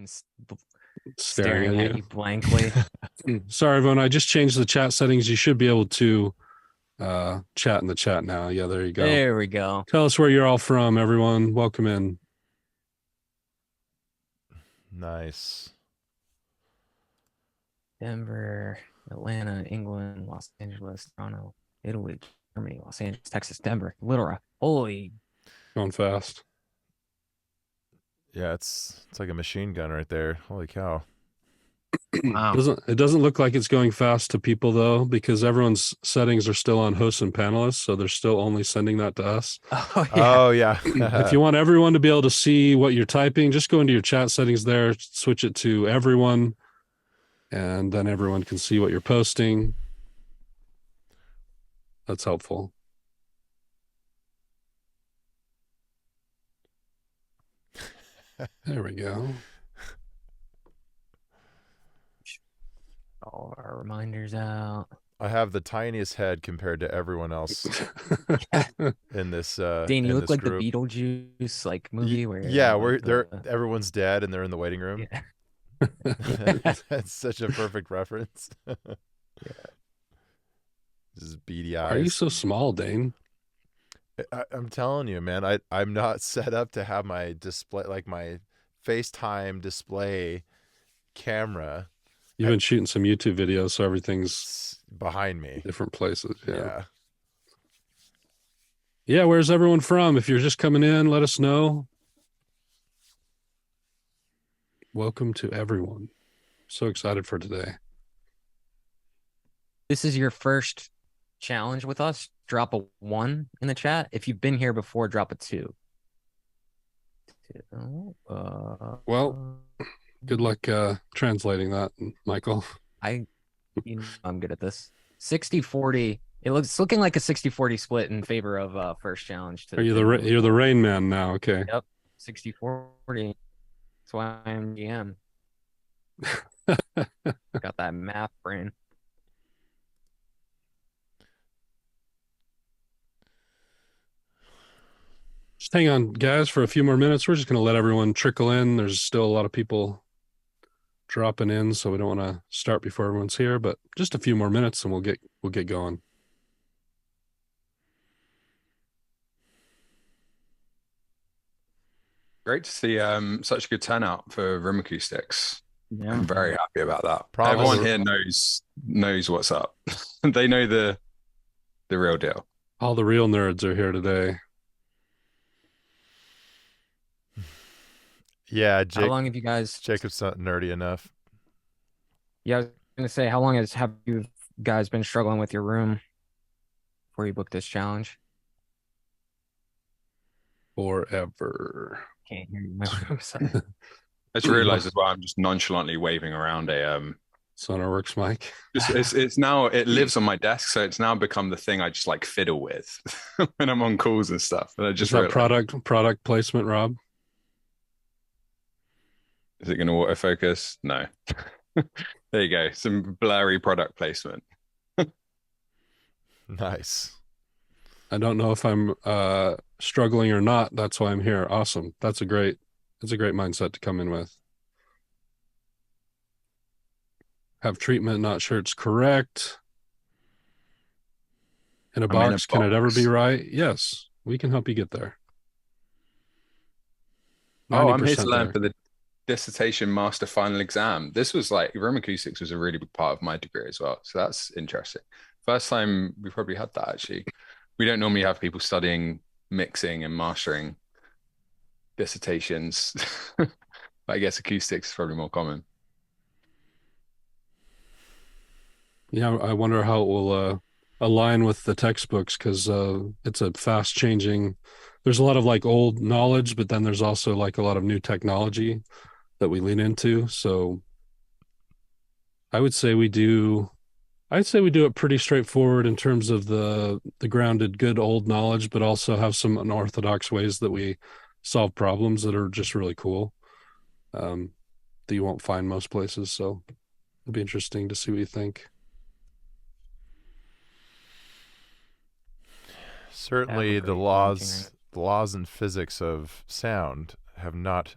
and Staring staring at at you blankly. Sorry, everyone. I just changed the chat settings. You should be able to chat in the chat now. Yeah, there you go. There we go. Tell us where you're all from, everyone. Welcome in. Nice. Denver, Atlanta, England, Los Angeles, Toronto, Italy, Germany, Los Angeles, Texas, Denver, Little Rock. Holy, Going fast. Yeah, it's like a machine gun right there. Holy cow. wow. It doesn't look like it's going fast to people though, because everyone's settings are still on hosts and panelists, so they're still only sending that to us. Oh yeah. Oh, yeah. If you want everyone to be able to see what you're typing, just go into your chat settings there, switch it to everyone, and then everyone can see what you're posting. That's helpful. There we go. All our reminders out. I have the tiniest head compared to everyone else in this Dane, you in look this like group. the Beetlejuice like movie where everyone's dead and they're in the waiting room. Yeah. That's such a perfect reference. Yeah. This is beady eyes. Why are you so small, Dane? I'm telling you, man, I'm not set up to have my display, like my FaceTime display camera. You've been shooting some YouTube videos, so everything's behind me. Different places. Yeah. Yeah, where's everyone from? If you're just coming in, let us know. Welcome to everyone. So excited for today. This is your first challenge with us. Drop a 1 in the chat. If you've been here before, drop a 2. Well, good luck translating that, Michael. I'm good at this. 60-40. It's looking like a 60-40 split in favor of first challenge. Are you you're the Rain Man now? Okay. Yep. 60-40. That's why I'm GM. Got that math brain. Just hang on, guys, for a few more minutes. We're just going to let everyone trickle in. There's still a lot of people dropping in, so we don't want to start before everyone's here, but just a few more minutes and we'll get going. Great to see such a good turnout for room acoustics. Yeah. I'm very happy about that. Probably. Everyone here knows what's up. They know the real deal. All the real nerds are here today. Yeah, how long have you guys? Jacob's not nerdy enough. Yeah, I was gonna say, how long have you guys been struggling with your room before you booked this challenge? Forever. Can't hear you. My room's I just realized as well, I'm just nonchalantly waving around a Sonarworks mic. It's now, it lives on my desk, so it's now become the thing I just like fiddle with when I'm on calls and stuff. And I just Is that product placement, Rob? Is it going to autofocus? No. There you go. Some blurry product placement. Nice. I don't know if I'm struggling or not. That's why I'm here. Awesome. That's a great mindset to come in with. Have treatment, not sure it's correct. In a box, can it ever be right? Yes, we can help you get there. Oh, I'm here to learn for the dissertation master final exam. This was like, room acoustics was a really big part of my degree as well. So that's interesting. First time we probably had that, actually. We don't normally have people studying mixing and mastering dissertations. But I guess acoustics is probably more common. Yeah, I wonder how it will align with the textbooks, because it's a fast changing. There's a lot of like old knowledge, but then there's also like a lot of new technology that we lean into. So I'd say we do it pretty straightforward in terms of the grounded good old knowledge, but also have some unorthodox ways that we solve problems that are just really cool, that you won't find most places. So it'll be interesting to see what you think. Certainly the laws and physics of sound have not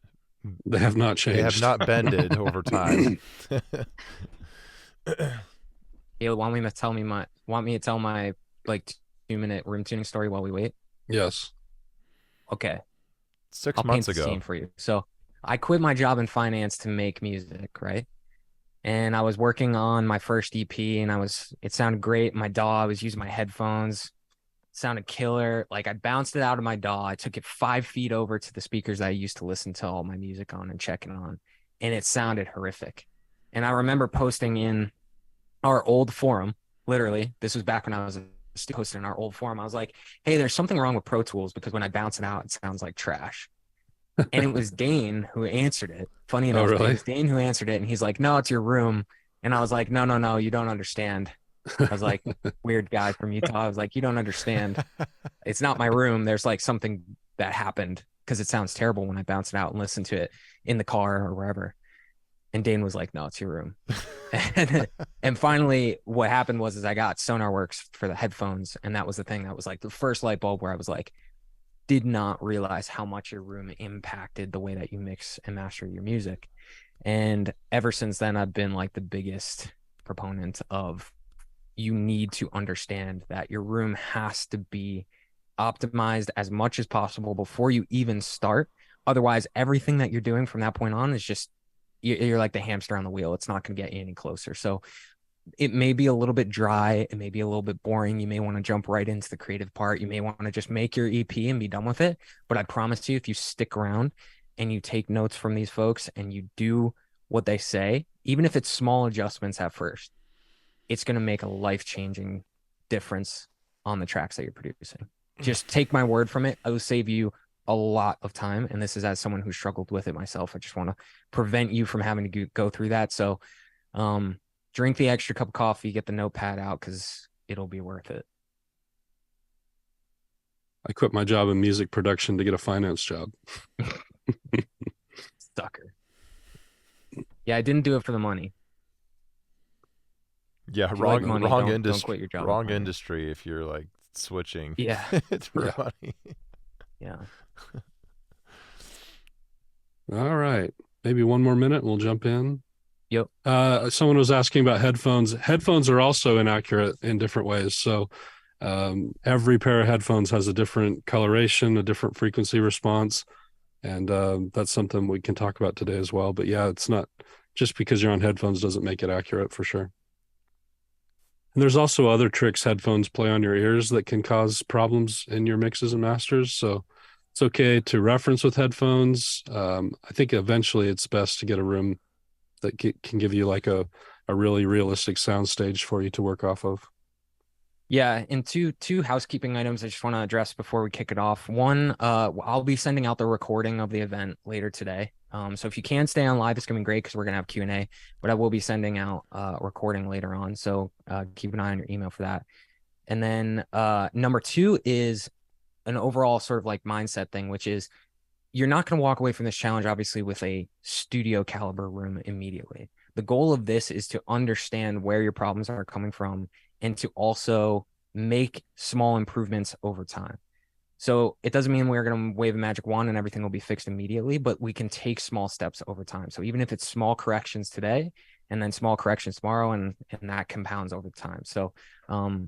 They have not changed. They have not bended over time. You want me to tell my like 2-minute room tuning story while we wait? Yes. Okay. 6 I'll months paint the ago. scene for you. So I quit my job in finance to make music, right? And I was working on my first EP, and it sounded great. My DAW, I was using my headphones. It sounded killer. Like I bounced it out of my DAW. I took it 5 feet over to the speakers I used to listen to all my music on and checking on, and it sounded horrific. And I remember posting in our old forum, literally, this was back when I was posting in our old forum. I was like, hey, there's something wrong with Pro Tools because when I bounce it out, it sounds like trash. And it was Dane who answered it. Funny enough, really? It was Dane who answered it. And he's like, no, it's your room. And I was like, no, you don't understand. I was like, weird guy from Utah. I was like, you don't understand. It's not my room. There's like something that happened because it sounds terrible when I bounce it out and listen to it in the car or wherever. And Dane was like, no, it's your room. and finally, what happened was I got SonarWorks for the headphones. And that was the thing that was like the first light bulb where I was like, did not realize how much your room impacted the way that you mix and master your music. And ever since then, I've been like the biggest proponent of you need to understand that your room has to be optimized as much as possible before you even start. Otherwise, everything that you're doing from that point on is just, you're like the hamster on the wheel. It's not going to get you any closer. So it may be a little bit dry. It may be a little bit boring. You may want to jump right into the creative part. You may want to just make your EP and be done with it. But I promise you, if you stick around and you take notes from these folks and you do what they say, even if it's small adjustments at first, it's going to make a life-changing difference on the tracks that you're producing. Just take my word from it. I will save you a lot of time. And this is as someone who struggled with it myself. I just want to prevent you from having to go through that. So, drink the extra cup of coffee, get the notepad out because it'll be worth it. I quit my job in music production to get a finance job. Sucker. Yeah, I didn't do it for the money. Yeah, If you wrong, like money, wrong don't industry. quit your job. Wrong industry if you're like switching. Yeah. for money. Yeah. All right. Maybe one more minute and we'll jump in. Yep. Someone was asking about headphones. Headphones are also inaccurate in different ways. So every pair of headphones has a different coloration, a different frequency response. And that's something we can talk about today as well. But yeah, it's not just because you're on headphones doesn't make it accurate for sure. And there's also other tricks headphones play on your ears that can cause problems in your mixes and masters. So it's okay to reference with headphones. I think eventually it's best to get a room that can give you like a really realistic sound stage for you to work off of. Yeah, and two housekeeping items I just want to address before we kick it off. One, I'll be sending out the recording of the event later today. So if you can stay on live, it's gonna be great because we're gonna have Q&A. But I will be sending out a recording later on. So keep an eye on your email for that. And then number 2 is an overall sort of like mindset thing, which is you're not going to walk away from this challenge, obviously, with a studio caliber room immediately. The goal of this is to understand where your problems are coming from and to also make small improvements over time. So it doesn't mean we're going to wave a magic wand and everything will be fixed immediately, but we can take small steps over time. So even if it's small corrections today and then small corrections tomorrow, and that compounds over time. So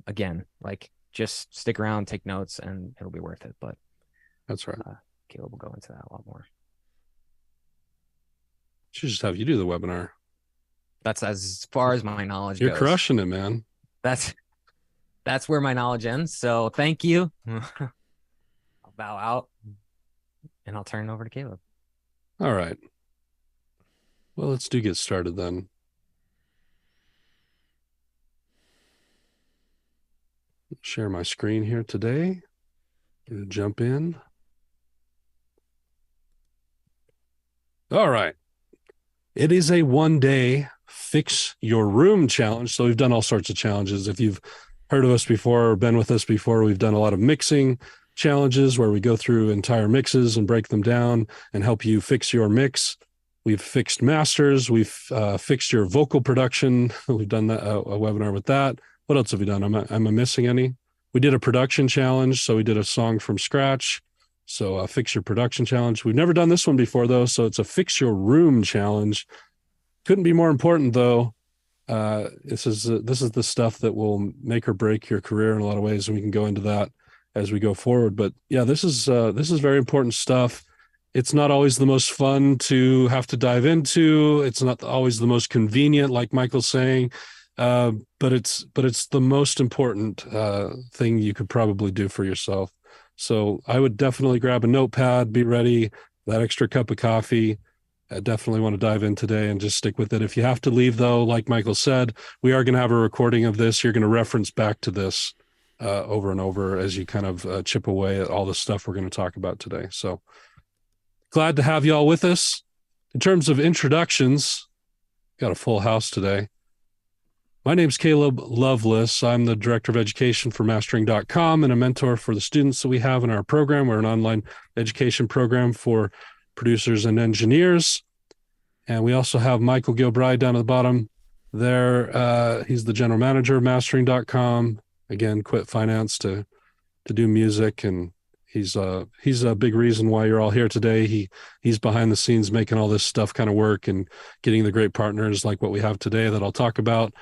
again, like just stick around, take notes, and it'll be worth it. But that's right. Caleb will go into that a lot more. Should just have you do the webinar. That's as far as my knowledge You're goes. crushing it, man. That's where my knowledge ends. So thank you. I'll bow out and I'll turn it over to Caleb. All right. Well, let's get started then. Share my screen here today. Gonna jump in. All right. It is a 1-day fix your room challenge. So we've done all sorts of challenges. If you've heard of us before or been with us before, we've done a lot of mixing challenges where we go through entire mixes and break them down and help you fix your mix. We've fixed masters. We've fixed your vocal production. We've done that, a webinar with that. What else have we done? Am I missing any? We did a production challenge. So we did a song from scratch. So Fix Your Production Challenge. We've never done this one before, though, so it's a Fix Your Room Challenge. Couldn't be more important, though. This is the stuff that will make or break your career in a lot of ways, and we can go into that as we go forward. But yeah, this is very important stuff. It's not always the most fun to have to dive into. It's not always the most convenient, like Michael's saying, but it's the most important thing you could probably do for yourself. So I would definitely grab a notepad, be ready, that extra cup of coffee. I definitely want to dive in today and just stick with it. If you have to leave, though, like Michael said, we are going to have a recording of this. You're going to reference back to this over and over as you kind of chip away at all the stuff we're going to talk about today. So glad to have you all with us. In terms of introductions, got a full house today. My name's Caleb Lovelace. I'm the Director of Education for Mastering.com and a mentor for the students that we have in our program. We're an online education program for producers and engineers. And we also have Michael Gilbride down at the bottom there. He's the general manager of Mastering.com. Again, quit finance to do music, and he's a big reason why you're all here today. He's behind the scenes making all this stuff kind of work and getting the great partners like what we have today that I'll talk about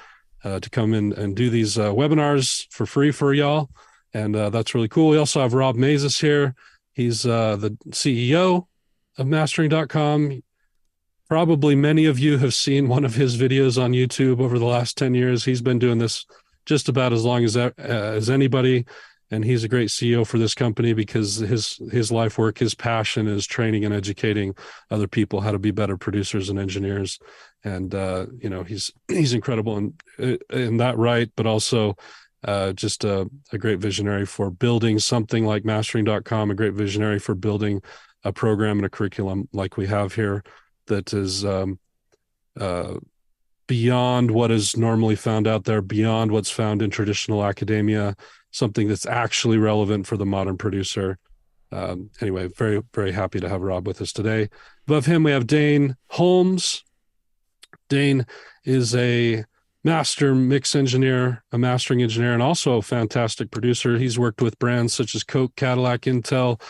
to come in and do these webinars for free for y'all. And that's really cool. We also have Rob Mazes here. He's the CEO of Mastering.com. Probably many of you have seen one of his videos on YouTube over the last 10 years. He's been doing this just about as long as anybody. And he's a great CEO for this company because his life work, his passion is training and educating other people how to be better producers and engineers. And, he's incredible in that right, but also just a great visionary for building something like Mastering.com, a great visionary for building a program and a curriculum like we have here that is beyond what is normally found out there, beyond what's found in traditional academia, something that's actually relevant for the modern producer. Anyway, very, very happy to have Rob with us today. Above him, we have Dane Holmes. Dane is a master mix engineer, a mastering engineer, and also a fantastic producer. He's worked with brands such as Coke, Cadillac, Intel,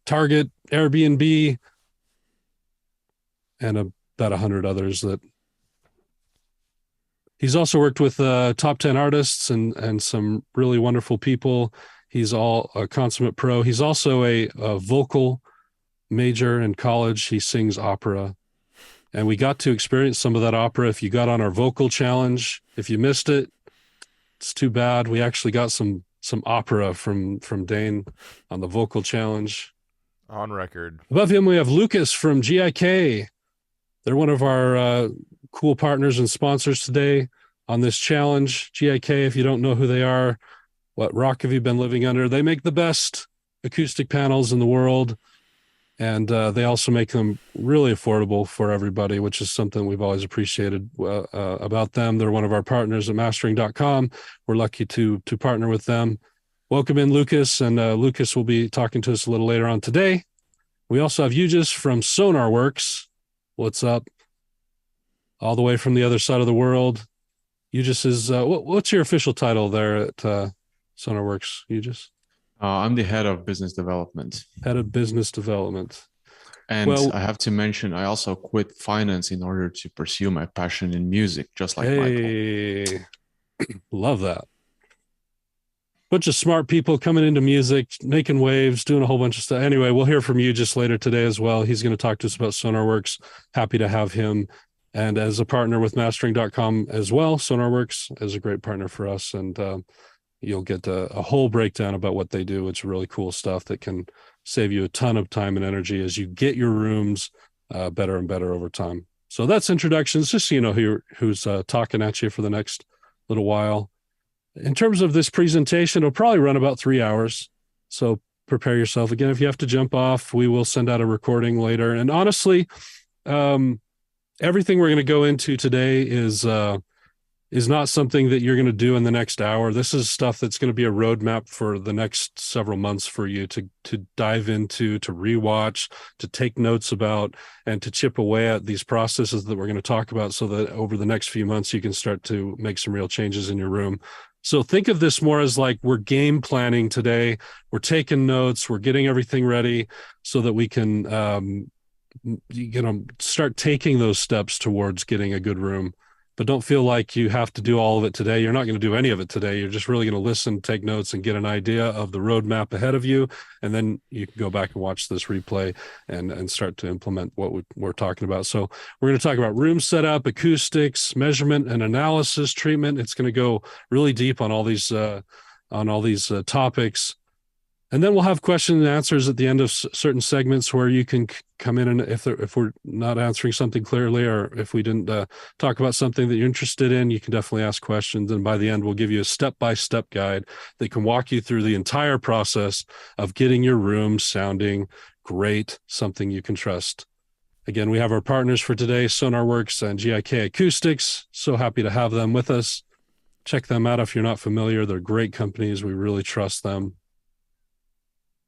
Target, Airbnb, and about 100 others. That he's also worked with top 10 artists and some really wonderful people. He's all a consummate pro. He's also a vocal major in college. He sings opera, and we got to experience some of that opera. If you got on our vocal challenge, if you missed it, it's too bad. We actually got some opera from Dane on the vocal challenge. On record. Above him, we have Lucas from GIK. They're one of our cool partners and sponsors today on this challenge. GIK, if you don't know who they are, what rock have you been living under? They make the best acoustic panels in the world, and they also make them really affordable for everybody, which is something we've always appreciated about them. They're one of our partners at Mastering.com. We're lucky to partner with them. Welcome in, Lucas, and Lucas will be talking to us a little later on today. We also have Eugis from SonarWorks. What's up? All the way from the other side of the world. Eugis is, what's your official title there at SonarWorks, Eugis? I'm the head of business development. Head of business development. And I have to mention, I also quit finance in order to pursue my passion in music, just like Michael. Love that. Bunch of smart people coming into music, making waves, doing a whole bunch of stuff. Anyway, we'll hear from you just later today as well. He's going to talk to us about SonarWorks. Happy to have him. And as a partner with Mastering.com as well, SonarWorks is a great partner for us. And you'll get a whole breakdown about what they do. It's really cool stuff that can save you a ton of time and energy as you get your rooms better and better over time. So that's introductions, just so you know who's talking at you for the next little while. In terms of this presentation, it'll probably run about 3 hours. So prepare yourself. Again, if you have to jump off, we will send out a recording later. And honestly, everything we're going to go into today is not something that you're going to do in the next hour. This is stuff that's going to be a roadmap for the next several months for you to dive into, to rewatch, to take notes about, and to chip away at these processes that we're going to talk about so that over the next few months, you can start to make some real changes in your room. So think of this more as like we're game planning today. We're taking notes. We're getting everything ready so that we can, start taking those steps towards getting a good room. But don't feel like you have to do all of it today. You're not going to do any of it today. You're just really going to listen, take notes, and get an idea of the roadmap ahead of you. And then you can go back and watch this replay and start to implement what we're talking about. So we're going to talk about room setup, acoustics, measurement, and analysis treatment. It's going to go really deep on all these topics. And then we'll have question and answers at the end of certain segments where you can come in, and if we're not answering something clearly, or if we didn't talk about something that you're interested in, you can definitely ask questions. And by the end, we'll give you a step-by-step guide that can walk you through the entire process of getting your room sounding great, something you can trust. Again, we have our partners for today, SonarWorks and GIK Acoustics. So happy to have them with us. Check them out if you're not familiar. They're great companies. We really trust them.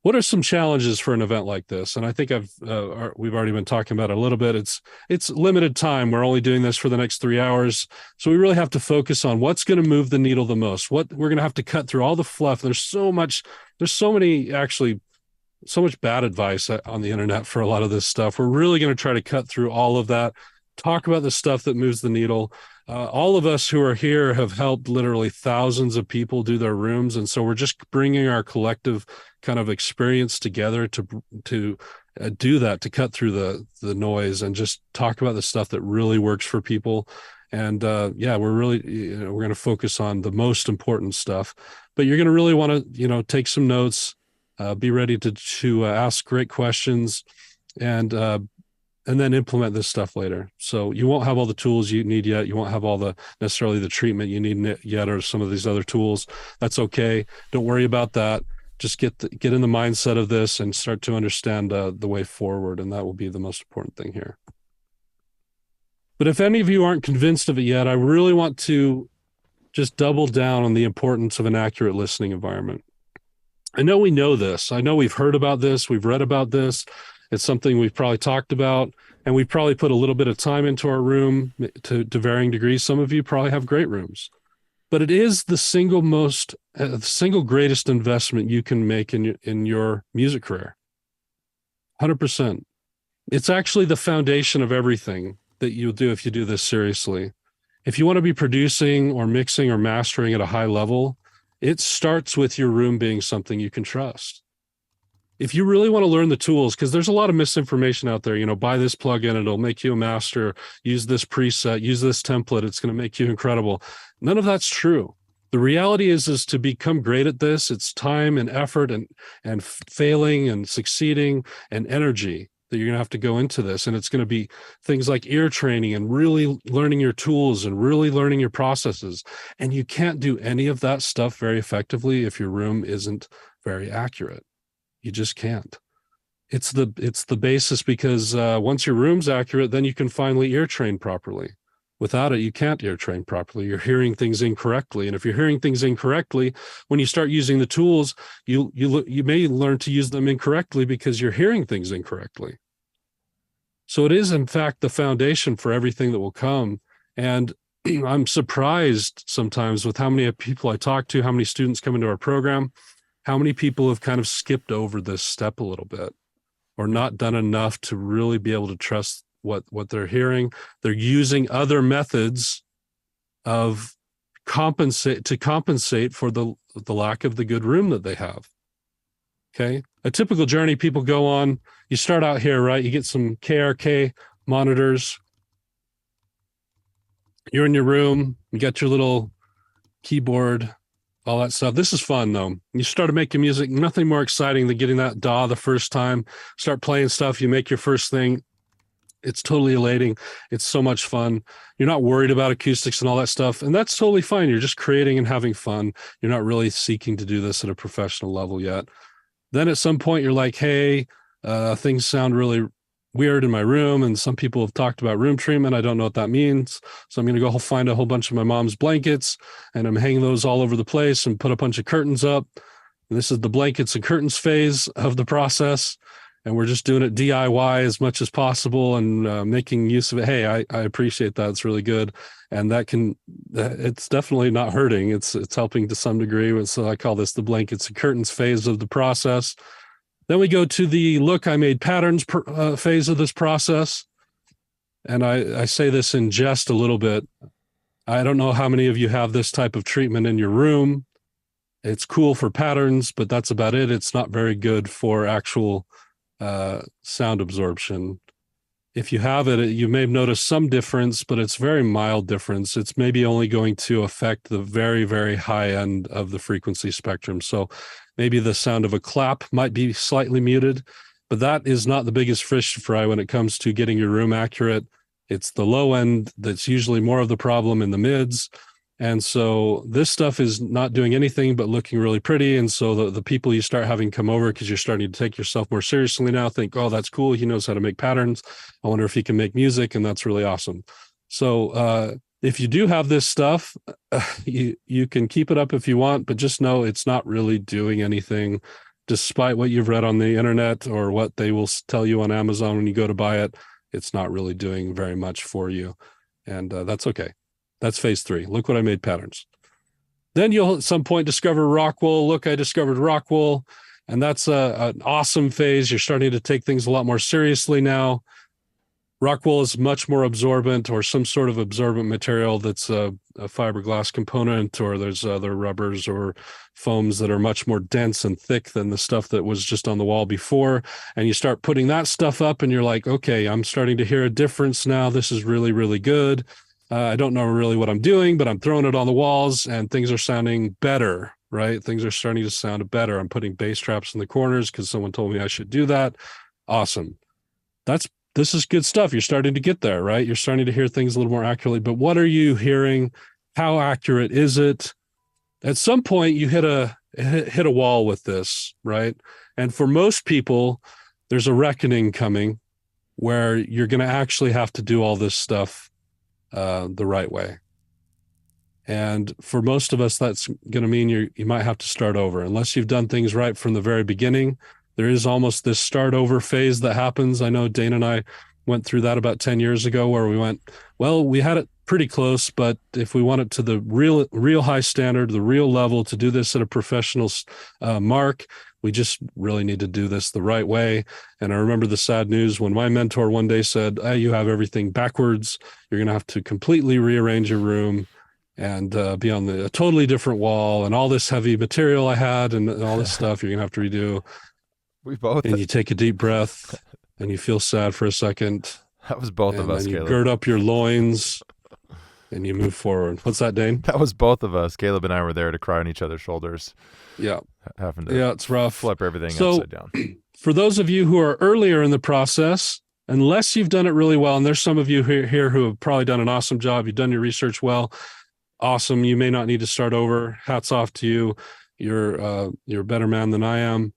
What are some challenges for an event like this? And I think we've already been talking about it a little bit. It's limited time. We're only doing this for the next 3 hours. So we really have to focus on what's going to move the needle the most. What we're going to have to cut through all the fluff. There's so much bad advice on the internet for a lot of this stuff. We're really going to try to cut through all of that, talk about the stuff that moves the needle. All of us who are here have helped literally thousands of people do their rooms. And so we're just bringing our collective kind of experience together to do that, to cut through the noise and just talk about the stuff that really works for people. And we're really, we're going to focus on the most important stuff, but you're going to really want to, take some notes, be ready to ask great questions, and then implement this stuff later. So you won't have all the tools you need yet. You won't have all necessarily the treatment you need yet, or some of these other tools. That's okay. Don't worry about that. Just get in the mindset of this and start to understand the way forward. And that will be the most important thing here. But if any of you aren't convinced of it yet, I really want to just double down on the importance of an accurate listening environment. I know we know this. I know we've heard about this. We've read about this. It's something we've probably talked about, and we've probably put a little bit of time into our room to varying degrees. Some of you probably have great rooms, but it is the single greatest investment you can make in your music career. 100%. It's actually the foundation of everything that you'll do if you do this seriously. If you want to be producing or mixing or mastering at a high level, it starts with your room being something you can trust. If you really want to learn the tools, because there's a lot of misinformation out there, buy this plugin, it'll make you a master, use this preset, use this template, it's going to make you incredible. None of that's true. The reality is to become great at this, it's time and effort and failing and succeeding and energy that you're going to have to go into this. And it's going to be things like ear training and really learning your tools and really learning your processes. And you can't do any of that stuff very effectively if your room isn't very accurate. You just can't. It's the basis, because once your room's accurate, then you can finally ear train properly. Without it, you can't ear train properly. You're hearing things incorrectly. And if you're hearing things incorrectly, when you start using the tools, you may learn to use them incorrectly because you're hearing things incorrectly. So it is, in fact, the foundation for everything that will come. And I'm surprised sometimes with how many people I talk to, how many students come into our program, how many people have kind of skipped over this step a little bit, or not done enough to really be able to trust what they're hearing. They're using other methods of compensate for the lack of the good room that they have. Okay. A typical journey people go on, you start out here, right? You get some KRK monitors. You're in your room, you got your little keyboard, all that stuff. This is fun though. You started making music, nothing more exciting than getting that DAW the first time, start playing stuff, you make your first thing. It's totally elating. It's so much fun. You're not worried about acoustics and all that stuff. And that's totally fine. You're just creating and having fun. You're not really seeking to do this at a professional level yet. Then at some point you're like, hey, things sound really weird in my room. And some people have talked about room treatment. I don't know what that means. So I'm going to go find a whole bunch of my mom's blankets, and I'm hanging those all over the place and put a bunch of curtains up. And this is the blankets and curtains phase of the process. and we're just doing it DIY as much as possible and making use of it. Hey, I appreciate that. It's really good. And it's definitely not hurting. It's helping to some degree. So I call this the blankets and curtains phase of the process. Then we go to the look, I made patterns phase of this process. And I say this in jest a little bit. I don't know how many of you have this type of treatment in your room. It's cool for patterns, but that's about it. It's not very good for actual sound absorption. If you have it, you may have noticed some difference, but it's very mild difference. It's maybe only going to affect the very, very high end of the frequency spectrum. So maybe the sound of a clap might be slightly muted, but that is not the biggest fish to fry when it comes to getting your room accurate. It's the low end that's usually more of the problem in the mids. And so this stuff is not doing anything but looking really pretty. And so the people you start having come over because you're starting to take yourself more seriously now think, oh, that's cool. He knows how to make patterns. I wonder if he can make music. And that's really awesome. So if you do have this stuff, you can keep it up if you want, but just know it's not really doing anything despite what you've read on the internet or what they will tell you on Amazon when you go to buy it. It's not really doing very much for you. And that's okay. That's phase 3. Look what I made patterns. Then you'll at some point discover rock wool. Look, I discovered rock wool. And that's an awesome phase. You're starting to take things a lot more seriously now. Rock wool is much more absorbent or some sort of absorbent material that's a fiberglass component, or there's other rubbers or foams that are much more dense and thick than the stuff that was just on the wall before. And you start putting that stuff up and you're like, okay, I'm starting to hear a difference now. This is really, really good. I don't know really what I'm doing, but I'm throwing it on the walls and things are sounding better, right? Things are starting to sound better. I'm putting bass traps in the corners because someone told me I should do that. Awesome. This is good stuff. You're starting to get there, right? You're starting to hear things a little more accurately, but what are you hearing? How accurate is it? At some point you hit a wall with this, right? And for most people, there's a reckoning coming where you're going to actually have to do all this stuff the right way. And for most of us, that's going to mean you might have to start over. Unless you've done things right from the very beginning, there is almost this start over phase that happens. I know Dane and I went through that about 10 years ago where we went, well, we had it pretty close, but if we want it to the real high standard, the real level to do this at a professional mark, we just really need to do this the right way. And I remember the sad news when my mentor one day said, hey, you have everything backwards. You're going to have to completely rearrange your room and be on a totally different wall, and all this heavy material I had and all this stuff you're going to have to redo. We both. And you take a deep breath and you feel sad for a second. That was both of us, and you Caleb. gird up your loins and you move forward. What's that, Dane? That was both of us. Caleb and I were there to cry on each other's shoulders. Yeah. Having to it's rough. flip everything upside down. For those of you who are earlier in the process, unless you've done it really well, and there's some of you here who have probably done an awesome job, you've done your research well, awesome. You may not need to start over. Hats off to you. You're a better man than I am,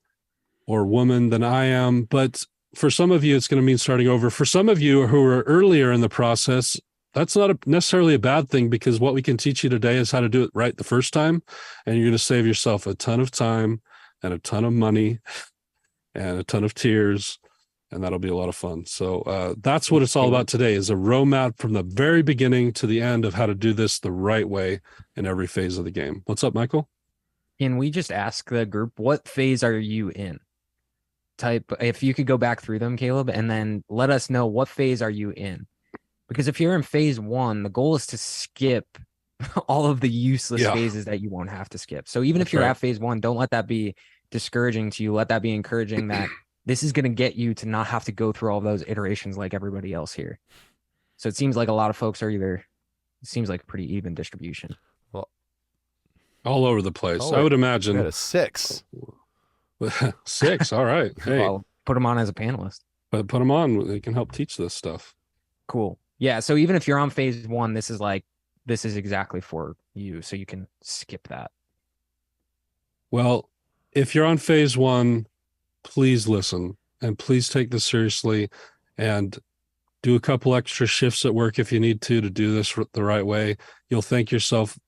or woman than I am. But for some of you, it's going to mean starting over. For some of you who are earlier in the process, that's not necessarily a bad thing, because what we can teach you today is how to do it right the first time. And you're going to save yourself a ton of time and a ton of money and a ton of tears. And that'll be a lot of fun. So that's what it's all about today, is a roadmap from the very beginning to the end of how to do this the right way in every phase of the game. What's up, Michael? Can we just ask the group, what phase are you in? If you could go back through them, Caleb, and then let us know what phase are you in. Because if you're in phase 1, the goal is to skip all of the useless phases that you won't have to skip. So even if you're at phase 1, don't let that be discouraging to you. Let that be encouraging that this is going to get you to not have to go through all those iterations like everybody else here. So it seems like a lot of folks are it seems like a pretty even distribution. Well, all over the place. I would imagine. At a 6. 6. All right. Hey, I'll put them on as a panelist. But put them on. They can help teach this stuff. Cool. Yeah. So even if you're on phase 1, this is exactly for you. So you can skip that. Well, if you're on phase 1, please listen and please take this seriously and do a couple extra shifts at work if you need to do this the right way. You'll thank yourself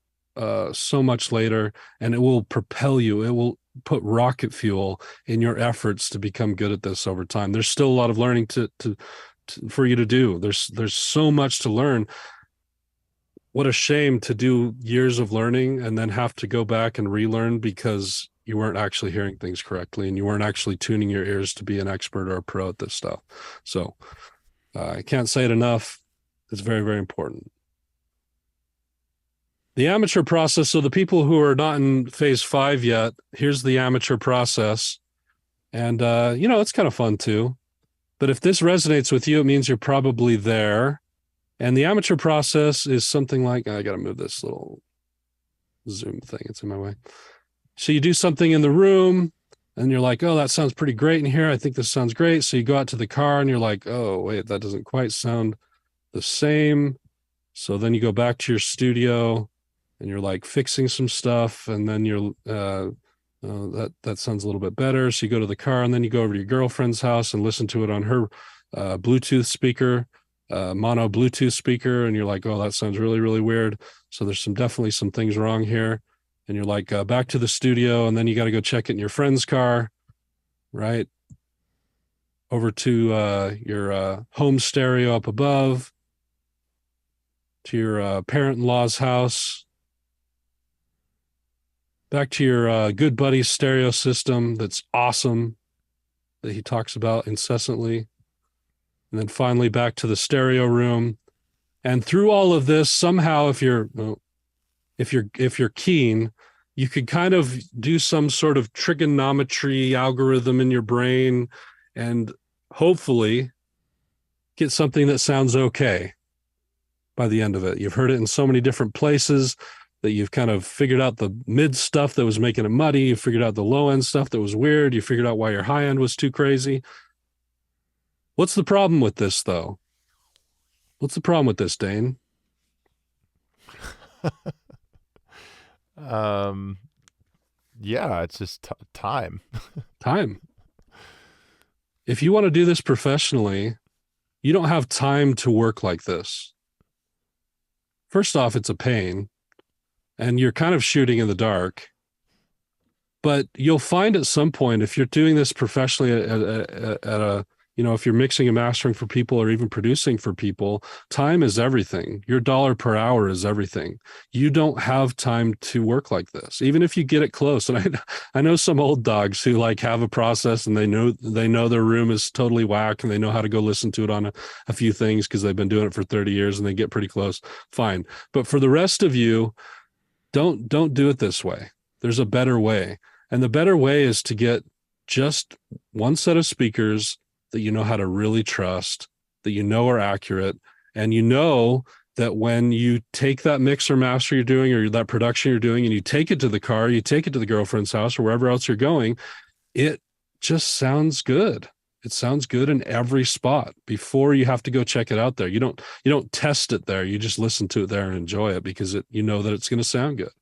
so much later, and it will propel you. It will put rocket fuel in your efforts to become good at this over time. There's still a lot of learning for you to do. There's so much to learn. What a shame to do years of learning and then have to go back and relearn because you weren't actually hearing things correctly and you weren't actually tuning your ears to be an expert or a pro at this stuff. So I can't say it enough. It's very, very important. The amateur process. So the people who are not in phase 5 yet, here's the amateur process. And, it's kind of fun too. But if this resonates with you, it means you're probably there. And the amateur process is something like, I got to move this little Zoom thing. It's in my way. So you do something in the room and you're like, oh, that sounds pretty great in here. I think this sounds great. So you go out to the car and you're like, oh, wait, that doesn't quite sound the same. So then you go back to your studio and you're like fixing some stuff. And then you're, that sounds a little bit better. So you go to the car and then you go over to your girlfriend's house and listen to it on her Bluetooth speaker, mono Bluetooth speaker. And you're like, oh, that sounds really, really weird. So there's definitely some things wrong here. And you're like, back to the studio. And then you got to go check it in your friend's car, right? Over to your home stereo up above, to your parent-in-law's house, back to your good buddy's stereo system that's awesome, that he talks about incessantly. And then finally back to the stereo room. And through all of this, somehow, if you're keen, you could kind of do some sort of trigonometry algorithm in your brain and hopefully get something that sounds okay by the end of it. You've heard it in so many different places that you've kind of figured out the mid stuff that was making it muddy. You figured out the low end stuff that was weird. You figured out why your high end was too crazy. What's the problem with this, though? What's the problem with this, Dane? Yeah, it's just time. Time. If you want to do this professionally, you don't have time to work like this. First off, it's a pain, and you're kind of shooting in the dark. But you'll find at some point, if you're doing this professionally at a if you're mixing and mastering for people or even producing for people, time is everything. Your dollar per hour is everything. You don't have time to work like this, even if you get it close. And I know some old dogs who like have a process and they know their room is totally whack and they know how to go listen to it on a few things because they've been doing it for 30 years and they get pretty close. Fine. But for the rest of you, don't do it this way. There's a better way. And the better way is to get just one set of speakers that you know how to really trust, that you know are accurate, and you know that when you take that mix or master you're doing or that production you're doing and you take it to the car, you take it to the girlfriend's house or wherever else you're going, it just sounds good. It sounds good in every spot before you have to go check it out there. You don't test it there. You just listen to it there and enjoy it because you know that it's going to sound good.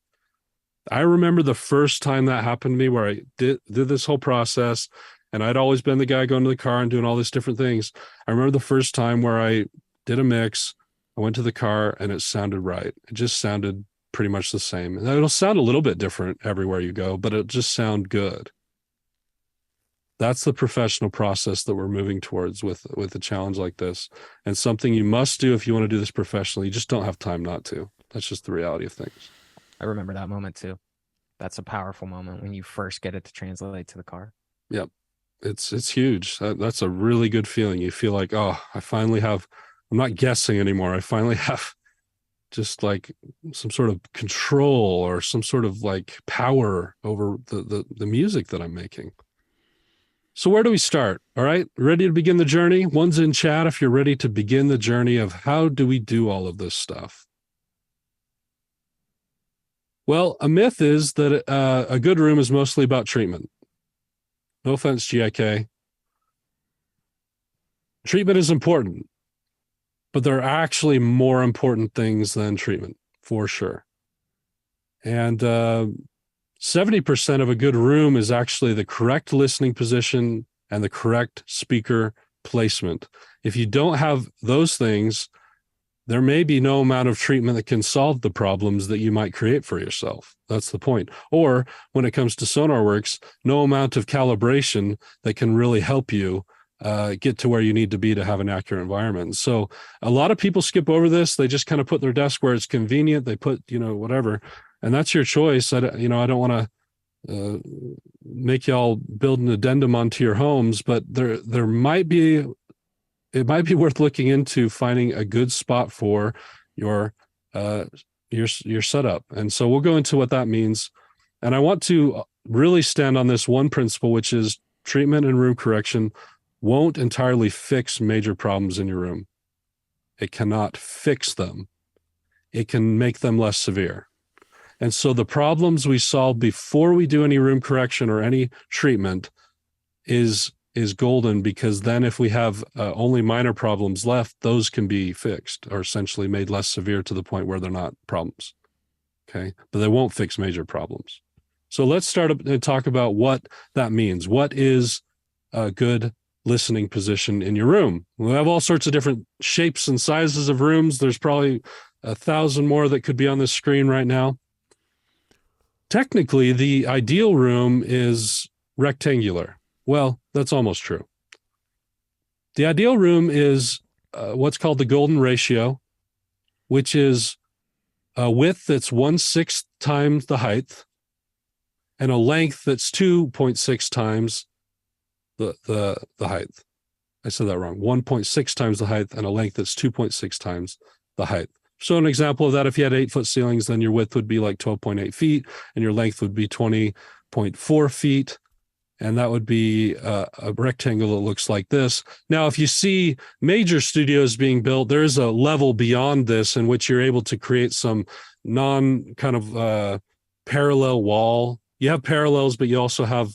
I remember the first time that happened to me where I did this whole process. And I'd always been the guy going to the car and doing all these different things. I remember the first time where I did a mix, I went to the car and it sounded right. It just sounded pretty much the same. And it'll sound a little bit different everywhere you go, but it'll just sound good. That's the professional process that we're moving towards with a challenge like this. And something you must do if you want to do this professionally. You just don't have time not to. That's just the reality of things. I remember that moment too. That's a powerful moment when you first get it to translate to the car. Yep. It's huge. That's a really good feeling. You feel like, oh, I'm not guessing anymore. I finally have just like some sort of control or some sort of like power over the music that I'm making. So where do we start? All right. Ready to begin the journey? One's in chat if you're ready to begin the journey of how do we do all of this stuff? Well, a myth is that a good room is mostly about treatment. No offense, GIK. Treatment is important, but there are actually more important things than treatment, for sure. And 70% of a good room is actually the correct listening position and the correct speaker placement. If you don't have those things, there may be no amount of treatment that can solve the problems that you might create for yourself. That's the point. Or when it comes to SonarWorks, no amount of calibration that can really help you get to where you need to be to have an accurate environment. So a lot of people skip over this. They just kind of put their desk where it's convenient. They put, whatever, and that's your choice. I don't want to make y'all build an addendum onto your homes, but it might be worth looking into finding a good spot for your setup. And so we'll go into what that means. And I want to really stand on this one principle, which is treatment and room correction won't entirely fix major problems in your room. It cannot fix them. It can make them less severe. And so the problems we solve before we do any room correction or any treatment is golden, because then if we have only minor problems left, those can be fixed or essentially made less severe to the point where they're not problems. Okay, but they won't fix major problems. So let's start up and talk about what that means. What is a good listening position in your room? We have all sorts of different shapes and sizes of rooms. There's probably 1,000 more that could be on this screen right now. Technically, the ideal room is rectangular. Well, that's almost true. The ideal room is what's called the golden ratio, which is a width that's 1/6 times the height and a length that's 2.6 times the height. I said that wrong. 1.6 times the height and a length that's 2.6 times the height. So an example of that, if you had 8-foot ceilings, then your width would be like 12.8 feet and your length would be 20.4 feet. And that would be a rectangle that looks like this. Now, if you see major studios being built, there is a level beyond this in which you're able to create some parallel wall. You have parallels, but you also have,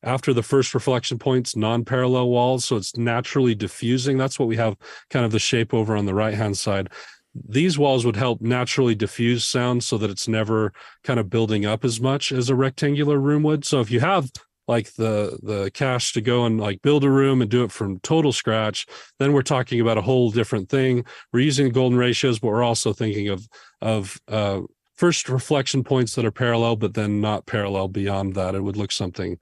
after the first reflection points, non-parallel walls. So it's naturally diffusing. That's what we have kind of the shape over on the right-hand side. These walls would help naturally diffuse sound so that it's never kind of building up as much as a rectangular room would. So if you have like the cash to go and like build a room and do it from total scratch, then we're talking about a whole different thing. We're using the golden ratios, but we're also thinking of first reflection points that are parallel, but then not parallel beyond that. It would look something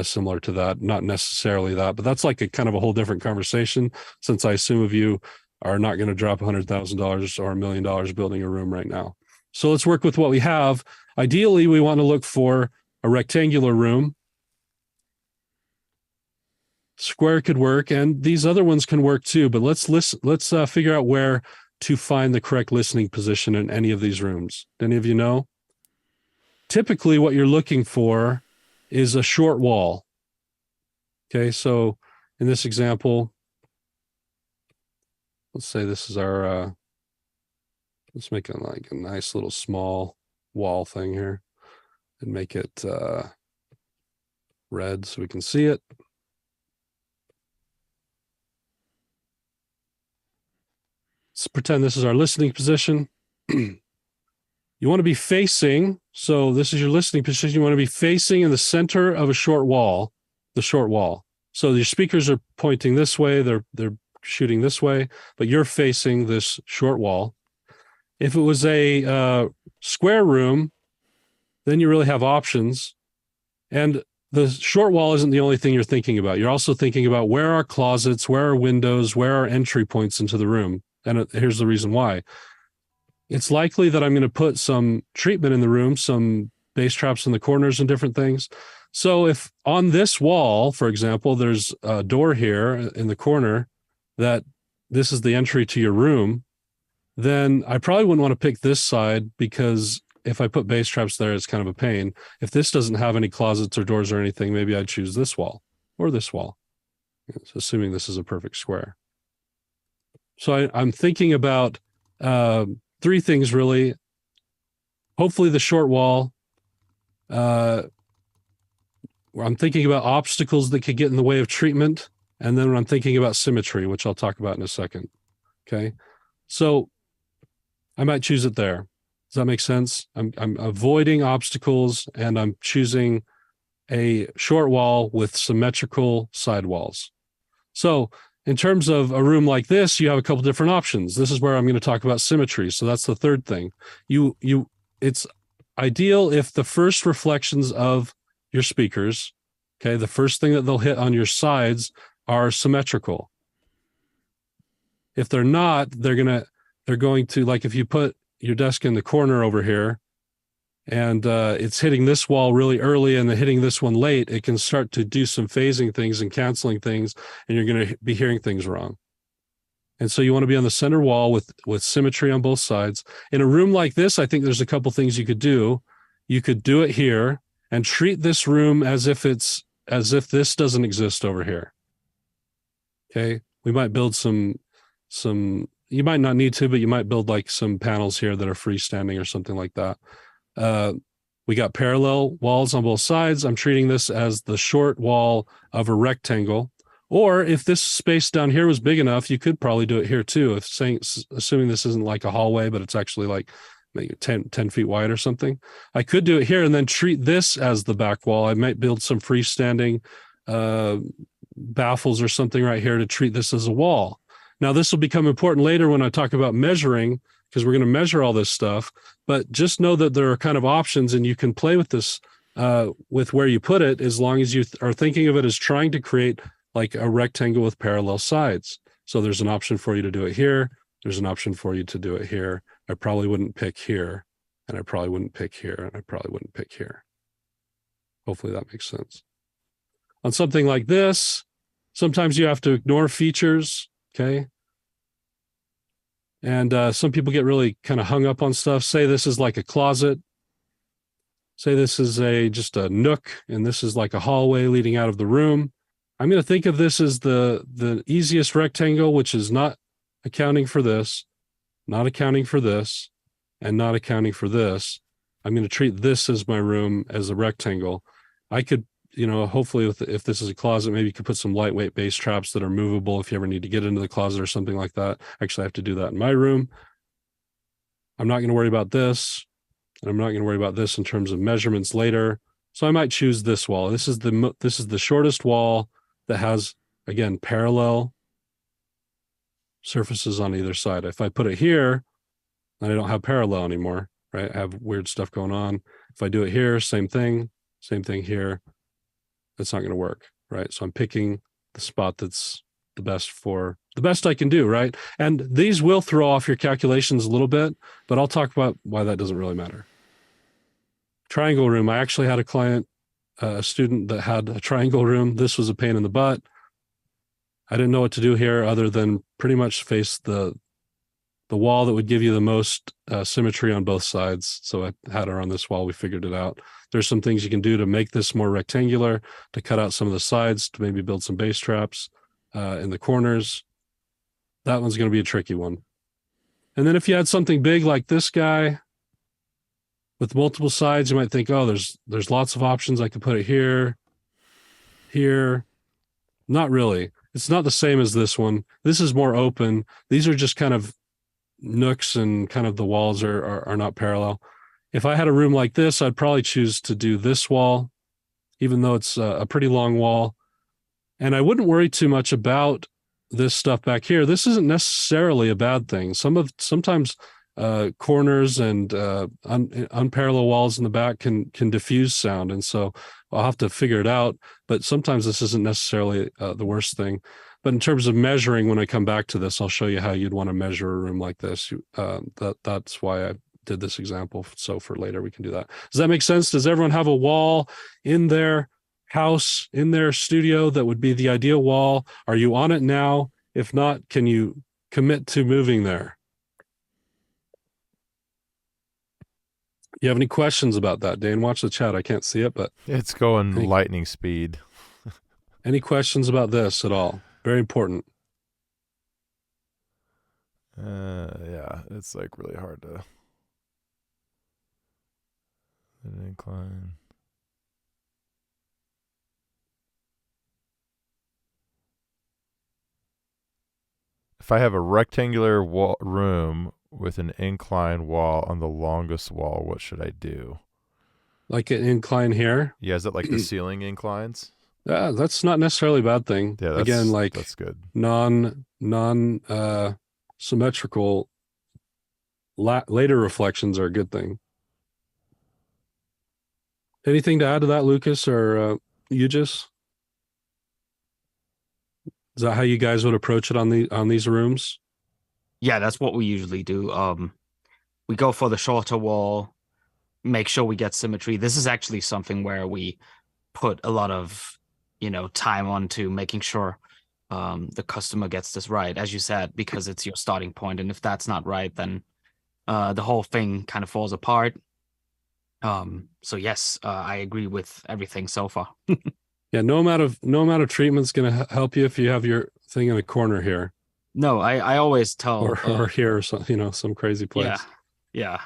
similar to that, not necessarily that, but that's like a kind of a whole different conversation, since I assume of you are not going to drop $100,000 or $1 million building a room right now. So let's work with what we have. Ideally, we want to look for a rectangular room. Square could work, and these other ones can work too, but let's figure out where to find the correct listening position in any of these rooms. Do any of you know? Typically, what you're looking for is a short wall. Okay, so in this example, let's say this is our, let's make it like a nice little small wall thing here and make it red so we can see it. Let's pretend this is our listening position. You want to be facing, so this is your listening position. You want to be facing in the center of a short wall, the short wall. So your speakers are pointing this way, they're shooting this way, but you're facing this short wall. If it was a square room, then you really have options. And the short wall isn't the only thing you're thinking about. You're also thinking about where are closets, where are windows, where are entry points into the room. And here's the reason why. It's likely that I'm going to put some treatment in the room, some bass traps in the corners and different things. So if on this wall, for example, there's a door here in the corner that this is the entry to your room, then I probably wouldn't want to pick this side, because if I put bass traps there, it's kind of a pain. If this doesn't have any closets or doors or anything, maybe I'd choose this wall or this wall, assuming this is a perfect square. So I'm thinking about three things, really. Hopefully the short wall. I'm thinking about obstacles that could get in the way of treatment. And then I'm thinking about symmetry, which I'll talk about in a second. Okay. So I might choose it there. Does that make sense? I'm avoiding obstacles, and I'm choosing a short wall with symmetrical sidewalls. So in terms of a room like this, you have a couple different options. This is where I'm going to talk about symmetry. So that's the third thing. It's ideal if the first reflections of your speakers, okay, the first thing that they'll hit on your sides are symmetrical. If they're not, they're going to, like if you put your desk in the corner over here and it's hitting this wall really early and then hitting this one late, it can start to do some phasing things and canceling things, and you're going to be hearing things wrong. And so you want to be on the center wall with symmetry on both sides. In a room like this, I think there's a couple things you could do. You could do it here and treat this room as if this doesn't exist over here. Okay. We might build some, you might not need to, but you might build like some panels here that are freestanding or something like that. We got parallel walls on both sides. I'm treating this as the short wall of a rectangle. Or if this space down here was big enough, you could probably do it here too. Assuming this isn't like a hallway, but it's actually like maybe 10 feet wide or something. I could do it here and then treat this as the back wall. I might build some freestanding baffles or something right here to treat this as a wall. Now, this will become important later when I talk about measuring, because we're going to measure all this stuff. But just know that there are kind of options, and you can play with this with where you put it, as long as you are thinking of it as trying to create like a rectangle with parallel sides. So there's an option for you to do it here. There's an option for you to do it here. I probably wouldn't pick here, and I probably wouldn't pick here, and I probably wouldn't pick here. Hopefully that makes sense. On something like this, sometimes you have to ignore features, okay? And some people get really kind of hung up on stuff. Say this is like a closet. Say this is just a nook, and this is like a hallway leading out of the room. I'm going to think of this as the easiest rectangle, which is not accounting for this, not accounting for this, and not accounting for this. I'm going to treat this as my room as a rectangle. I could, hopefully if this is a closet, maybe you could put some lightweight base traps that are movable if you ever need to get into the closet or something like that. Actually, I have to do that in my room. I'm not going to worry about this, and I'm not going to worry about this in terms of measurements later. So I might choose this wall. This is the shortest wall that has, again, parallel surfaces on either side. If I put it here, then I don't have parallel anymore, right? I have weird stuff going on. If I do it here, same thing here. That's not going to work, right? So I'm picking the spot that's the best I can do, right? And these will throw off your calculations a little bit, but I'll talk about why that doesn't really matter. Triangle room. I actually had a client, a student that had a triangle room. This was a pain in the butt. I didn't know what to do here other than pretty much face the wall that would give you the most symmetry on both sides. So I had her on this wall. We figured it out. There's some things you can do to make this more rectangular, to cut out some of the sides, to maybe build some base traps in the corners. That one's going to be a tricky one. And then if you had something big like this guy with multiple sides, you might think, oh, there's lots of options. I could put it here. Not really. It's not the same as this one. This is more open. These are just kind of nooks, and kind of the walls are not parallel. If I had a room like this, I'd probably choose to do this wall, even though it's a pretty long wall. And I wouldn't worry too much about this stuff back here. This isn't necessarily a bad thing. Sometimes corners and unparalleled walls in the back can diffuse sound, and so I'll have to figure it out. But sometimes this isn't necessarily the worst thing. But in terms of measuring, when I come back to this, I'll show you how you'd want to measure a room like this. That's why I did this example. So for later, we can do that. Does that make sense? Does everyone have a wall in their house, in their studio, that would be the ideal wall? Are you on it now? If not, can you commit to moving there? You have any questions about that, Dane? Watch the chat. I can't see it, but it's going lightning speed. Any questions about this at all? Very important. Yeah, it's like really hard to incline. If I have a rectangular room with an incline wall on the longest wall, what should I do? Like an incline here? Yeah, is it like the ceiling inclines? That's not necessarily a bad thing. Yeah, Again, like that's good. non symmetrical later reflections are a good thing. Anything to add to that, Lucas or Aegis? Is that how you guys would approach it on these rooms? Yeah, that's what we usually do. We go for the shorter wall, make sure we get symmetry. This is actually something where we put a lot of, time onto making sure the customer gets this right, as you said, because it's your starting point. And if that's not right, then the whole thing kind of falls apart. So yes, I agree with everything so far. Yeah, no amount of treatment's going to help you if you have your thing in a corner here. No, I always tell or here or some crazy place. Yeah.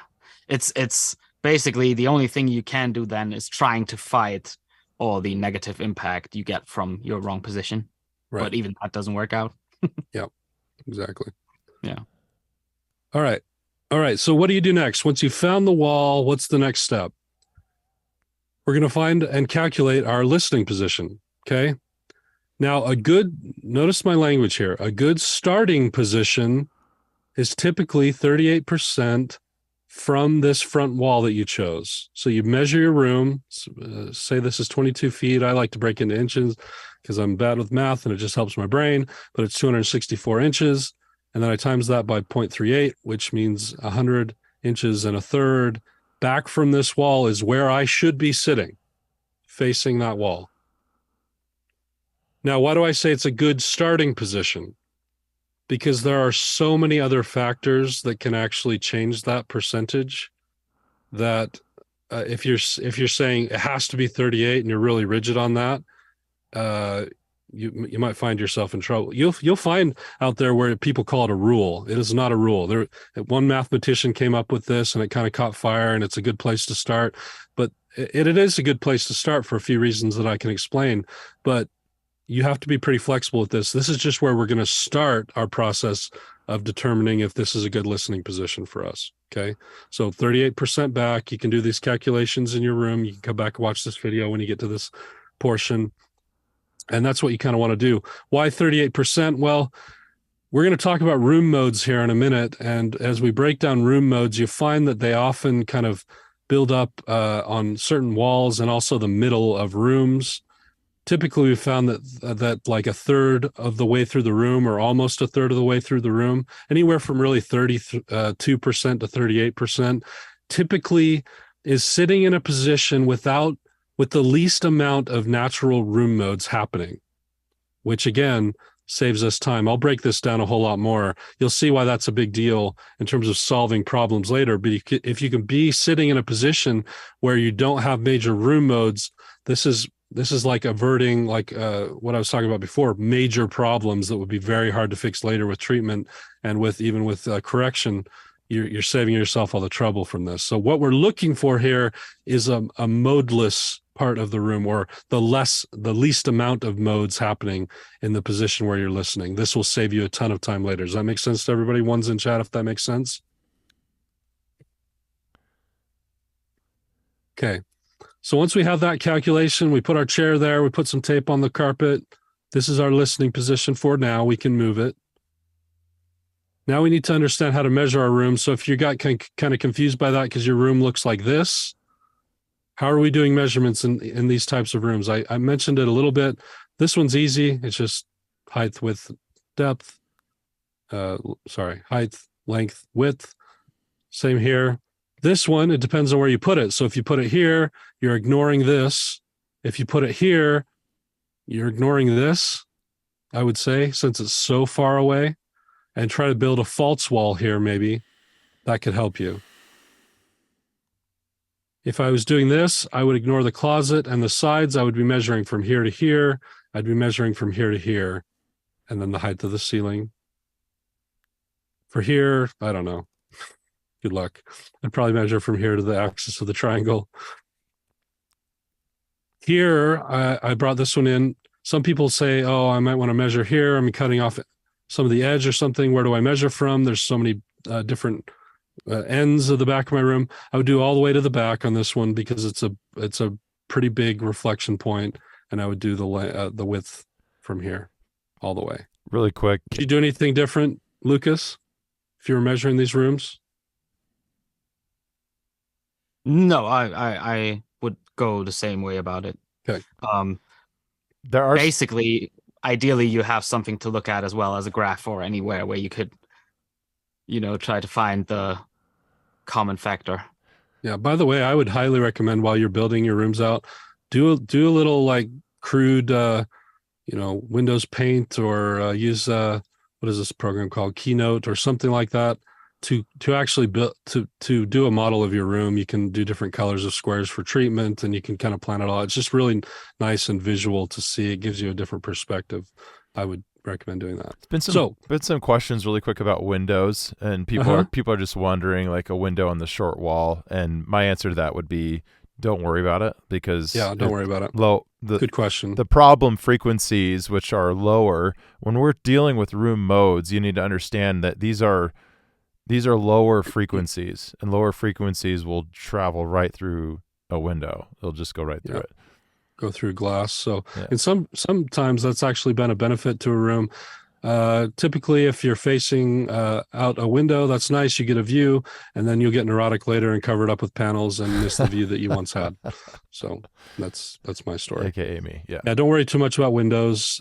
It's basically the only thing you can do then is trying to fight all the negative impact you get from your wrong position. Right. But even that doesn't work out. Yeah, exactly. Yeah. All right. So what do you do next? Once you've found the wall, what's the next step? We're going to find and calculate our listening position. Okay. Now, notice my language here, a good starting position is typically 38% from this front wall that you chose. So you measure your room, say this is 22 feet. I like to break into inches because I'm bad with math and it just helps my brain, but it's 264 inches. And then I times that by 0.38, which means 100 inches and a third back from this wall is where I should be sitting, facing that wall. Now, why do I say it's a good starting position? Because there are so many other factors that can actually change that percentage that if you're saying it has to be 38 and you're really rigid on that, you might find yourself in trouble. You'll find out there where people call it a rule. It is not a rule. One mathematician came up with this and it kind of caught fire, and it's a good place to start. But it is a good place to start for a few reasons that I can explain. But you have to be pretty flexible with this. This is just where we're going to start our process of determining if this is a good listening position for us. Okay. So 38% back, you can do these calculations in your room. You can come back and watch this video when you get to this portion. And that's what you kind of want to do. Why 38%? Well, we're going to talk about room modes here in a minute. And as we break down room modes, you find that they often kind of build up on certain walls and also the middle of rooms. Typically, we found that like a third of the way through the room, or almost a third of the way through the room, anywhere from really 32% to 38%, typically is sitting in a position with the least amount of natural room modes happening, which again saves us time. I'll break this down a whole lot more. You'll see why that's a big deal in terms of solving problems later. But if you can be sitting in a position where you don't have major room modes, this is like averting, like what I was talking about before, major problems that would be very hard to fix later with treatment and even with correction. You're saving yourself all the trouble from this. So what we're looking for here is a modeless part of the room, or the least amount of modes happening in the position where you're listening. This will save you a ton of time later. Does that make sense to everybody? One's in chat if that makes sense. Okay. So once we have that calculation, we put our chair there, we put some tape on the carpet. This is our listening position for now. We can move it. Now we need to understand how to measure our room. So if you got kind of confused by that because your room looks like this, how are we doing measurements in these types of rooms? I mentioned it a little bit. This one's easy. It's just height, width, depth. Height, length, width. Same here. This one, it depends on where you put it. So if you put it here, you're ignoring this. If you put it here, you're ignoring this, I would say, since it's so far away. And try to build a false wall here, maybe. That could help you. If I was doing this, I would ignore the closet and the sides. I would be measuring from here to here. I'd be measuring from here to here. And then the height of the ceiling. For here, I don't know. Good luck. I'd probably measure from here to the axis of the triangle. Here, I brought this one in. Some people say, oh, I might want to measure here. I'm cutting off some of the edge or something. Where do I measure from? There's so many different ends of the back of my room. I would do all the way to the back on this one because it's a pretty big reflection point. and I would do the width from here all the way. Really quick. Did you do anything different, Lucas, if you were measuring these rooms? No, I would go the same way about it. Okay. There are Basically, ideally, you have something to look at as well as a graph or anywhere where you could, try to find the common factor. Yeah. By the way, I would highly recommend while you're building your rooms out, do a little like crude, Windows Paint, or use what is this program called, Keynote or something like that, to actually build to do a model of your room. You can do different colors of squares for treatment, and you can kind of plan it all. It's just really nice and visual to see. It gives you a different perspective. I would recommend doing that. It's been some questions really quick about windows, and people are just wondering, like, a window on the short wall, and my answer to that would be, don't worry about it, because don't worry about it. Good question. The problem frequencies, which are lower, when we're dealing with room modes, you need to understand that these are lower frequencies, and lower frequencies will travel right through a window. They'll just go right through it. Go through glass. So, and sometimes that's actually been a benefit to a room. Typically, if you're facing out a window, that's nice. You get a view, and then you'll get neurotic later and cover it up with panels and miss the view that you once had. So that's my story. AKA me. Yeah. Don't worry too much about windows.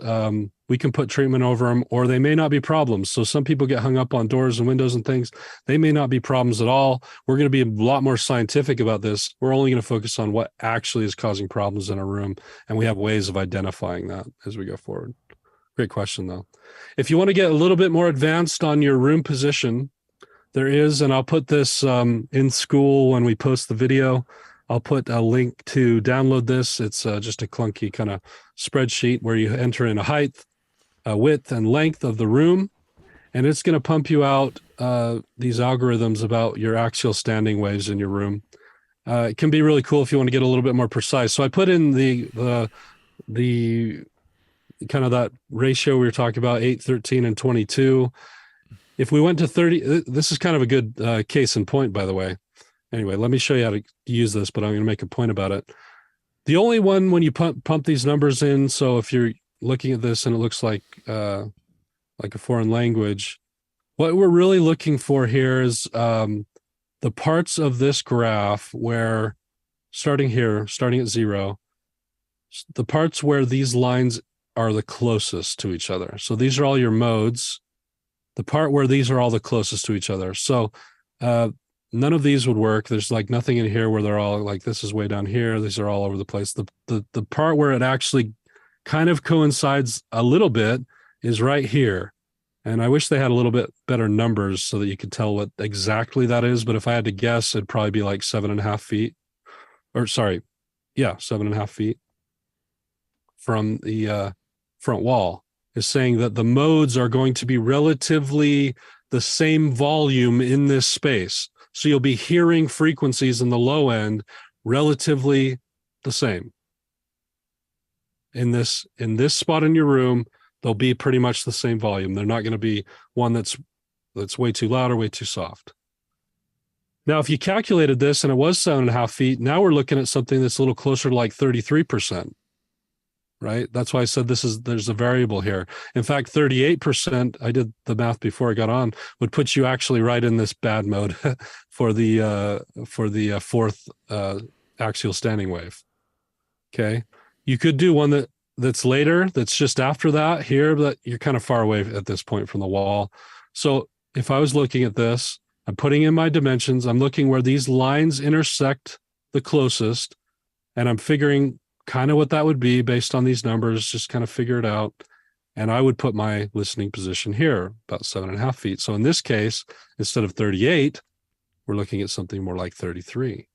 We can put treatment over them, or they may not be problems. So some people get hung up on doors and windows and things. They may not be problems at all. We're going to be a lot more scientific about this. We're only going to focus on what actually is causing problems in a room, and we have ways of identifying that as we go forward. Great question, though. If you want to get a little bit more advanced on your room position, there is, and I'll put this in school when we post the video, I'll put a link to download this. It's just a clunky kind of spreadsheet where you enter in a height, a width, and length of the room, and it's going to pump you out these algorithms about your axial standing waves in your room. It can be really cool if you want to get a little bit more precise. So I put in the kind of that ratio we were talking about, 8, 13, and 22. If we went to 30, this is kind of a good case in point, by the way. Anyway, let me show you how to use this, but I'm going to make a point about it. The only one when you pump these numbers in, so if you're looking at this and it looks like a foreign language, what we're really looking for here is the parts of this graph where, starting at 0, the parts where these lines are the closest to each other. So these are all your modes. The part where these are all the closest to each other. So none of these would work. There's like nothing in here where they're all like, this is way down here. These are all over the place. The part where it actually kind of coincides a little bit is right here. And I wish they had a little bit better numbers so that you could tell what exactly that is. But if I had to guess, it'd probably be like 7.5 feet. 7.5 feet from the front wall, is saying that the modes are going to be relatively the same volume in this space. So you'll be hearing frequencies in the low end relatively the same. In this spot in your room, they'll be pretty much the same volume. They're not going to be one that's way too loud or way too soft. Now, if you calculated this and it was 7.5 feet, now we're looking at something that's a little closer to like 33%. Right? That's why I said there's a variable here. In fact, 38%, I did the math before I got on, would put you actually right in this bad mode for the fourth axial standing wave. Okay. You could do one that's later, that's just after that here, but you're kind of far away at this point from the wall. So if I was looking at this, I'm putting in my dimensions, I'm looking where these lines intersect the closest, and I'm figuring kind of what that would be based on these numbers, just kind of figure it out. And I would put my listening position here, about 7.5 feet. So in this case, instead of 38, we're looking at something more like 33.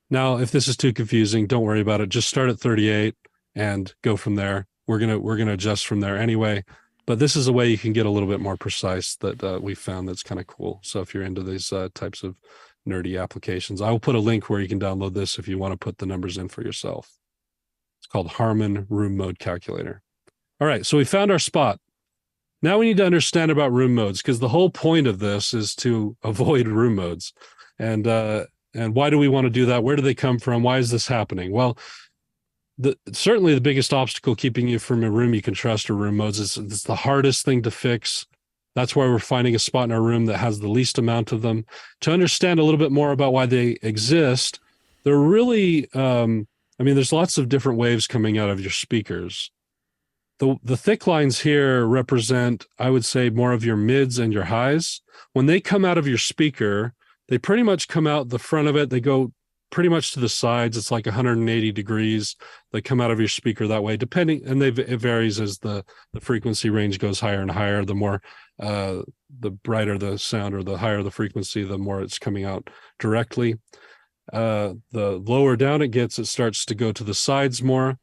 Now, if this is too confusing, don't worry about it. Just start at 38 and go from there. We're gonna adjust from there anyway. But this is a way you can get a little bit more precise that we found that's kind of cool. So if you're into these types of nerdy applications, I will put a link where you can download this if you want to put the numbers in for yourself. It's called Harman Room Mode Calculator. All right, so we found our spot. Now we need to understand about room modes, because the whole point of this is to avoid room modes. And why do we want to do that? Where do they come from? Why is this happening? Well, certainly the biggest obstacle keeping you from a room you can trust or room modes is it's the hardest thing to fix. That's why we're finding a spot in our room that has the least amount of them. To understand a little bit more about why they exist, they're really, there's lots of different waves coming out of your speakers. The thick lines here represent, I would say, more of your mids and your highs. When they come out of your speaker, they pretty much come out the front of it. They go pretty much to the sides. It's like 180 degrees. They come out of your speaker that way, depending, and it varies as the frequency range goes higher and higher. The more, the brighter the sound, or the higher the frequency, the more it's coming out directly. The lower down it gets, it starts to go to the sides more.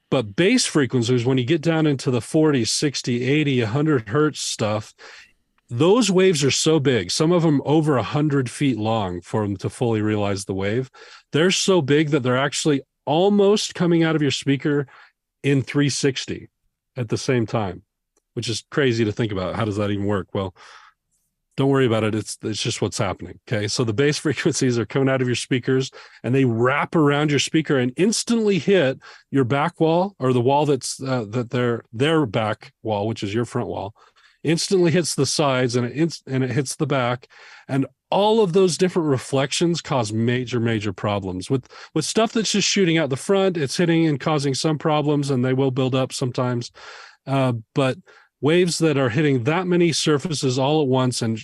But bass frequencies, when you get down into the 40, 60, 80, 100 hertz stuff, those waves are so big, some of them over 100 feet long for them to fully realize the wave. They're so big that they're actually almost coming out of your speaker in 360 at the same time, which is crazy to think about. How does that even work? Well, don't worry about it. It's just what's happening. Okay. So the bass frequencies are coming out of your speakers and they wrap around your speaker and instantly hit your back wall, or the wall that's their back wall, which is your front wall, instantly hits the sides and it hits the back. And all of those different reflections cause major problems with stuff that's just shooting out the front. It's hitting and causing some problems, and they will build up sometimes. But waves that are hitting that many surfaces all at once and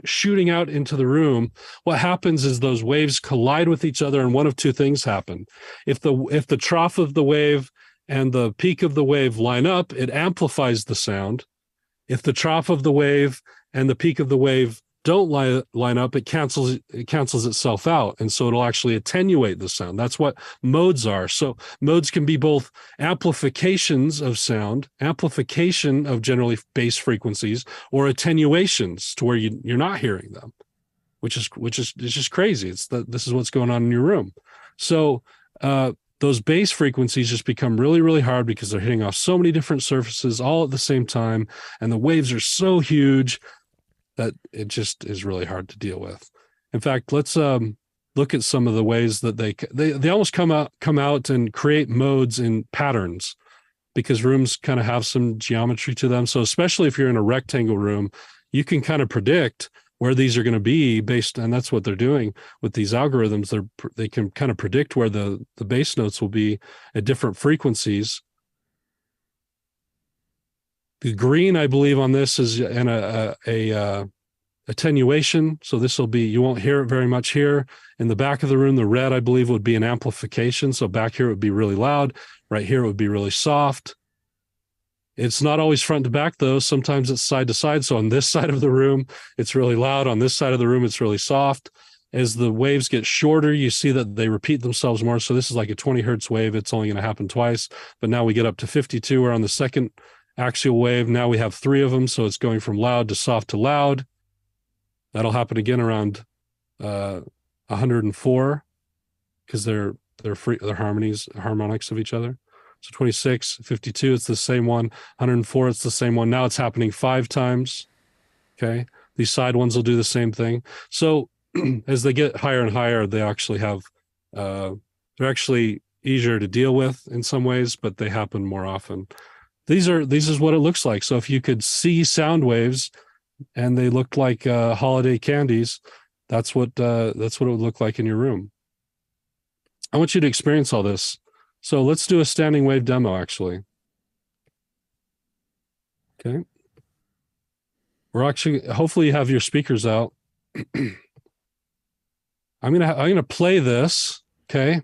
shooting out into the room, what happens is those waves collide with each other, and one of two things happen. If the trough of the wave and the peak of the wave line up, it amplifies the sound. If the trough of the wave and the peak of the wave don't line up, it cancels itself out, and so it'll actually attenuate the sound. That's what modes are. So modes can be both amplifications of sound, amplification of generally bass frequencies, or attenuations to where you're not hearing them, which is it's just crazy. This is what's going on in your room. So those bass frequencies just become really hard because they're hitting off so many different surfaces all at the same time, and the waves are so huge that it just is really hard to deal with. In fact, let's look at some of the ways that they almost come out and create modes in patterns, because rooms kind of have some geometry to them. So especially if you're in a rectangle room, you can kind of predict where these are going to be based, and that's what they're doing with these algorithms. They can kind of predict where the bass notes will be at different frequencies. The green, I believe, on this is an attenuation. So this will be, you won't hear it very much here. In the back of the room, the red, I believe, would be an amplification. So back here it would be really loud. Right here it would be really soft. It's not always front to back, though. Sometimes it's side to side. So on this side of the room, it's really loud. On this side of the room, it's really soft. As the waves get shorter, you see that they repeat themselves more. So this is like a 20 hertz wave. It's only going to happen twice. But now we get up to 52. We're on the second axial wave. Now we have 3 of them. So it's going from loud to soft to loud. That'll happen again around 104, because they're harmonics of each other. So 26, 52, it's the same one. 104, it's the same one. Now it's happening 5 times. Okay. These side ones will do the same thing. So as they get higher and higher, they actually have, they're actually easier to deal with in some ways, but they happen more often. These is what it looks like. So if you could see sound waves and they looked like holiday candies, that's what it would look like in your room. I want you to experience all this. So let's do a standing wave demo, actually. Okay. Hopefully you have your speakers out. I'm gonna play this. Okay.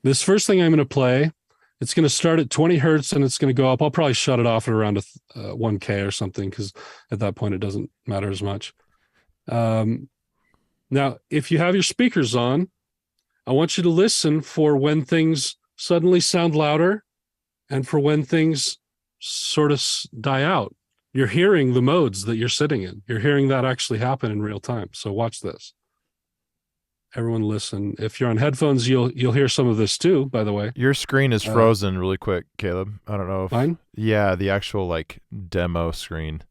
This first thing I'm gonna play, it's gonna start at 20 hertz and it's gonna go up. I'll probably shut it off at around 1K or something, because at that point it doesn't matter as much. Now, if you have your speakers on, I want you to listen for when things suddenly sound louder and for when things sort of die out. You're hearing the modes that you're sitting in. You're hearing that actually happen in real time. So watch this. Everyone listen. If you're on headphones, you'll hear some of this too, by the way. Your screen is frozen really quick, Caleb. I don't know if mine? Yeah, the actual like demo screen.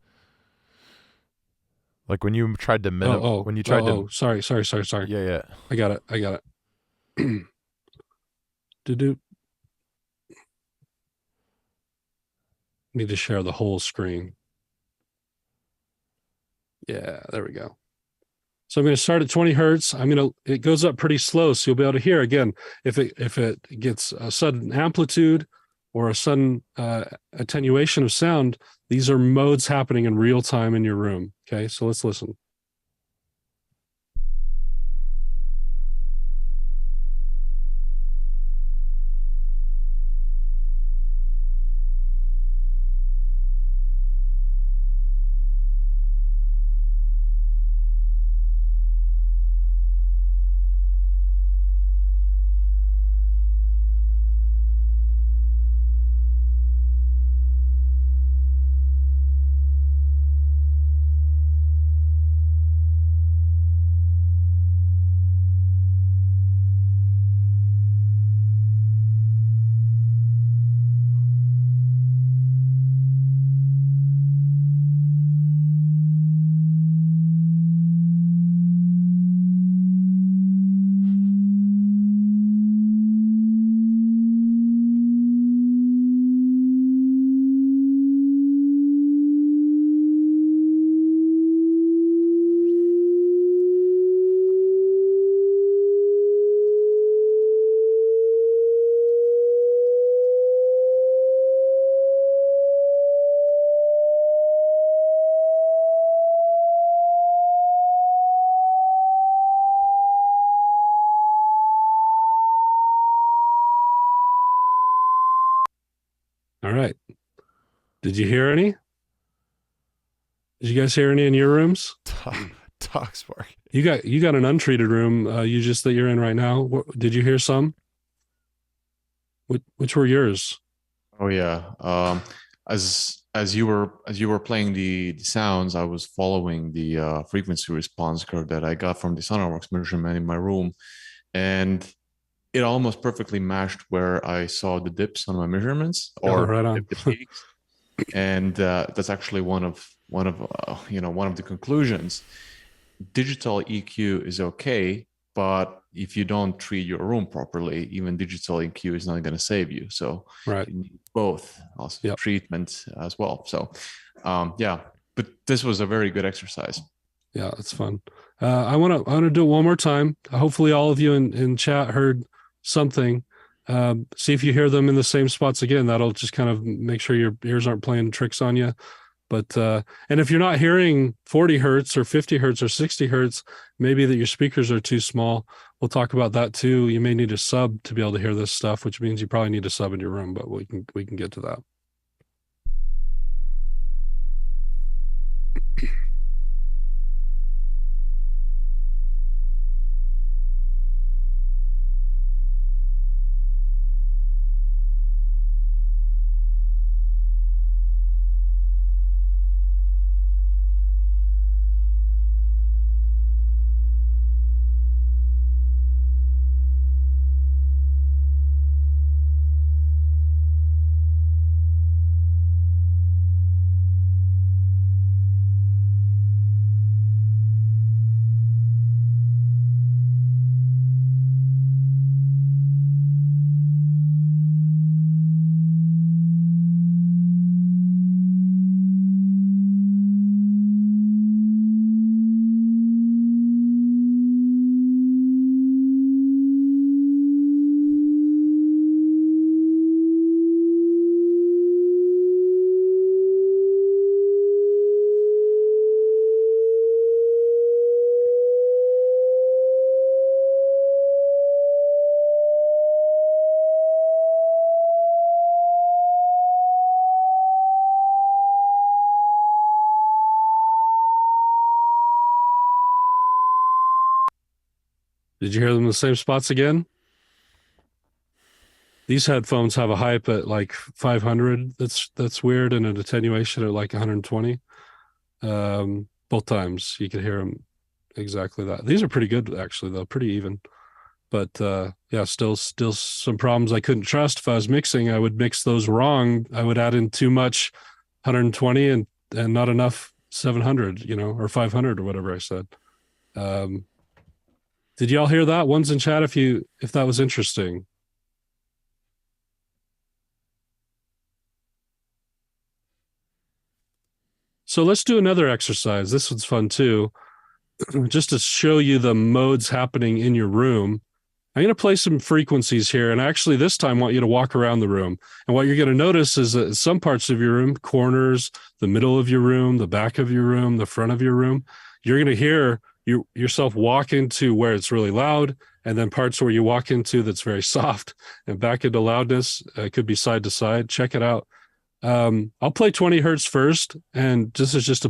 Like when you tried to sorry. Yeah. I got it. Do need to share the whole screen. Yeah, there we go. So I'm going to start at 20 hertz. It goes up pretty slow, so you'll be able to hear again if it gets a sudden amplitude or a sudden attenuation of sound. These are modes happening in real time in your room. Okay, so let's listen. All right. Did you hear any? Did you guys hear any in your rooms? Dog bark. You got an untreated room. That you're in right now. Did you hear some? Which were yours? Oh yeah. As you were playing the sounds, I was following the frequency response curve that I got from the Sonarworks measurement in my room, and it almost perfectly matched where I saw the dips on my measurements, or right on. the peaks. And that's actually one of the conclusions. Digital EQ is okay, but if you don't treat your room properly, even digital EQ is not going to save you. So right. You need both, also treatment as well. So but this was a very good exercise. Yeah, it's fun. I want to do it one more time. Hopefully all of you in chat heard something. See if you hear them in the same spots again. That'll just kind of make sure your ears aren't playing tricks on you. But and if you're not hearing 40 hertz or 50 hertz or 60 hertz, maybe that your speakers are too small. We'll talk about that too. You may need a sub to be able to hear this stuff, which means you probably need a sub in your room, but we can get to that. Did you hear them in the same spots again? These headphones have a hype at like 500. That's weird, and an attenuation at like 120. Both times you could hear them exactly that. These are pretty good actually, though, pretty even. But yeah, still some problems I couldn't trust. If I was mixing, I would mix those wrong. I would add in too much 120 and not enough 700, or 500 or whatever I said. Did y'all hear that? One's in chat if that was interesting. So let's do another exercise. This one's fun too. Just to show you the modes happening in your room. I'm going to play some frequencies here. And actually this time I want you to walk around the room. And what you're going to notice is that some parts of your room, corners, the middle of your room, the back of your room, the front of your room, you're going to hear yourself walk into where it's really loud, and then parts where you walk into that's very soft, and back into loudness. It could be side to side. Check it out. I'll play 20 hertz first. And this is just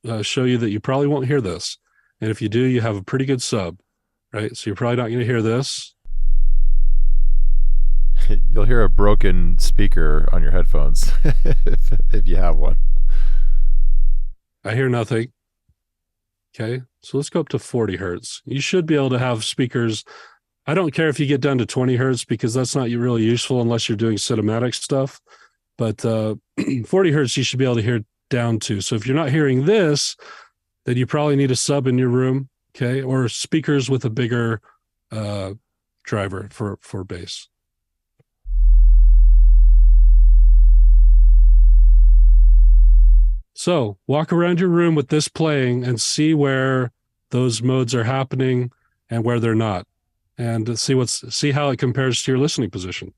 to show you that you probably won't hear this. And if you do, you have a pretty good sub. Right, so you're probably not going to hear this. You'll hear a broken speaker on your headphones if you have one. I hear nothing. Okay, so let's go up to 40 hertz. You should be able to have speakers. I don't care if you get down to 20 hertz because that's not really useful unless you're doing cinematic stuff. But 40 hertz, you should be able to hear down to. So if you're not hearing this, then you probably need a sub in your room. Okay, or speakers with a bigger driver for bass. So walk around your room with this playing and see where those modes are happening and where they're not, and see how it compares to your listening position.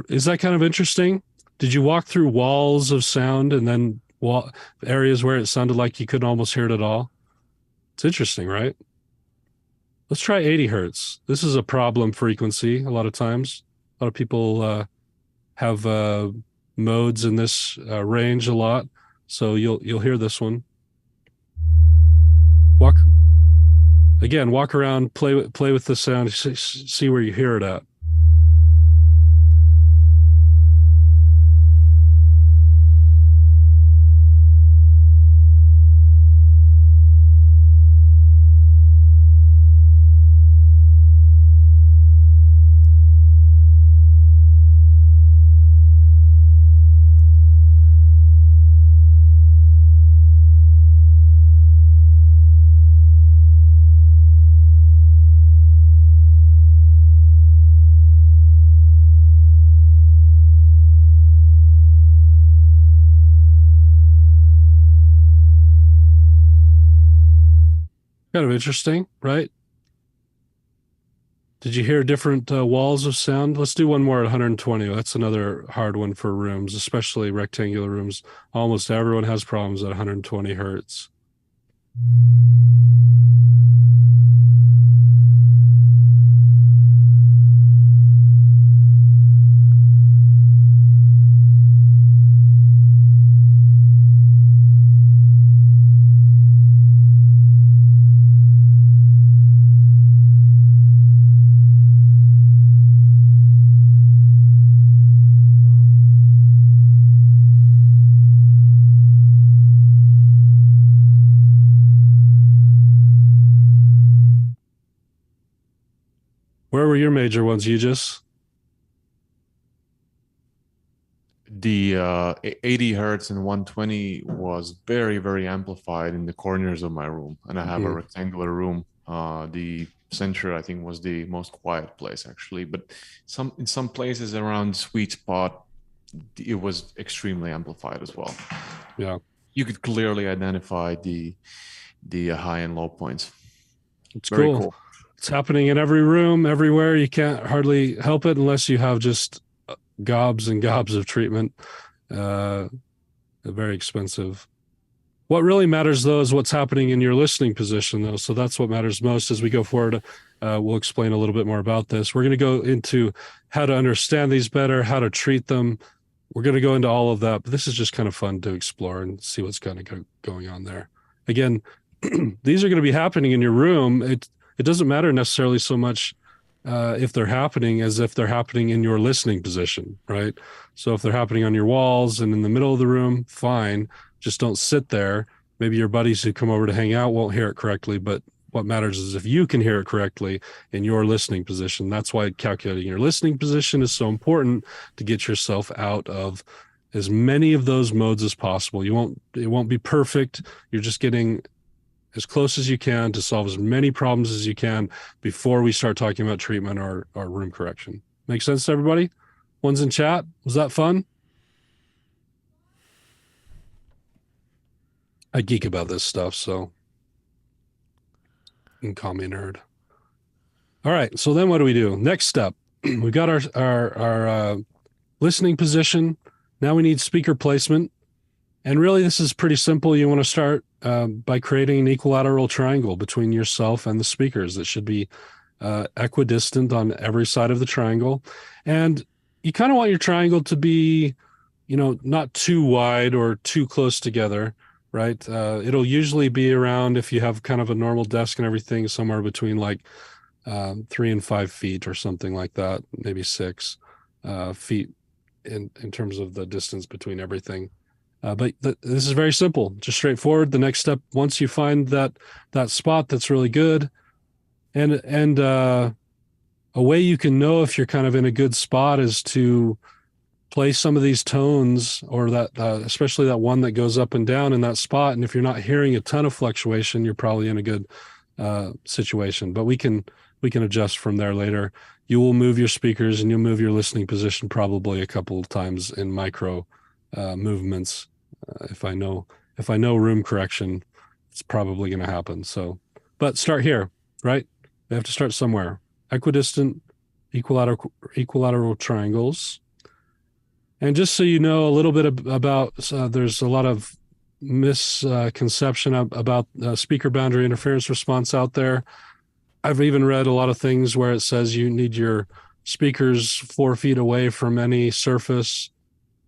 Is that kind of interesting? Did you walk through walls of sound and then areas where it sounded like you couldn't almost hear it at all? It's interesting, right? Let's try 80 hertz. This is a problem frequency a lot of times. A lot of people have modes in this range a lot, so you'll hear this one. Walk around, play with the sound, see where you hear it at. Kind of interesting, right? Did you hear different walls of sound? Let's do one more at 120. That's another hard one for rooms, especially rectangular rooms. Almost everyone has problems at 120 hertz. Where were your major ones, Aegis? The 80 hertz and 120 was very, very amplified in the corners of my room. And I have a rectangular room. The center, I think, was the most quiet place, actually. But in some places around sweet spot, it was extremely amplified as well. Yeah. You could clearly identify the high and low points. It's very cool. It's happening in every room, everywhere. You can't hardly help it unless you have just gobs and gobs of treatment. Very expensive. What really matters, though, is what's happening in your listening position, though. So that's what matters most. As we go forward, we'll explain a little bit more about this. We're going to go into how to understand these better, how to treat them. We're going to go into all of that, but this is just kind of fun to explore and see what's going to going on there. Again, these are going to be happening in your room. It doesn't matter necessarily so much if they're happening as if they're happening in your listening position, right? So if they're happening on your walls and in the middle of the room, fine. Just don't sit there. Maybe your buddies who come over to hang out won't hear it correctly, but what matters is if you can hear it correctly in your listening position. That's why calculating your listening position is so important, to get yourself out of as many of those modes as possible. It won't be perfect. You're just getting as close as you can to solve as many problems as you can before we start talking about treatment or room correction. Make sense to everybody? One's in chat. Was that fun? I geek about this stuff, so you can call me a nerd. All right, so then what do we do? Next step, we got our listening position. Now we need speaker placement. And really, this is pretty simple. You want to start by creating an equilateral triangle between yourself and the speakers that should be equidistant on every side of the triangle. And you kind of want your triangle to be, not too wide or too close together, right? It'll usually be around, if you have kind of a normal desk and everything, somewhere between like 3 and 5 feet or something like that, maybe 6 feet in terms of the distance between everything. But this is very simple, just straightforward. The next step, once you find that spot that's really good, and a way you can know if you're kind of in a good spot is to play some of these tones, or that especially that one that goes up and down in that spot. And if you're not hearing a ton of fluctuation, you're probably in a good situation. But we can adjust from there later. You will move your speakers and you'll move your listening position probably a couple of times in micro movements. If I know room correction, it's probably going to happen. So, but start here, right? We have to start somewhere. Equidistant, equilateral triangles. And just so you know a little bit about, there's a lot of misconception about speaker boundary interference response out there. I've even read a lot of things where it says you need your speakers 4 feet away from any surface.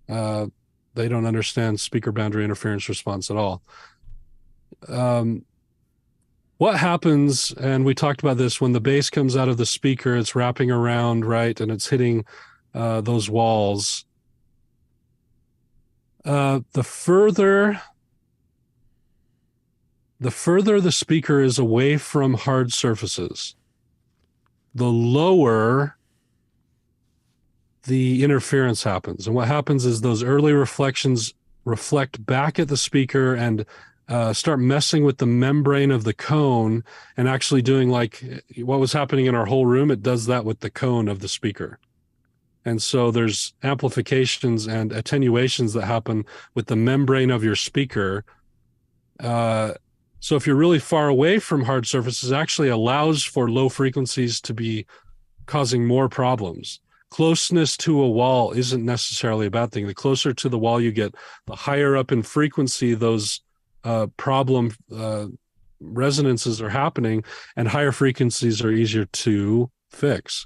They don't understand speaker boundary interference response at all. What happens, and we talked about this, when the bass comes out of the speaker, it's wrapping around, right, and it's hitting those walls. The further the speaker is away from hard surfaces, the lower the interference happens. And what happens is those early reflections reflect back at the speaker and start messing with the membrane of the cone, and actually doing like what was happening in our whole room. It does that with the cone of the speaker. And so there's amplifications and attenuations that happen with the membrane of your speaker. So if you're really far away from hard surfaces, it actually allows for low frequencies to be causing more problems. Closeness to a wall isn't necessarily a bad thing. The closer to the wall you get, the higher up in frequency those problem resonances are happening, and higher frequencies are easier to fix.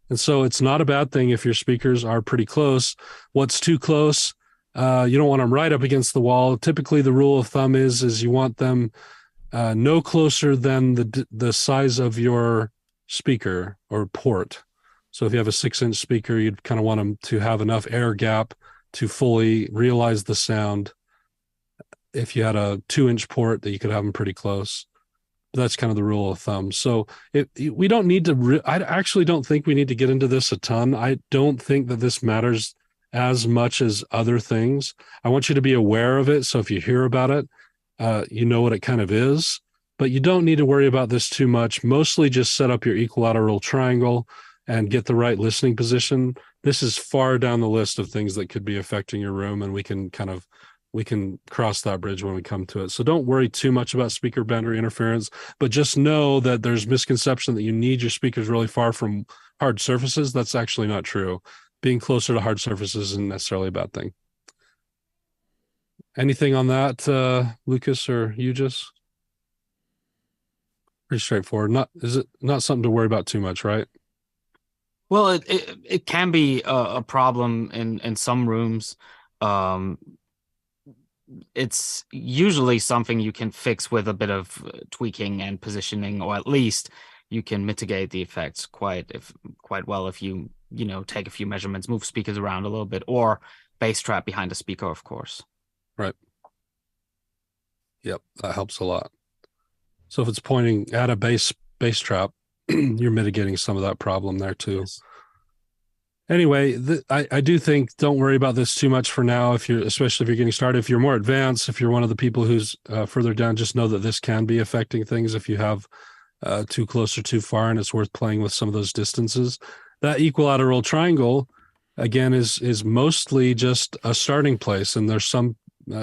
And so it's not a bad thing if your speakers are pretty close. What's too close? You don't want them right up against the wall. Typically, the rule of thumb is you want them no closer than the size of your speaker or port. So if you have a 6-inch speaker, you'd kind of want them to have enough air gap to fully realize the sound. If you had a 2-inch port, that you could have them pretty close. That's kind of the rule of thumb. So we don't need to, I actually don't think we need to get into this a ton. I don't think that this matters as much as other things. I want you to be aware of it. So if you hear about it, you know what it kind of is, but you don't need to worry about this too much. Mostly just set up your equilateral triangle and get the right listening position. This is far down the list of things that could be affecting your room, and we can cross that bridge when we come to it. So don't worry too much about speaker boundary interference, but just know that there's misconception that you need your speakers really far from hard surfaces. That's actually not true. Being closer to hard surfaces isn't necessarily a bad thing. Anything on that, Lucas or Aegis? Pretty straightforward. Is it not something to worry about too much, right? Well, it can be a problem in some rooms. Um, it's usually something you can fix with a bit of tweaking and positioning, or at least you can mitigate the effects quite well if you take a few measurements, move speakers around a little bit, or bass trap behind a speaker, of course. Right. Yep, that helps a lot. So if it's pointing at a bass trap, you're mitigating some of that problem there too. Yes. Anyway, I do think don't worry about this too much for now. Especially if you're getting started, if you're more advanced, if you're one of the people who's further down, just know that this can be affecting things if you have too close or too far, and it's worth playing with some of those distances. That equilateral triangle, again, is mostly just a starting place, and there's some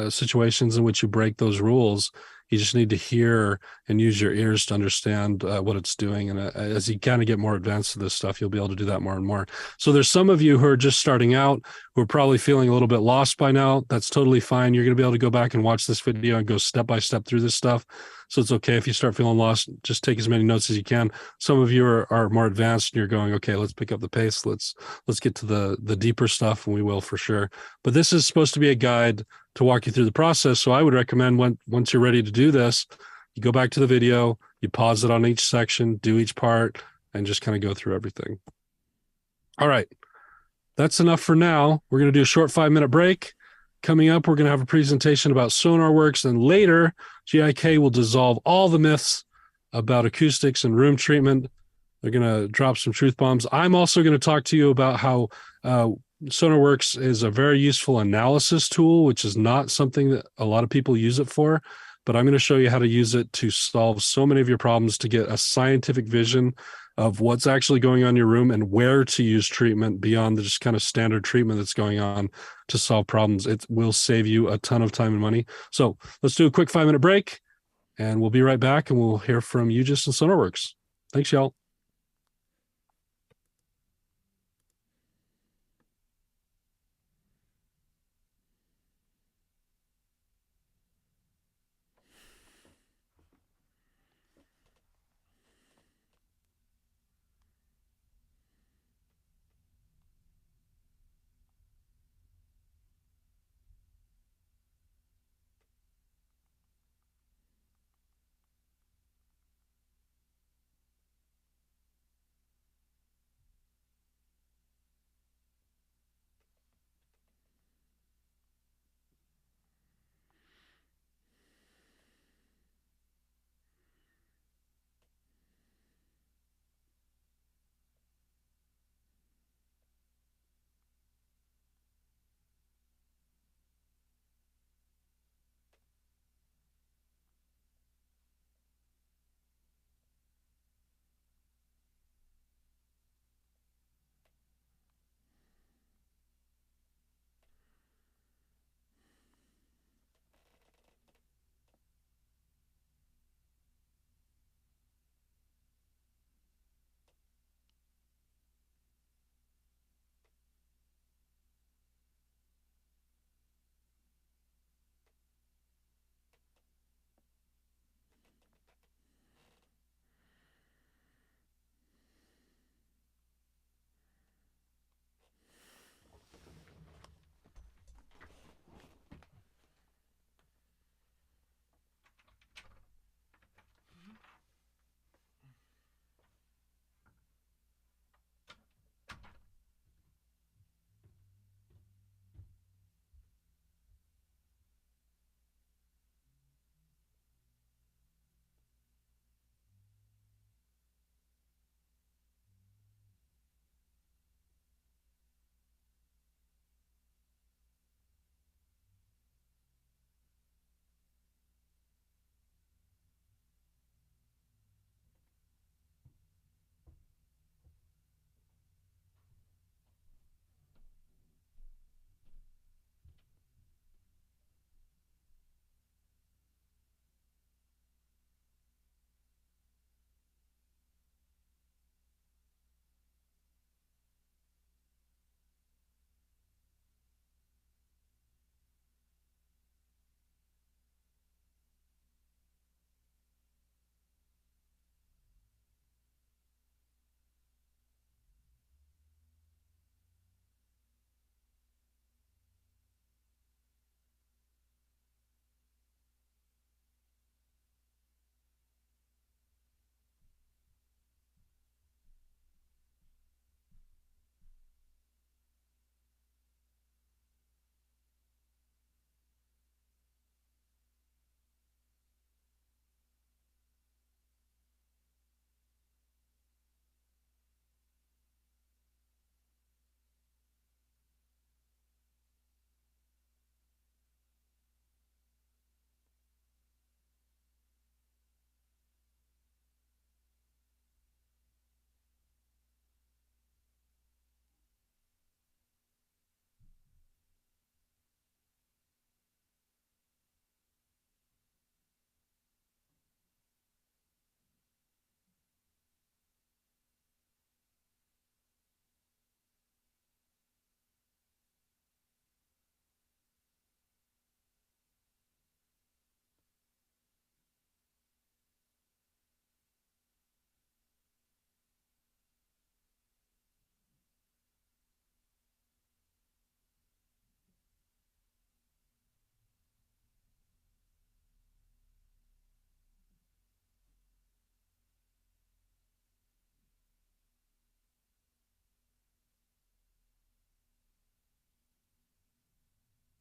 situations in which you break those rules. You just need to hear and use your ears to understand what it's doing. And as you kind of get more advanced to this stuff, you'll be able to do that more and more. So there's some of you who are just starting out who are probably feeling a little bit lost by now. That's totally fine. You're going to be able to go back and watch this video and go step by step through this stuff. So it's okay if you start feeling lost. Just take as many notes as you can. Some of you are more advanced and you're going, okay, let's pick up the pace. Let's get to the deeper stuff, and we will for sure. But this is supposed to be a guide to walk you through the process. So I would recommend once you're ready to do this, you go back to the video, you pause it on each section, do each part, and just kind of go through everything. All right. That's enough for now. We're going to do a short 5-minute break. Coming up, we're going to have a presentation about SonarWorks, and later, GIK will dissolve all the myths about acoustics and room treatment. They're going to drop some truth bombs. I'm also going to talk to you about how SonarWorks is a very useful analysis tool, which is not something that a lot of people use it for, but I'm going to show you how to use it to solve so many of your problems, to get a scientific vision of what's actually going on in your room and where to use treatment beyond the just kind of standard treatment that's going on to solve problems. It will save you a ton of time and money. So let's do a quick 5-minute break, and we'll be right back, and we'll hear from Aegis and SonarWorks. Thanks, y'all.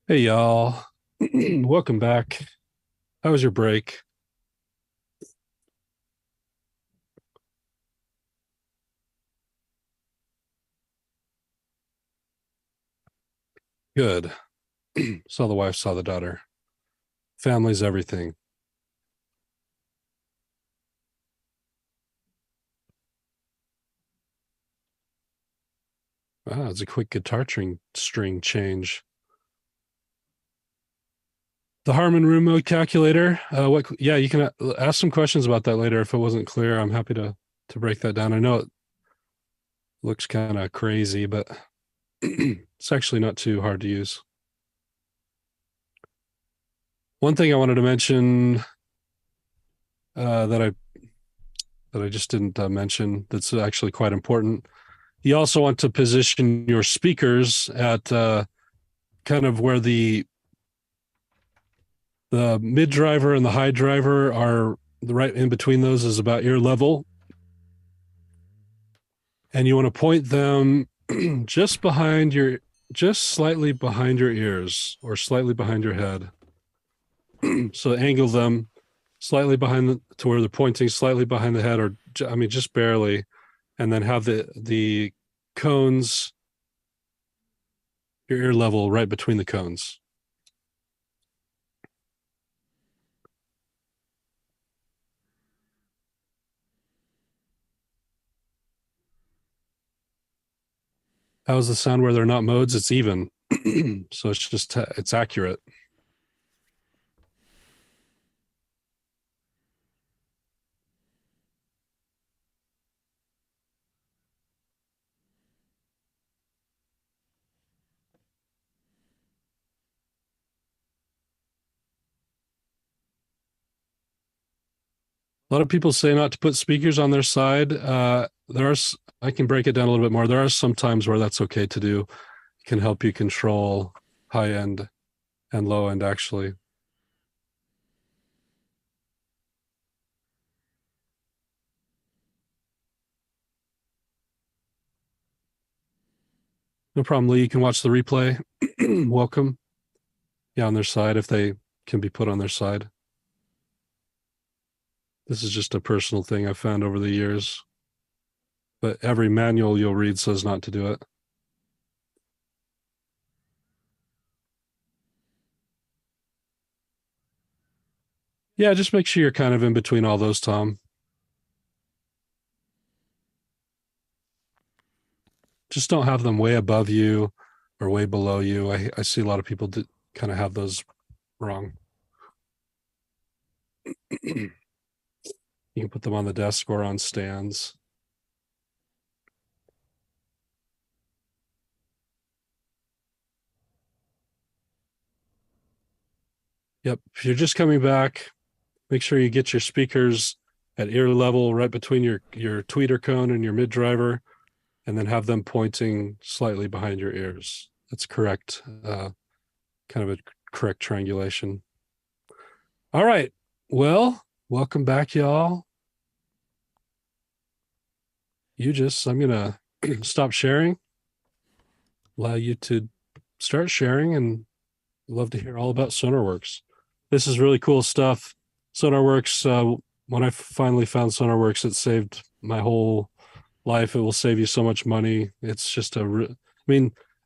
Hey, y'all. Welcome back. How was your break? Good. Saw the wife, saw the daughter. Family's everything. Wow, it's a quick guitar string change. The Harman room mode calculator. Yeah, you can ask some questions about that later if it wasn't clear. I'm happy to break that down. I know it looks kind of crazy, but it's actually not too hard to use. One thing I wanted to mention that I just didn't mention that's actually quite important. You also want to position your speakers at kind of where the mid driver and the high driver are. The right in between those is about ear level. And you want to point them just slightly behind your ears or slightly behind your head. So angle them slightly behind to where they're pointing slightly behind the head, or just barely, and then have the cones, your ear level right between the cones. How's the sound where they're not modes? It's even. So it's accurate. A lot of people say not to put speakers on their side. I can break it down a little bit more. There are some times where that's okay to do. It can help you control high end and low end, actually. No problem, Lee. You can watch the replay. Welcome. Yeah, on their side, if they can be put on their side. This is just a personal thing I've found over the years. But every manual you'll read says not to do it. Yeah, just make sure you're kind of in between all those, Tom. Just don't have them way above you or way below you. I see a lot of people kind of have those wrong. You can put them on the desk or on stands. Yep. If you're just coming back, make sure you get your speakers at ear level right between your tweeter cone and your mid driver, and then have them pointing slightly behind your ears. That's correct. Kind of a correct triangulation. All right. Well, welcome back, y'all. I'm going to stop sharing, allow you to start sharing, and love to hear all about SonarWorks. This is really cool stuff. SonarWorks, when I finally found SonarWorks, it saved my whole life. It will save you so much money. It's just I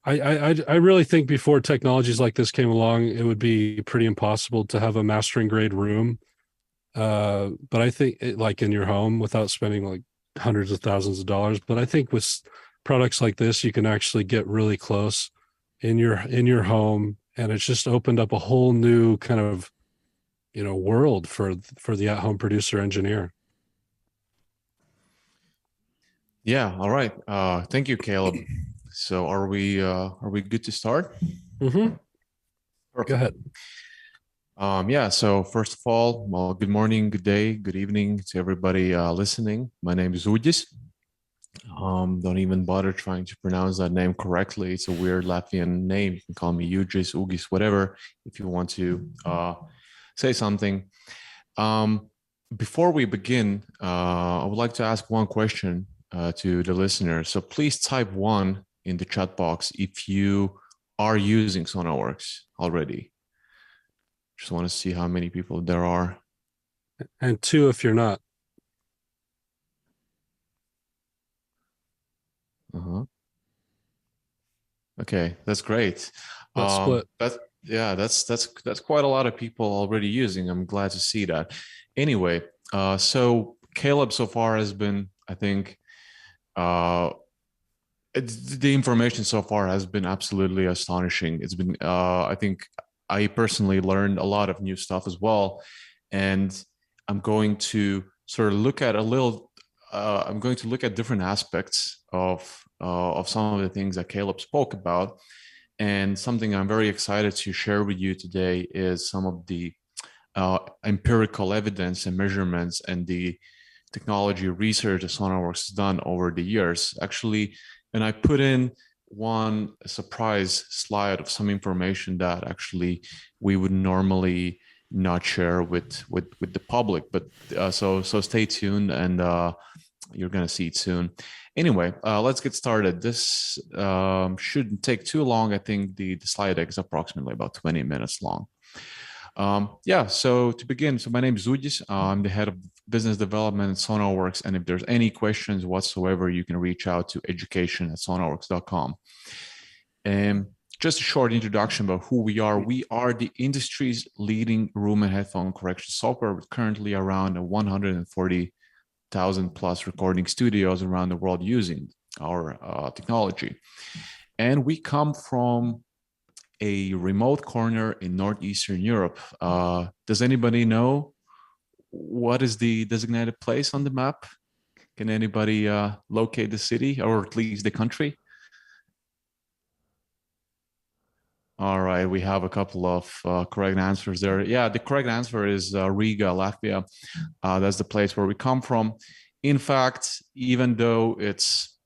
really think before technologies like this came along, it would be pretty impossible to have a mastering grade room. But I think like in your home without spending like hundreds of thousands of dollars. But I think with products like this, you can actually get really close in your home, and it's just opened up a whole new kind of world for the at-home producer engineer. Yeah. All right. Thank you, Caleb. So are we good to start? Mm-hmm. Go ahead. Yeah. So first of all, well, good morning, good day, good evening to everybody listening. My name is Udis. Don't even bother trying to pronounce that name correctly. It's a weird Latvian name. You can call me Udis, Ugis, whatever, if you want to say something. Before we begin, I would like to ask one question to the listener. So please type 1 in the chat box if you are using SonarWorks already. Just want to see how many people there are. And 2 if you're not. Okay, that's great. Split. That's quite a lot of people already using. I'm glad to see that. Anyway, so Caleb so far has been, I think, the information so far has been absolutely astonishing. It's been, I think, I personally learned a lot of new stuff as well, and I'm going to sort of look at I'm going to look at different aspects of some of the things that Caleb spoke about. And something I'm very excited to share with you today is some of the empirical evidence and measurements and the technology research that SonarWorks has done over the years. Actually, and I put in one surprise slide of some information that actually we would normally not share with the public. But so stay tuned, and you're going to see it soon. Anyway, let's get started. This shouldn't take too long. I think the slide deck is approximately about 20 minutes long. So to begin, so my name is Zudis. I'm the head of business development at SonarWorks. And if there's any questions whatsoever, you can reach out to education@sonarworks.com. And just a short introduction about who we are. We are the industry's leading room and headphone correction software, with currently around 140,000 plus recording studios around the world using our technology. And we come from a remote corner in Northeastern Europe. Does anybody know what is the designated place on the map? Can anybody locate the city, or at least the country? All right, we have a couple of correct answers there. Yeah, the correct answer is Riga, Latvia. That's the place where we come from. In fact, even though it's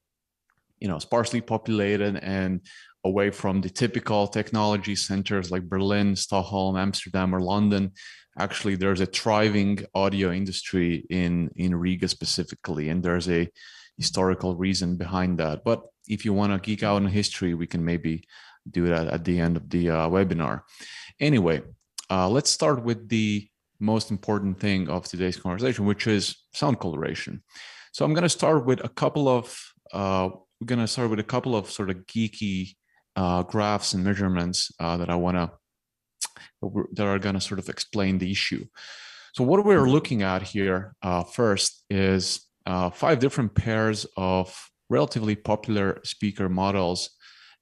sparsely populated and away from the typical technology centers like Berlin, Stockholm, Amsterdam, or London, actually there's a thriving audio industry in Riga specifically, and there's a historical reason behind that. But if you want to geek out on history, we can maybe do that at the end of the webinar. Anyway, let's start with the most important thing of today's conversation, which is sound coloration. So I'm going to start with a couple of sort of geeky graphs and measurements that are going to sort of explain the issue. So what we're looking at here first is 5 different pairs of relatively popular speaker models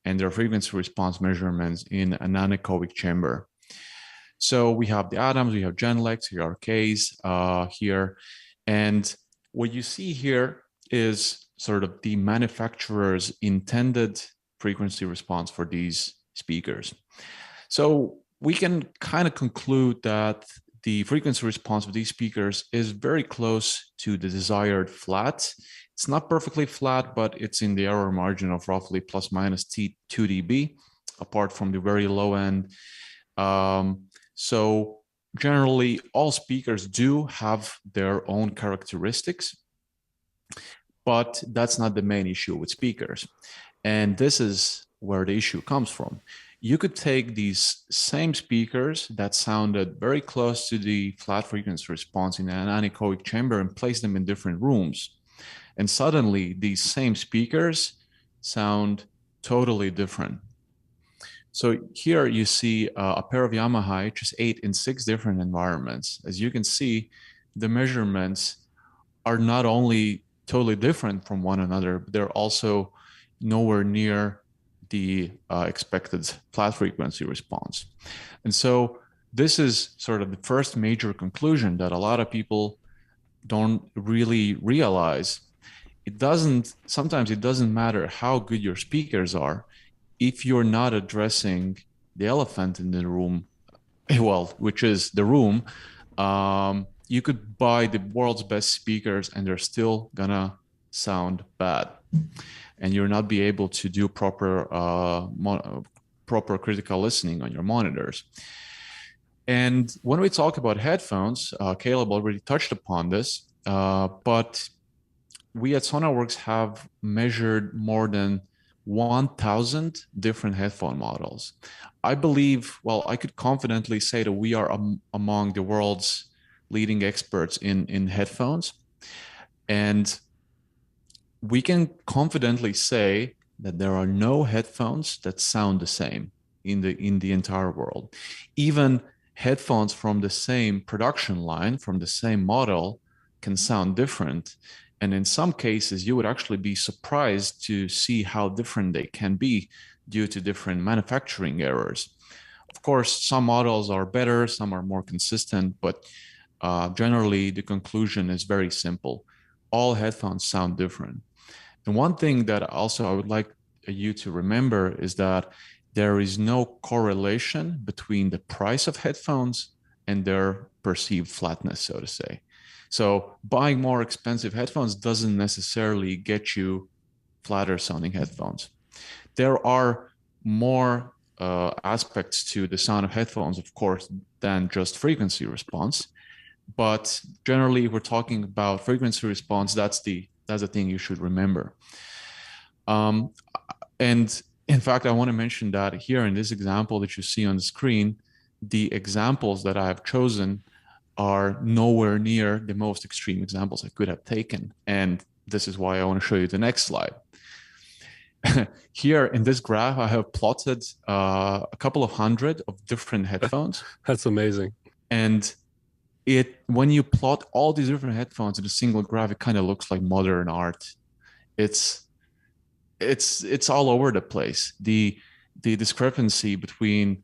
and their frequency response measurements in an anechoic chamber. So we have the Adams, we have Genelecs, we have Ks here. And what you see here is sort of the manufacturer's intended frequency response for these speakers. So we can kind of conclude that the frequency response of these speakers is very close to the desired flat. It's not perfectly flat, but it's in the error margin of roughly plus minus 2 dB, apart from the very low end. So generally, all speakers do have their own characteristics, but that's not the main issue with speakers. And this is where the issue comes from. You could take these same speakers that sounded very close to the flat frequency response in an anechoic chamber and place them in different rooms. And suddenly these same speakers sound totally different. So here you see a pair of Yamaha HS8 in 6 different environments. As you can see, the measurements are not only totally different from one another, but they're also nowhere near the expected flat frequency response. And so this is sort of the first major conclusion that a lot of people don't really realize. Sometimes it doesn't matter how good your speakers are if you're not addressing the elephant in the room, well, which is the room. You could buy the world's best speakers and they're still gonna sound bad, and you'll not be able to do proper critical listening on your monitors. And when we talk about headphones, Caleb already touched upon this, but we at SonarWorks have measured more than 1,000 different headphone models. I believe, well, I could confidently say that we are among the world's leading experts in headphones. And we can confidently say that there are no headphones that sound the same in the entire world. Even headphones from the same production line, from the same model, can sound different. And in some cases, you would actually be surprised to see how different they can be due to different manufacturing errors. Of course, some models are better, some are more consistent, but generally the conclusion is very simple. All headphones sound different. And one thing that also I would like you to remember is that there is no correlation between the price of headphones and their perceived flatness, so to say. So buying more expensive headphones doesn't necessarily get you flatter sounding headphones. There are more aspects to the sound of headphones, of course, than just frequency response. But generally, if we're talking about frequency response, that's the thing you should remember. And in fact, I want to mention that here in this example that you see on the screen, the examples that I have chosen are nowhere near the most extreme examples I could have taken. And this is why I want to show you the next slide. Here in this graph, I have plotted a couple of hundred of different headphones. That's amazing. And when you plot all these different headphones in a single graph, it kind of looks like modern art. It's all over the place. The discrepancy between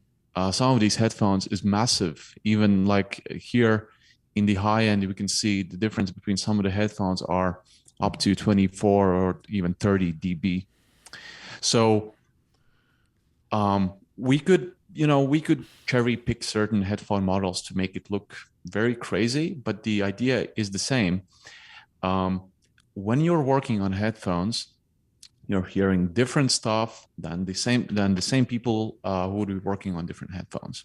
some of these headphones is massive. Even like here in the high end, we can see the difference between some of the headphones are up to 24 or even 30 dB. So we could cherry pick certain headphone models to make it look very crazy, but the idea is the same. When you're working on headphones, you're hearing different stuff than the same people who would be working on different headphones.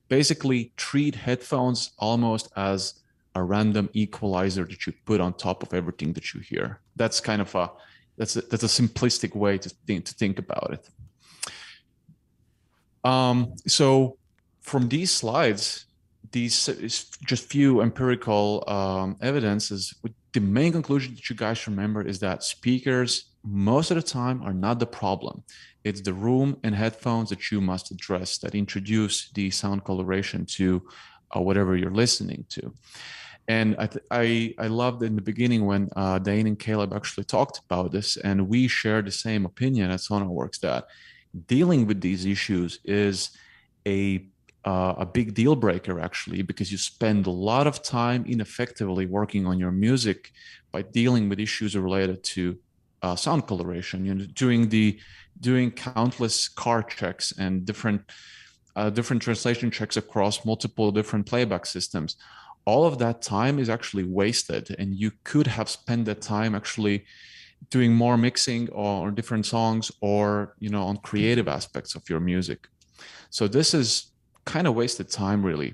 Basically, treat headphones almost as a random equalizer that you put on top of everything that you hear. That's kind of a simplistic way to think about it. So from these slides, these is just few empirical evidences. The main conclusion that you guys remember is that speakers most of the time are not the problem. It's the room and headphones that you must address that introduce the sound coloration to whatever you're listening to. And I loved in the beginning when Dane and Caleb actually talked about this, and we share the same opinion at SonarWorks that dealing with these issues is a big deal breaker, actually, because you spend a lot of time ineffectively working on your music by dealing with issues related to sound coloration, doing countless car checks and different translation checks across multiple different playback systems. All of that time is actually wasted, and you could have spent that time actually doing more mixing or different songs or on creative aspects of your music. So this is kind of wasted time, really.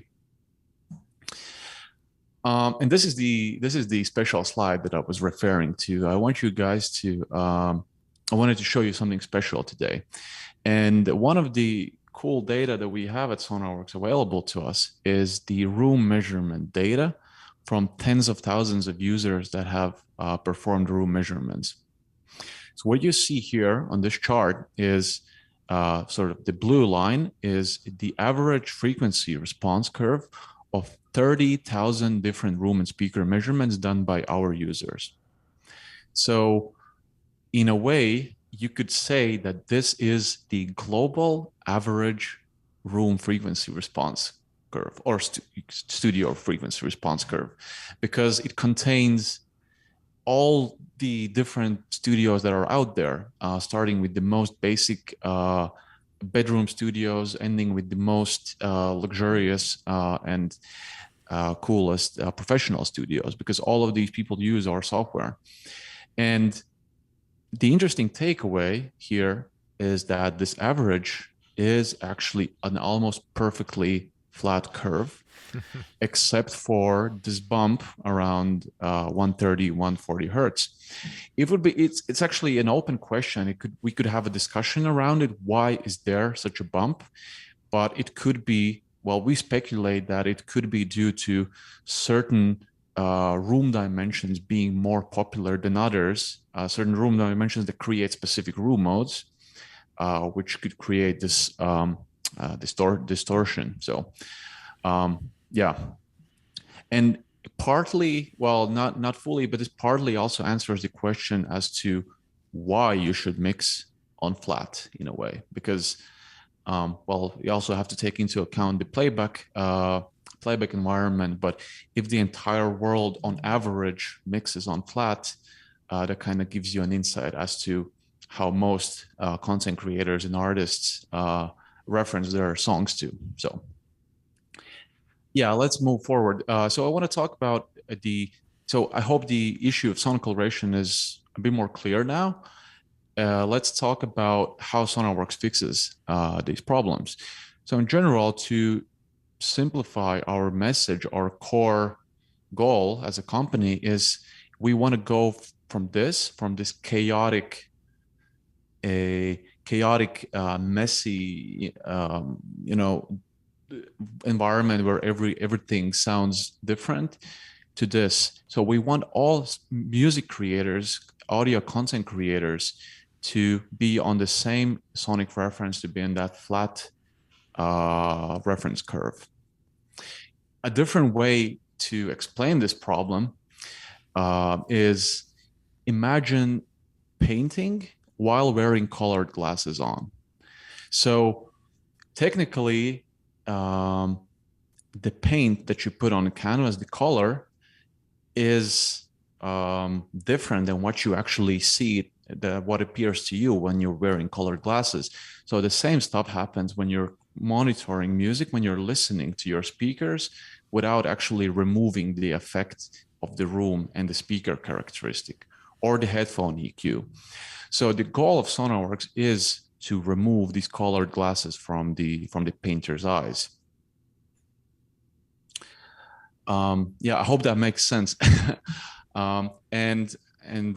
And this is the special slide that I was referring to. I want you guys to I wanted to show you something special today. And one of the cool data that we have at SonarWorks available to us is the room measurement data from tens of thousands of users that have performed room measurements. So what you see here on this chart is sort of the blue line is the average frequency response curve of 30,000 different room and speaker measurements done by our users. So in a way, you could say that this is the global average room frequency response curve, or studio frequency response curve, because it contains all the different studios that are out there, starting with the most basic bedroom studios, ending with the most luxurious and coolest professional studios, because all of these people use our software. And the interesting takeaway here is that this average is actually an almost perfectly flat curve, except for this bump around 130, 140 hertz. It's actually an open question. We could have a discussion around it. Why is there such a bump? But it could be, well, we speculate that it could be due to certain room dimensions being more popular than others, certain room dimensions that create specific room modes, which could create this distortion. So yeah, and partly, well, not fully, but this partly also answers the question as to why you should mix on flat in a way, because well, you also have to take into account the playback environment. But if the entire world on average mixes on flat, that kind of gives you an insight as to how most content creators and artists reference their songs to. So yeah, let's move forward. So I want to talk about so I hope the issue of sonic calibration is a bit more clear now. Let's talk about how SonarWorks fixes these problems. So in general, to simplify our message, our core goal as a company is we want to go from this chaotic, messy, environment where everything sounds different, to this. So we want all music creators, audio content creators, to be on the same sonic reference, to be in that flat reference curve. A different way to explain this problem is imagine painting while wearing colored glasses on. So technically, the paint that you put on the canvas, the color, is different than what you actually see, what appears to you when you're wearing colored glasses. So the same stuff happens when you're monitoring music, when you're listening to your speakers without actually removing the effect of the room and the speaker characteristic or the headphone EQ. So the goal of SonarWorks is to remove these colored glasses from the painter's eyes. Yeah, I hope that makes sense. And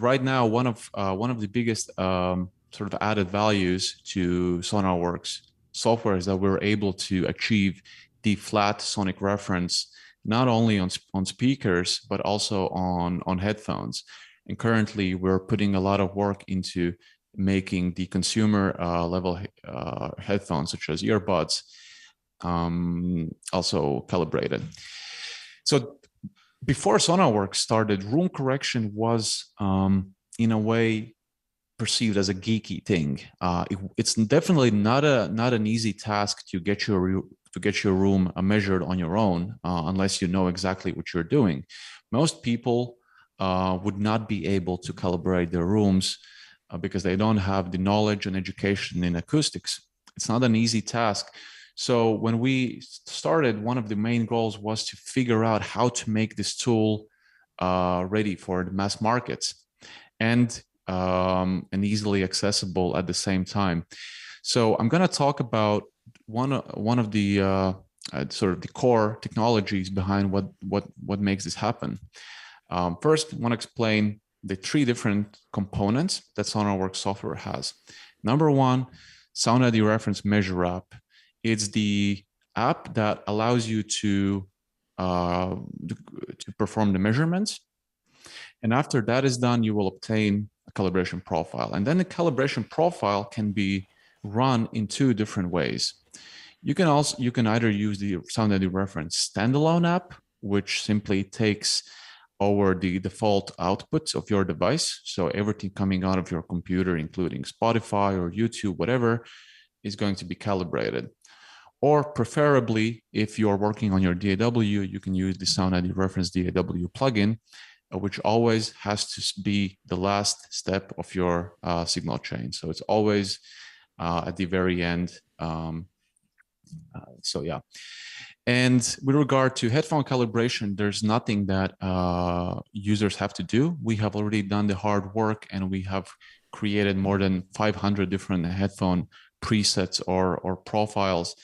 right now, one of the biggest sort of added values to SonarWorks software is that we're able to achieve the flat sonic reference not only on speakers but also on headphones. And currently, we're putting a lot of work into making the consumer level headphones, such as earbuds, also calibrated. So before SonarWorks started, room correction was in a way perceived as a geeky thing. It's definitely not an easy task to get your room measured on your own unless you know exactly what you're doing. Most people would not be able to calibrate their rooms because they don't have the knowledge and education in acoustics. It's not an easy task. So when we started, one of the main goals was to figure out how to make this tool ready for the mass markets and easily accessible at the same time. So I'm going to talk about one of the sort of the core technologies behind what makes this happen. First, I want to explain the three different components that SonarWorks software has. Number one, Sound ID Reference Measure App. It's the app that allows you to perform the measurements. And after that is done, you will obtain a calibration profile. And then the calibration profile can be run in two different ways. You can either use the Sound ID Reference standalone app, which simply takes over the default outputs of your device. So everything coming out of your computer, including Spotify or YouTube, whatever, is going to be calibrated. Or preferably, if you're working on your DAW, you can use the Sound ID Reference DAW plugin, which always has to be the last step of your signal chain. So it's always at the very end. So yeah. And with regard to headphone calibration, there's nothing that users have to do. We have already done the hard work, and we have created more than 500 different headphone presets or profiles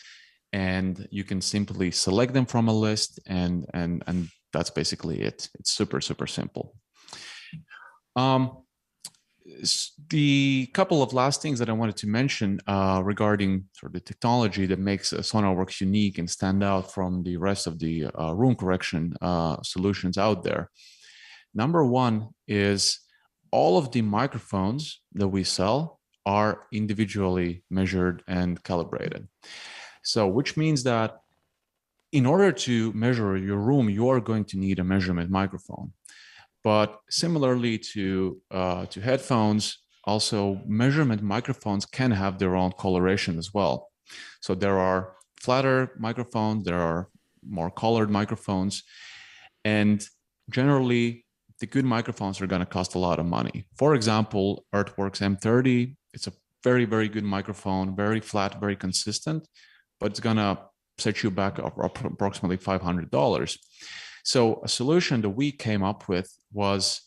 and you can simply select them from a list, and that's basically it. It's super simple. The couple of last things that I wanted to mention regarding sort of the technology that makes SonarWorks unique and stand out from the rest of the room correction solutions out there. Number one is all of the microphones that we sell are individually measured and calibrated. So, which means that in order to measure your room, you are going to need a measurement microphone. But similarly to headphones, also measurement microphones can have their own coloration as well. So there are flatter microphones, there are more colored microphones, and generally the good microphones are going to cost a lot of money. For example, Earthworks M30, it's a very good microphone, very flat, very consistent, but it's going to set you back approximately $500. So a solution that we came up with was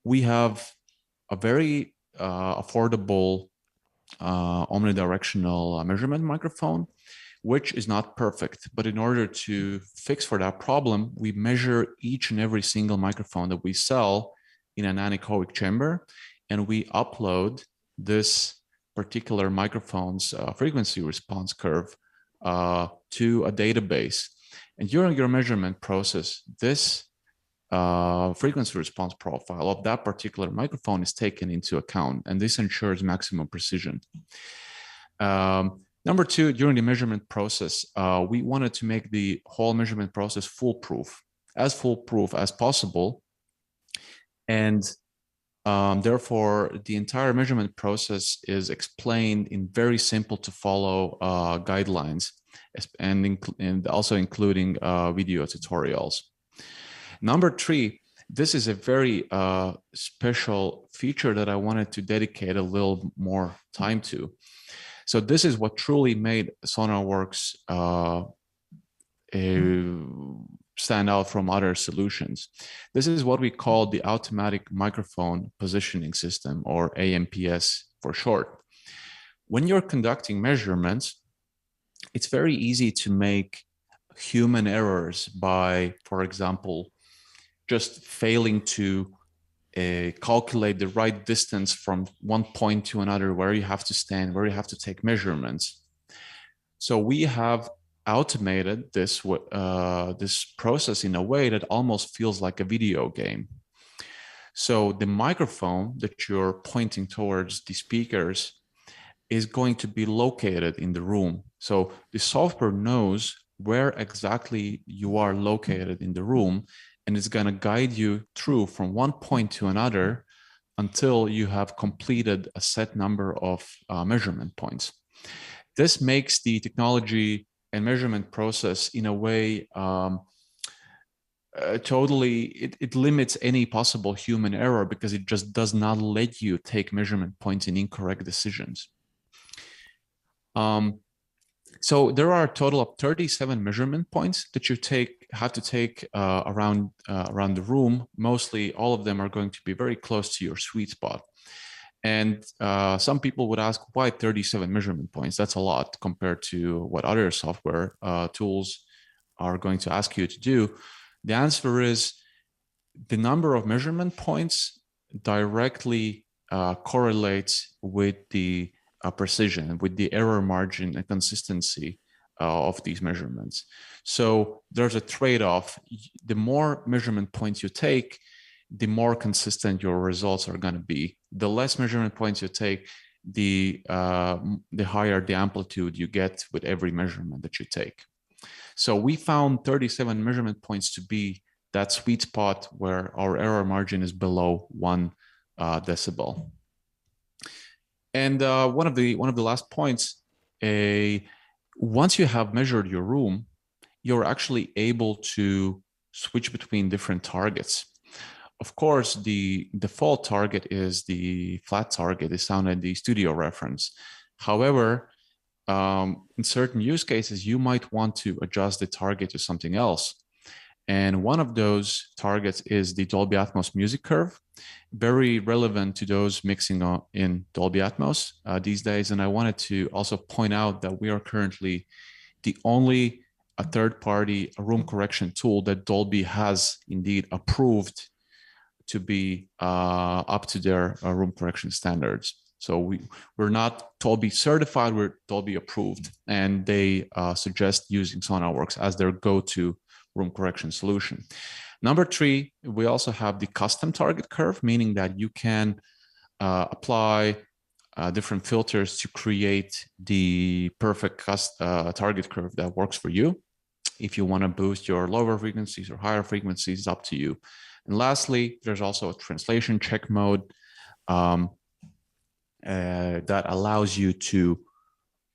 we have a very affordable omnidirectional measurement microphone, which is not perfect. But in order to fix for that problem, we measure each and every single microphone that we sell in an anechoic chamber, and we upload this particular microphone's frequency response curve to a database. And during your measurement process, this frequency response profile of that particular microphone is taken into account, and this ensures maximum precision. Number two, during the measurement process, we wanted to make the whole measurement process foolproof as possible. And therefore, the entire measurement process is explained in very simple to follow guidelines, and also including video tutorials. Number three, this is a very special feature that I wanted to dedicate a little more time to. So this is what truly made SonarWorks stand out from other solutions. This is what we call the Automatic Microphone Positioning System, or AMPS for short. When you're conducting measurements, it's very easy to make human errors by, for example, just failing to calculate the right distance from one point to another, where you have to stand, where you have to take measurements. So we have automated this process in a way that almost feels like a video game. So the microphone that you're pointing towards the speakers is going to be located in the room. So the software knows where exactly you are located in the room, and it's going to guide you through from one point to another until you have completed a set number of measurement points. This makes the technology and measurement process in a way it limits any possible human error, because it just does not let you take measurement points in incorrect decisions. So there are a total of 37 measurement points that you have to take around the room. Mostly all of them are going to be very close to your sweet spot. And some people would ask, why 37 measurement points? That's a lot compared to what other software tools are going to ask you to do. The answer is the number of measurement points directly correlates with the precision, with the error margin and consistency of these measurements. So there's a trade-off. The more measurement points you take, the more consistent your results are going to be. The less measurement points you take, the higher the amplitude you get with every measurement that you take. So we found 37 measurement points to be that sweet spot where our error margin is below 1 decibel. And one of the last points, once you have measured your room, you're actually able to switch between different targets. Of course, the default target is the flat target, the sound ID studio reference. However, in certain use cases, you might want to adjust the target to something else. And one of those targets is the Dolby Atmos music curve, very relevant to those mixing in Dolby Atmos these days. And I wanted to also point out that we are currently the only third-party room correction tool that Dolby has indeed approved to be up to their room correction standards. So we're not Dolby certified, we're Dolby approved, and they suggest using SonarWorks as their go-to room correction solution. Number 3, we also have the custom target curve, meaning that you can apply different filters to create the perfect target curve that works for you. If you want to boost your lower frequencies or higher frequencies, it's up to you. And lastly, there's also a translation check mode that allows you to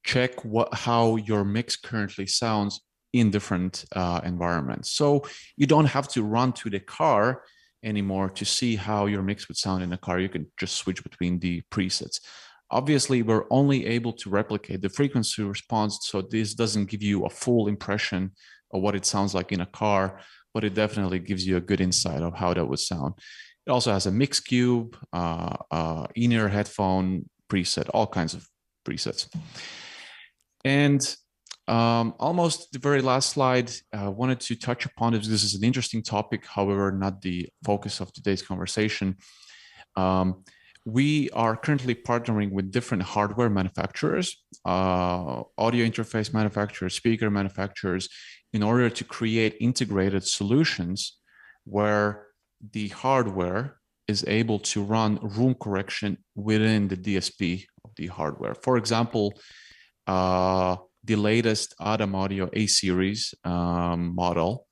check how your mix currently sounds in different environments. So you don't have to run to the car anymore to see how your mix would sound in a car. You can just switch between the presets. Obviously, we're only able to replicate the frequency response, so this doesn't give you a full impression of what it sounds like in a car, but it definitely gives you a good insight of how that would sound. It also has a mix cube, in-ear headphone preset, all kinds of presets. And almost the very last slide, I wanted to touch upon this. This is an interesting topic, however, not the focus of today's conversation. We are currently partnering with different hardware manufacturers, audio interface manufacturers, speaker manufacturers, in order to create integrated solutions where the hardware is able to run room correction within the DSP of the hardware. For example, the latest Adam Audio A-Series model.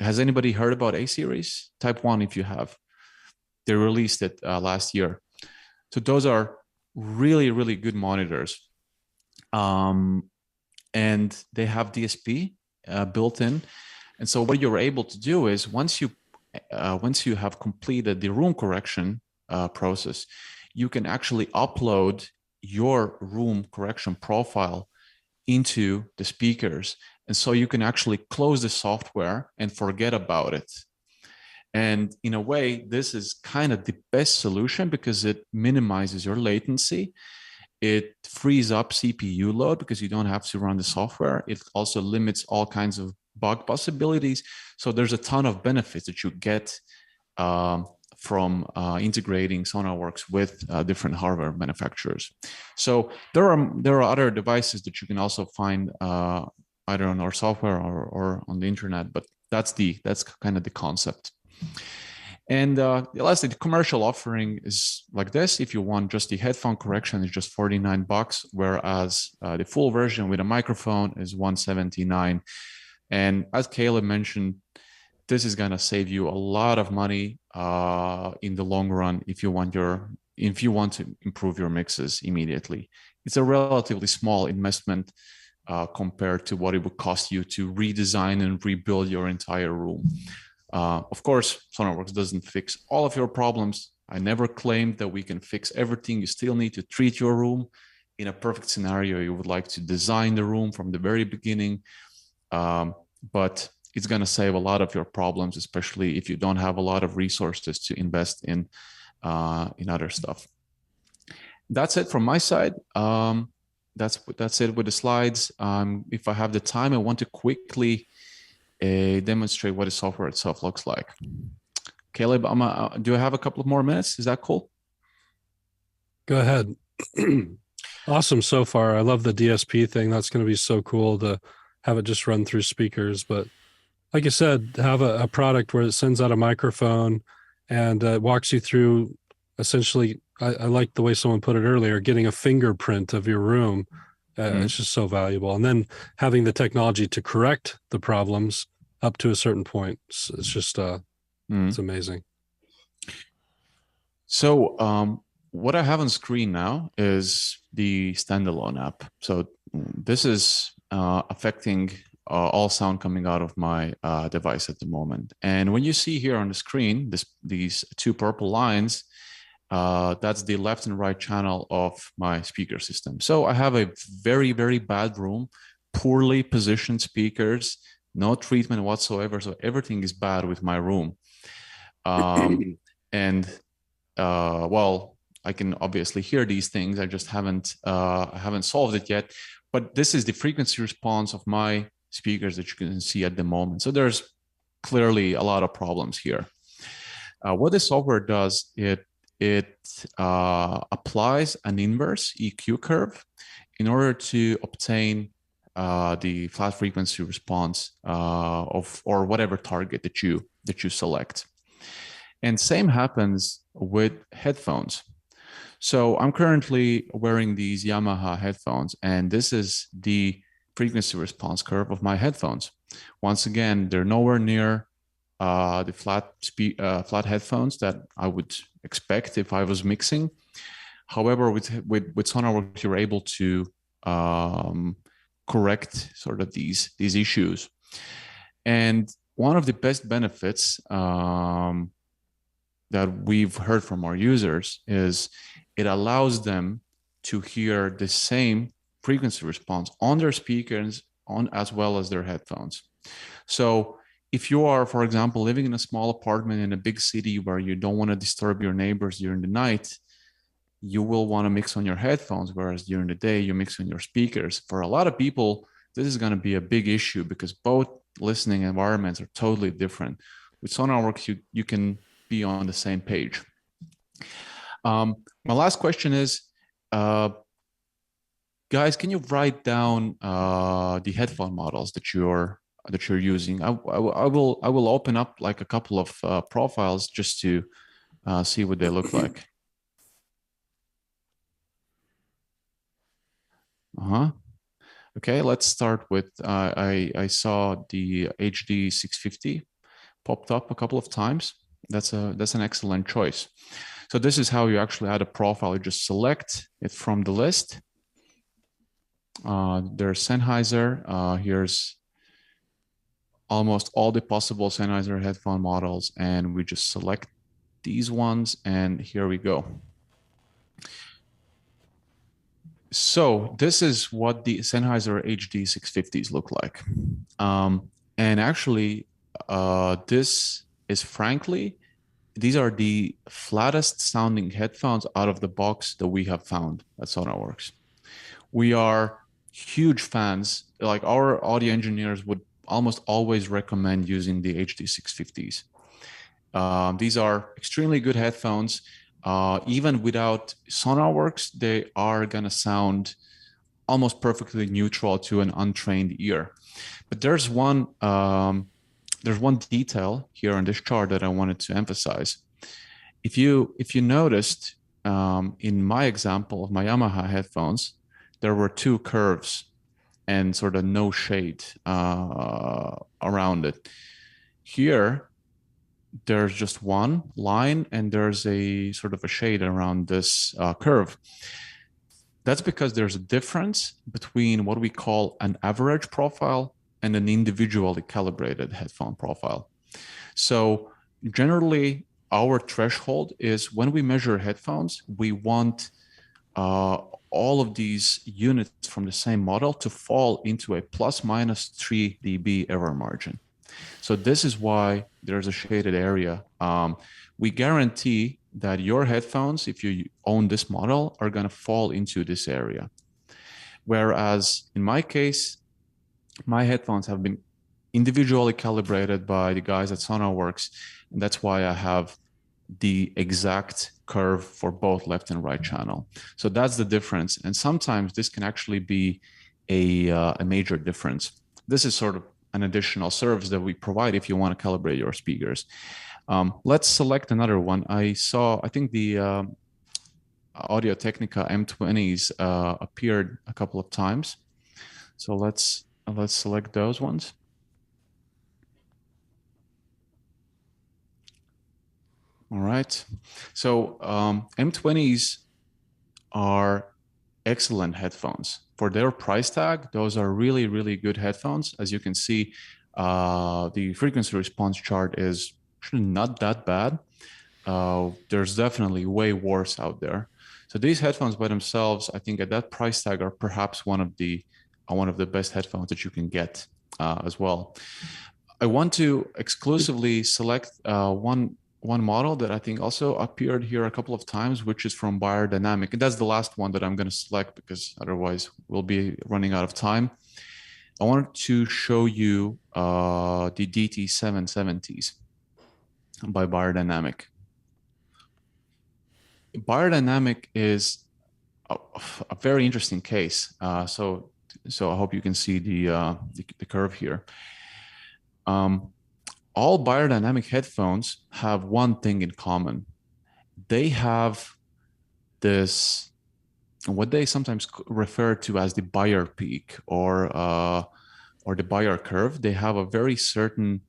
Has anybody heard about A-Series? Type 1 if you have. They released it last year. So those are really, really good monitors. And they have DSP built in. And so what you're able to do is once you have completed the room correction process, you can actually upload your room correction profile into the speakers. And so you can actually close the software and forget about it. And in a way, this is kind of the best solution because it minimizes your latency. It frees up CPU load because you don't have to run the software. It also limits all kinds of bug possibilities. So there's a ton of benefits that you get from integrating SonarWorks with different hardware manufacturers. So there are other devices that you can also find either on our software or on the internet, but that's kind of the concept. And lastly, the commercial offering is like this. If you want just the headphone correction, it's just $49, whereas the full version with a microphone is $179. And as Caleb mentioned, this is gonna save you a lot of money in the long run if you want to improve your mixes immediately. It's a relatively small investment compared to what it would cost you to redesign and rebuild your entire room. Of course, SonarWorks doesn't fix all of your problems. I never claimed that we can fix everything. You still need to treat your room. In a perfect scenario, you would like to design the room from the very beginning, but it's going to save a lot of your problems, especially if you don't have a lot of resources to invest in other stuff. That's it from my side. That's it with the slides. If I have the time, I want to quickly demonstrate what the software itself looks like. Caleb, do I have a couple of more minutes? Is that cool? Go ahead. Awesome so far. I love the DSP thing. That's going to be so cool to have it just run through speakers. But like you said, have a product where it sends out a microphone and walks you through essentially, I like the way someone put it earlier, getting a fingerprint of your room. It's just so valuable. And then having the technology to correct the problems up to a certain point. It's just, it's amazing. So what I have on screen now is the standalone app. So this is affecting all sound coming out of my device at the moment. And when you see here on the screen, these two purple lines, that's the left and right channel of my speaker system. So I have a very, very bad room, poorly positioned speakers, no treatment whatsoever. So everything is bad with my room. And well, I can obviously hear these things. I just haven't solved it yet. But this is the frequency response of my speakers that you can see at the moment. So there's clearly a lot of problems here. What the software does, it applies an inverse EQ curve in order to obtain the flat frequency response or whatever target that you select. And same happens with headphones. So I'm currently wearing these Yamaha headphones, and this is the frequency response curve of my headphones. Once again, they're nowhere near the flat headphones that I would expect if I was mixing. However, with SonarWorks, you're able to correct sort of these issues. And one of the best benefits that we've heard from our users is it allows them to hear the same frequency response on their speakers as well as their headphones. So if you are, for example, living in a small apartment in a big city where you don't want to disturb your neighbors during the night, you will want to mix on your headphones, whereas during the day you mix on your speakers. For a lot of people, this is going to be a big issue because both listening environments are totally different. With SonarWorks, you can be on the same page. My last question is, guys, can you write down the headphone models that you're using? I will open up like a couple of profiles just to see what they look like. Okay, let's start with I saw the HD 650 popped up a couple of times. That's an excellent choice. So this is how you actually add a profile. You just select it from the list. There's Sennheiser. Here's almost all the possible Sennheiser headphone models, and we just select these ones, and here we go. So this is what the Sennheiser HD 650s look like. And actually, this is frankly, these are the flattest sounding headphones out of the box that we have found at SonarWorks. We are huge fans. Like our audio engineers would almost always recommend using the HD 650s. These are extremely good headphones. Even without SonarWorks, they are gonna sound almost perfectly neutral to an untrained ear. But there's one detail here on this chart that I wanted to emphasize. If you noticed, in my example of my Yamaha headphones, there were two curves and sort of no shade around it. Here, there's just one line and there's a sort of a shade around this curve. That's because there's a difference between what we call an average profile and an individually calibrated headphone profile. So generally, our threshold is when we measure headphones, we want all of these units from the same model to fall into a plus minus 3 dB error margin. So this is why there's a shaded area. We guarantee that your headphones, if you own this model, are going to fall into this area. Whereas in my case, my headphones have been individually calibrated by the guys at SonarWorks, and that's why I have the exact curve for both left and right channel. So that's the difference. And sometimes this can actually be a major difference. This is sort of an additional service that we provide if you want to calibrate your speakers. Let's select another one. I think the Audio-Technica M20s appeared a couple of times. So let's select those ones. All right. So M20s are excellent headphones. For their price tag, those are really, really good headphones. As you can see, the frequency response chart is actually not that bad. There's definitely way worse out there. So these headphones by themselves, I think at that price tag, are perhaps one of the best headphones that you can get. as well. I want to exclusively select one model that I think also appeared here a couple of times, which is from Beyerdynamic. And that's the last one that I'm going to select because otherwise we'll be running out of time. I wanted to show you the DT770s by Beyerdynamic. Beyerdynamic is a very interesting case. So I hope you can see the curve here. All Beyerdynamic headphones have one thing in common. They have this, what they sometimes refer to as the Beyer peak or the Beyer curve. They have a very certain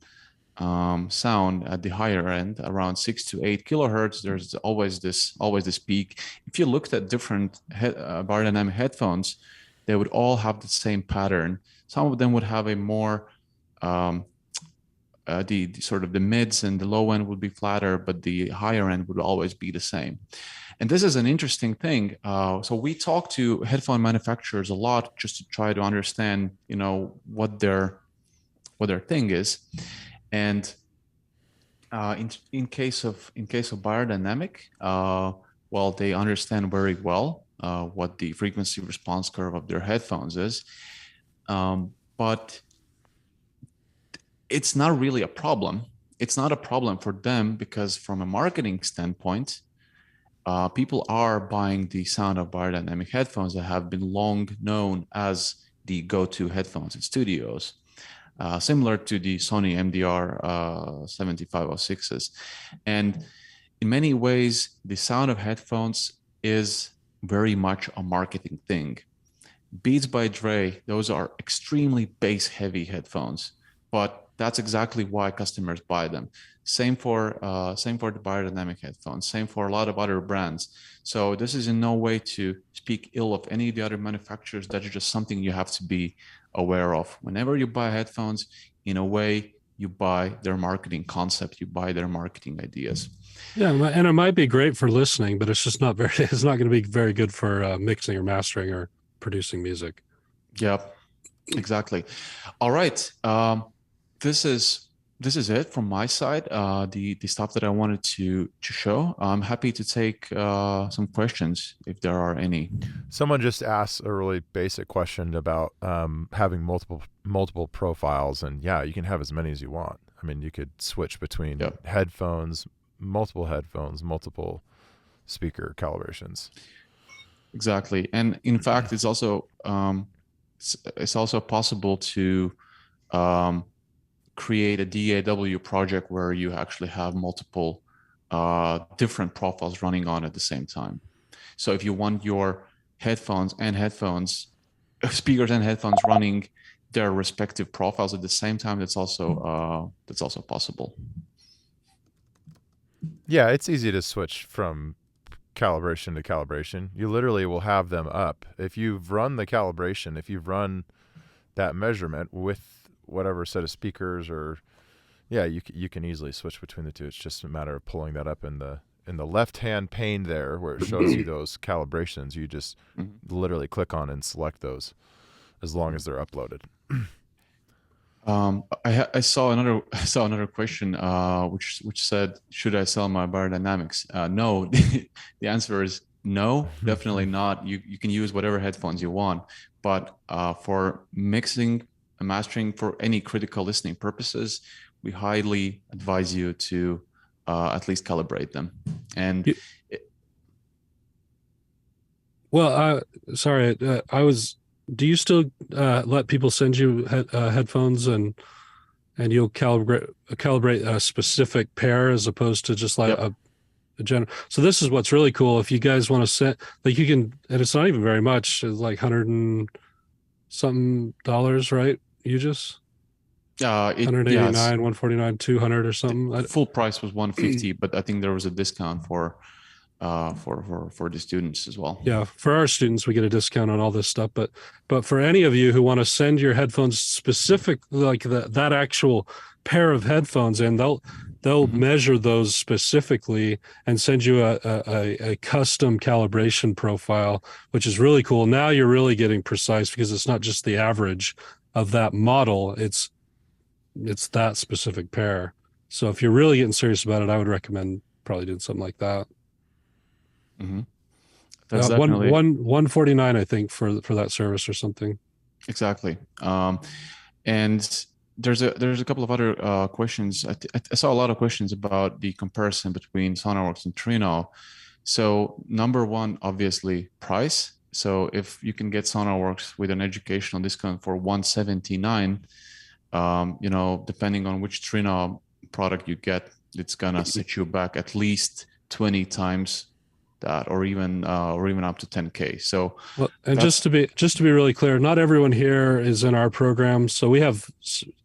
sound at the higher end, around 6 to 8 kilohertz. There's always this peak. If you looked at different Beyerdynamic headphones, they would all have the same pattern. Some of them would have a more the sort of the mids and the low end would be flatter, but the higher end would always be the same. And this is an interesting thing. So we talk to headphone manufacturers a lot just to try to understand, what their thing is. And in case of Beyerdynamic, well, they understand very well what the frequency response curve of their headphones is, but it's not really a problem. It's not a problem for them because from a marketing standpoint, people are buying the sound of Beyerdynamic headphones that have been long known as the go-to headphones in studios, similar to the Sony MDR 7506s. And in many ways, the sound of headphones is very much a marketing thing. Beats by Dre, those are extremely bass-heavy headphones, but that's exactly why customers buy them. Same for the Beyerdynamic headphones. Same for a lot of other brands. So this is in no way to speak ill of any of the other manufacturers. That's just something you have to be aware of. Whenever you buy headphones, in a way, you buy their marketing concept. You buy their marketing ideas. Yeah, and it might be great for listening, but it's just not very. It's not going to be very good for mixing or mastering or producing music. Yep, exactly. All right. This is it from my side. The stuff that I wanted to show. I'm happy to take some questions if there are any. Someone just asked a really basic question about having multiple profiles, and yeah, you can have as many as you want. I mean, you could switch between headphones, multiple speaker calibrations. Exactly, and in fact, it's also possible to create a DAW project where you actually have multiple different profiles running on at the same time. So if you want your speakers and headphones running their respective profiles at the same time, that's also possible. Yeah, it's easy to switch from calibration to calibration. You literally will have them up. If you've run the calibration, if you've run that measurement with whatever set of speakers, or you can easily switch between the two. It's just a matter of pulling that up in the left hand pane there where it shows you those calibrations. You just literally click on and select those as long as they're uploaded. I saw another question which said, should I sell my Beyerdynamics? No. The answer is no, definitely not. You can use whatever headphones you want, but for mixing and mastering for any critical listening purposes, we highly advise you to at least calibrate them. And sorry, do you still let people send you headphones and you'll calibrate a specific pair as opposed to just like a general? So this is what's really cool. If you guys want to send, like, you can, and it's not even very much, it's like $100 and something, right? You just $189, $149, $200 or something. The full price was $150, but I think there was a discount for the students as well. Yeah, for our students we get a discount on all this stuff, but for any of you who want to send your headphones specific, like that actual pair of headphones, and they'll measure those specifically and send you a custom calibration profile, which is really cool. Now you're really getting precise because it's not just the average. of that model, it's that specific pair. So if you're really getting serious about it, I would recommend probably doing something like that. Mm-hmm. That's definitely 149, I think, for that service or something. Exactly. And there's a couple of other questions. I saw a lot of questions about the comparison between SonarWorks and Trino. So number one, obviously, price. So if you can get SonarWorks with an educational discount for $179, depending on which Trino product you get, it's gonna set you back at least 20 times that, or even up to 10K. So, well, and just to be really clear, not everyone here is in our program, so we have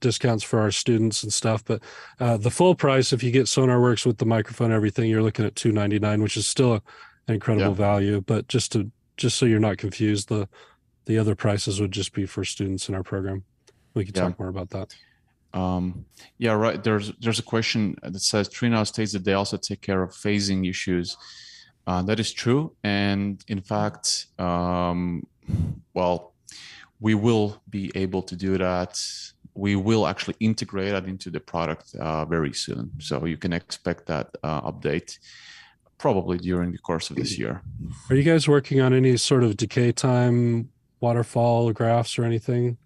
discounts for our students and stuff. But the full price, if you get SonarWorks with the microphone and everything, you're looking at $299, which is still an incredible value. But just so you're not confused, the other prices would just be for students in our program. We can talk more about that. Right. There's a question that says Trino states that they also take care of phasing issues. That is true. And in fact, we will be able to do that. We will actually integrate that into the product very soon. So you can expect that update probably during the course of this year. Are you guys working on any sort of decay time, waterfall graphs or anything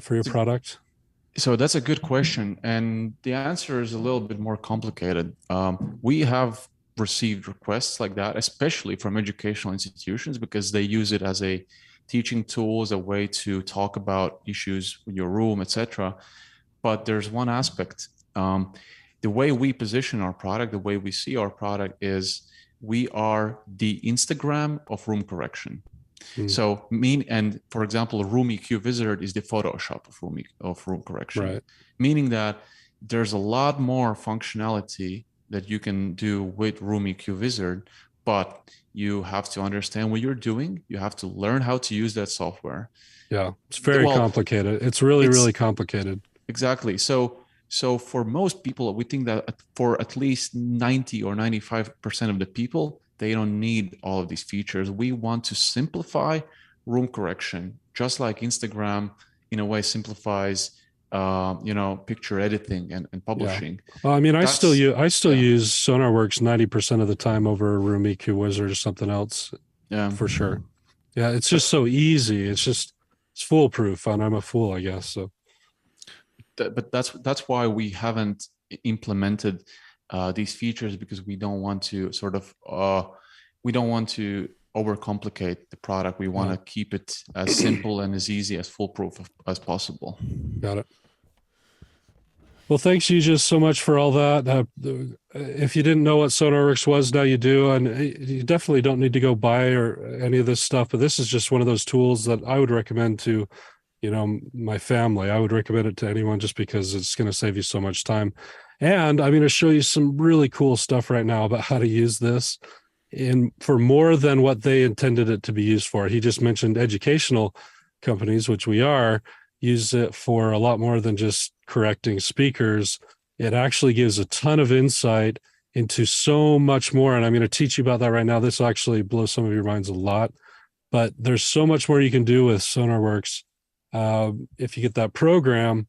for your product? So that's a good question. And the answer is a little bit more complicated. We have received requests like that, especially from educational institutions, because they use it as a teaching tool, as a way to talk about issues in your room, etc. But there's one aspect. The way we position our product, the way we see our product, is we are the Instagram of room correction. So for example, Room EQ Wizard is the Photoshop of room correction, right? Meaning that there's a lot more functionality that you can do with Room EQ Wizard, but you have to understand what you're doing. You have to learn how to use that software. Yeah, it's very complicated. It's really complicated. Exactly. So for most people, we think that for at least 90 or 95% of the people, they don't need all of these features. We want to simplify room correction, just like Instagram in a way simplifies picture editing and publishing. Yeah. Well, I mean, I still use SonarWorks 90% of the time over Room EQ Wizard or something else. Yeah, for sure. Yeah, it's just so easy. It's foolproof, and I'm a fool, I guess. So, but that's why we haven't implemented these features, because we don't want to overcomplicate the product. We want to keep it as simple and as easy, as foolproof as possible. Got it. Well, thanks, you just so much for all that. If you didn't know what SonarWorks was, now you do, and you definitely don't need to go buy or any of this stuff. But this is just one of those tools that I would recommend to, my family. I would recommend it to anyone just because it's going to save you so much time. And I'm going to show you some really cool stuff right now about how to use this for more than what they intended it to be used for. He just mentioned educational companies, which we are, use it for a lot more than just correcting speakers. It actually gives a ton of insight into so much more. And I'm going to teach you about that right now. This will actually blow some of your minds a lot, but there's so much more you can do with SonarWorks if you get that program.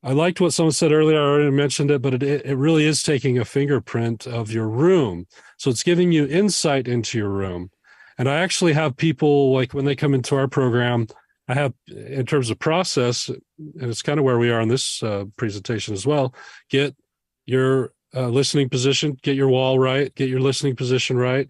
I liked what someone said earlier. I already mentioned it, but it really is taking a fingerprint of your room. So it's giving you insight into your room. And I actually have people, like when they come into our program, I have, in terms of process, and it's kind of where we are in this presentation as well, get your listening position, get your wall right, get your listening position right,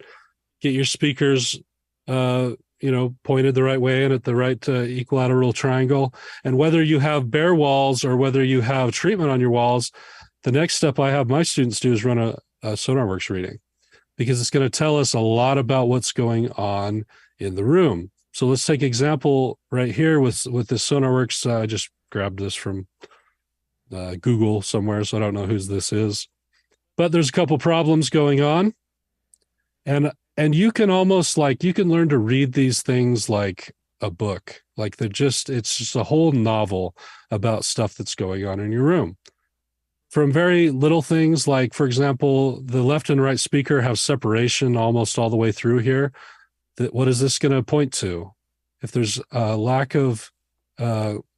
get your speakers pointed the right way and at the right equilateral triangle. And whether you have bare walls or whether you have treatment on your walls, the next step I have my students do is run a SonarWorks reading, because it's going to tell us a lot about what's going on in the room. So let's take example right here with this SonarWorks. I just grabbed this from Google somewhere, so I don't know whose this is. But there's a couple problems going on. And you can almost you can learn to read these things like a book. Like it's just a whole novel about stuff that's going on in your room. From very little things like, for example, the left and right speaker have separation almost all the way through here. What is this going to point to? If there's a lack of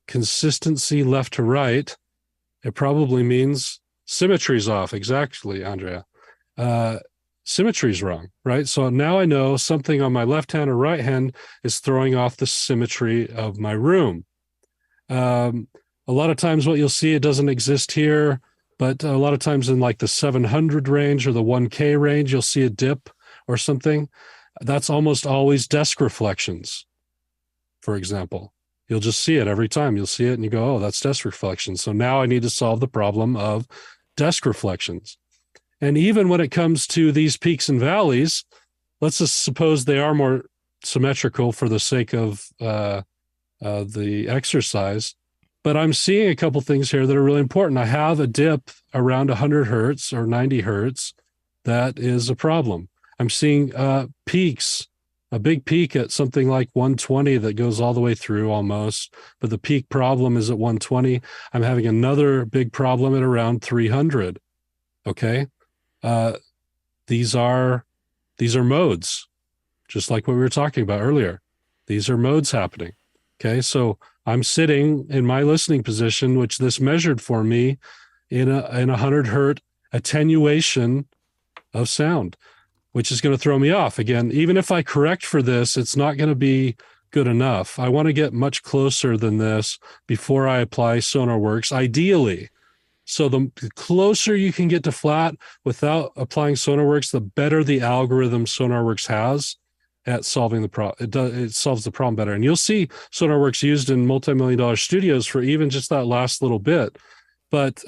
consistency left to right, it probably means symmetry's off. Exactly, Andrea. Symmetry's wrong, right? So now I know something on my left hand or right hand is throwing off the symmetry of my room. A lot of times what you'll see, it doesn't exist here, but a lot of times in like the 700 range or the 1K range, you'll see a dip or something. That's almost always desk reflections, for example. You'll just see it every time. You'll see it and you go, oh, that's desk reflections. So now I need to solve the problem of desk reflections. And even when it comes to these peaks and valleys, let's just suppose they are more symmetrical for the sake of the exercise. But I'm seeing a couple things here that are really important. I have a dip around 100 hertz or 90 hertz. That is a problem. I'm seeing peaks, a big peak at something like 120 that goes all the way through almost, but the peak problem is at 120. I'm having another big problem at around 300. Okay. These are modes, just like what we were talking about earlier. These are modes happening. Okay. So I'm sitting in my listening position, which this measured for me in a 100 hertz attenuation of sound, which is going to throw me off. Again, even if I correct for this, it's not going to be good enough. I want to get much closer than this before I apply SonarWorks, ideally. So the closer you can get to flat without applying SonarWorks, the better the algorithm SonarWorks has at solving the problem. It solves the problem better. And you'll see SonarWorks used in multi-million-dollar studios for even just that last little bit. But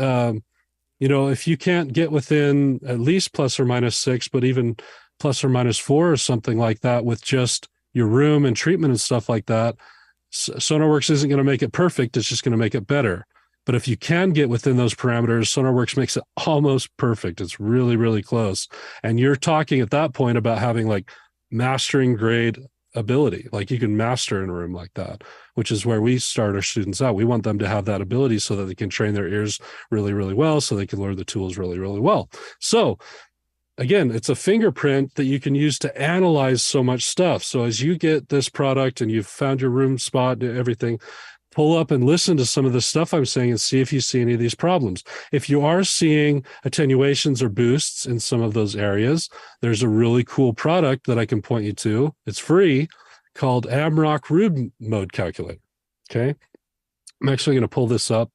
if you can't get within at least ±6, but even ±4 or something like that with just your room and treatment and stuff like that, SonarWorks isn't going to make it perfect. It's just going to make it better. But if you can get within those parameters, SonarWorks makes it almost perfect. It's really, really close. And you're talking at that point about having like mastering grade ability. Like you can master in a room like that, which is where we start our students out. We want them to have that ability so that they can train their ears really, really well, so they can learn the tools really, really well. So again, it's a fingerprint that you can use to analyze so much stuff. So as you get this product and you've found your room spot and everything, pull up and listen to some of the stuff I'm saying and see if you see any of these problems. If you are seeing attenuations or boosts in some of those areas, there's a really cool product that I can point you to. It's free, called AMROC Room Mode Calculator. Okay. I'm actually going to pull this up.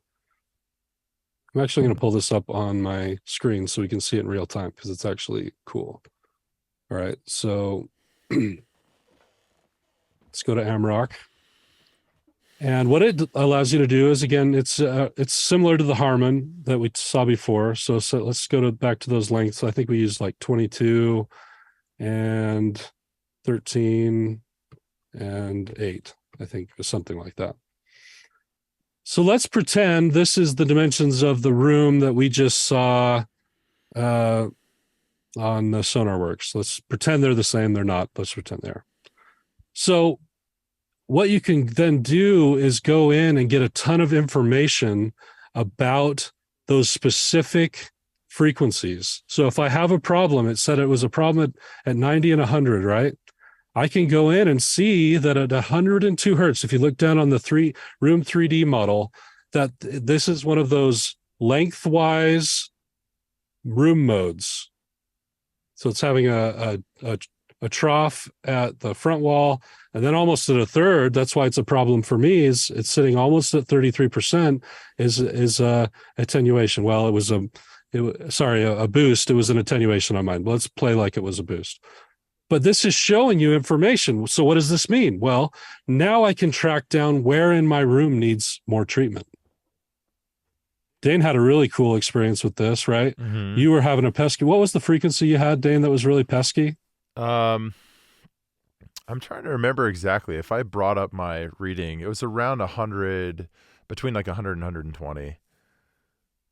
On my screen so we can see it in real time because it's actually cool. All right. So let's go to AMROC. And what it allows you to do is, again, it's similar to the Harman that we saw before. So let's go back to those lengths. I think we used like 22 and 13 and 8, I think, or something like that. So let's pretend this is the dimensions of the room that we just saw on the SonarWorks. Let's pretend they're the same. They're not. Let's pretend they are. So what you can then do is go in and get a ton of information about those specific frequencies. So if I have a problem, it said it was a problem at 90 and 100, right? I can go in and see that at 102 hertz, if you look down on the room 3D model, that this is one of those lengthwise room modes. So it's having a trough at the front wall, and then almost at a third. That's why it's a problem for me. Is it's sitting almost at 33% is attenuation. Well, it was a boost. It was an attenuation on mine. Let's play like it was a boost. But this is showing you information. So what does this mean? Well, now I can track down where in my room needs more treatment. Dane had a really cool experience with this, right? Mm-hmm. You were having a pesky. What was the frequency you had, Dane, that was really pesky? I'm trying to remember exactly. If I brought up my reading, it was around 100, between like 100 and 120.